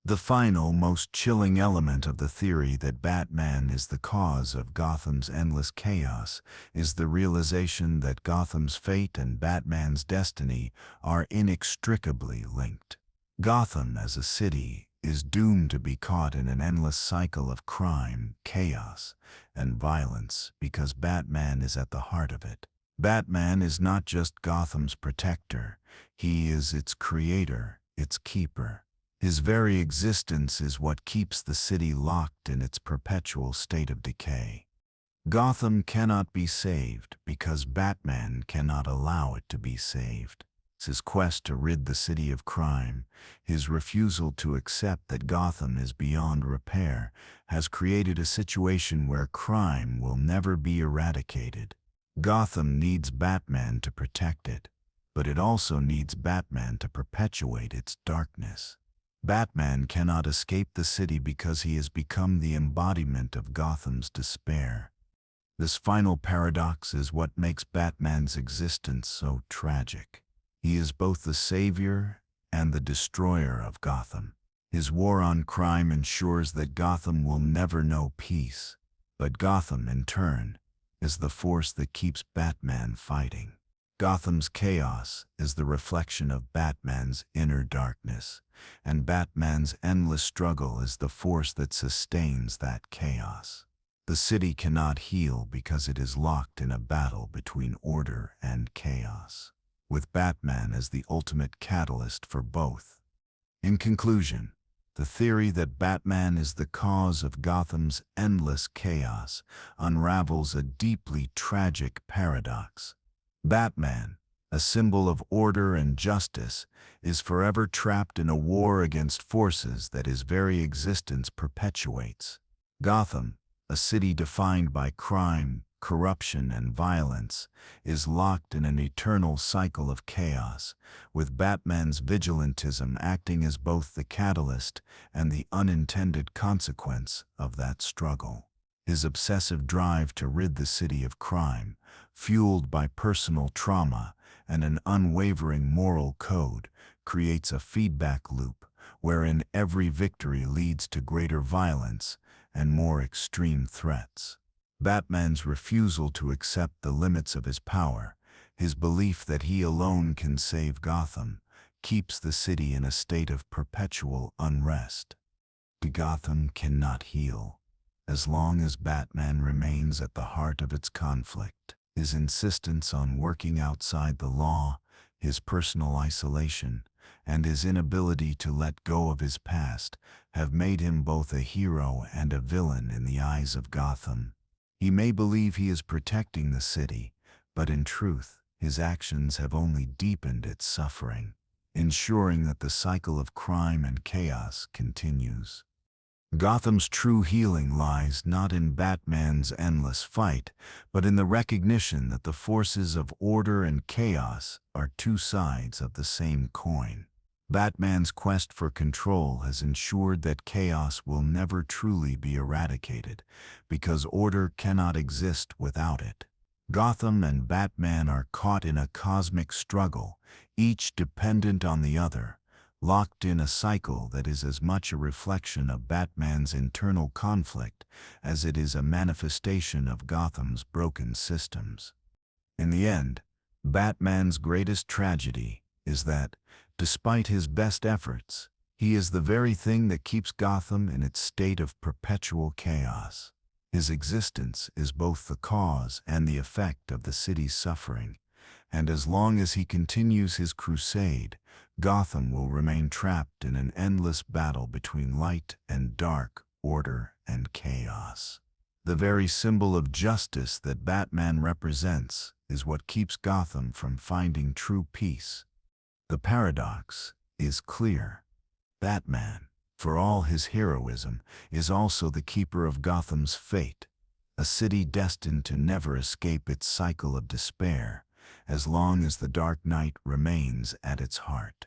A: The final, most chilling element of the theory that Batman is the cause of Gotham's endless chaos is the realization that Gotham's fate and Batman's destiny are inextricably linked. Gotham, as a city, is doomed to be caught in an endless cycle of crime, chaos, and violence because Batman is at the heart of it. Batman is not just Gotham's protector, he is its creator, its keeper. His very existence is what keeps the city locked in its perpetual state of decay. Gotham cannot be saved because Batman cannot allow it to be saved. His quest to rid the city of crime, his refusal to accept that Gotham is beyond repair, has created a situation where crime will never be eradicated. Gotham needs Batman to protect it, but it also needs Batman to perpetuate its darkness. Batman cannot escape the city because he has become the embodiment of Gotham's despair. This final paradox is what makes Batman's existence so tragic. He is both the savior and the destroyer of Gotham. His war on crime ensures that Gotham will never know peace, but Gotham, in turn, is the force that keeps Batman fighting. Gotham's chaos is the reflection of Batman's inner darkness, and Batman's endless struggle is the force that sustains that chaos. The city cannot heal because it is locked in a battle between order and chaos, with Batman as the ultimate catalyst for both. In conclusion, the theory that Batman is the cause of Gotham's endless chaos unravels a deeply tragic paradox. Batman, a symbol of order and justice, is forever trapped in a war against forces that his very existence perpetuates. Gotham, a city defined by crime, corruption, and violence, is locked in an eternal cycle of chaos, with Batman's vigilantism acting as both the catalyst and the unintended consequence of that struggle. His obsessive drive to rid the city of crime, fueled by personal trauma and an unwavering moral code, creates a feedback loop wherein every victory leads to greater violence and more extreme threats. Batman's refusal to accept the limits of his power, his belief that he alone can save Gotham, keeps the city in a state of perpetual unrest. Gotham cannot heal as long as Batman remains at the heart of its conflict. His insistence on working outside the law, his personal isolation, and his inability to let go of his past have made him both a hero and a villain in the eyes of Gotham. He may believe he is protecting the city, but in truth, his actions have only deepened its suffering, ensuring that the cycle of crime and chaos continues. Gotham's true healing lies not in Batman's endless fight, but in the recognition that the forces of order and chaos are two sides of the same coin. Batman's quest for control has ensured that chaos will never truly be eradicated, because order cannot exist without it. Gotham and Batman are caught in a cosmic struggle, each dependent on the other, locked in a cycle that is as much a reflection of Batman's internal conflict as it is a manifestation of Gotham's broken systems. In the end, Batman's greatest tragedy is that, despite his best efforts, he is the very thing that keeps Gotham in its state of perpetual chaos. His existence is both the cause and the effect of the city's suffering, and as long as he continues his crusade, Gotham will remain trapped in an endless battle between light and dark, order and chaos. The very symbol of justice that Batman represents is what keeps Gotham from finding true peace. The paradox is clear. Batman, for all his heroism, is also the keeper of Gotham's fate, a city destined to never escape its cycle of despair, as long as the Dark Knight remains at its heart.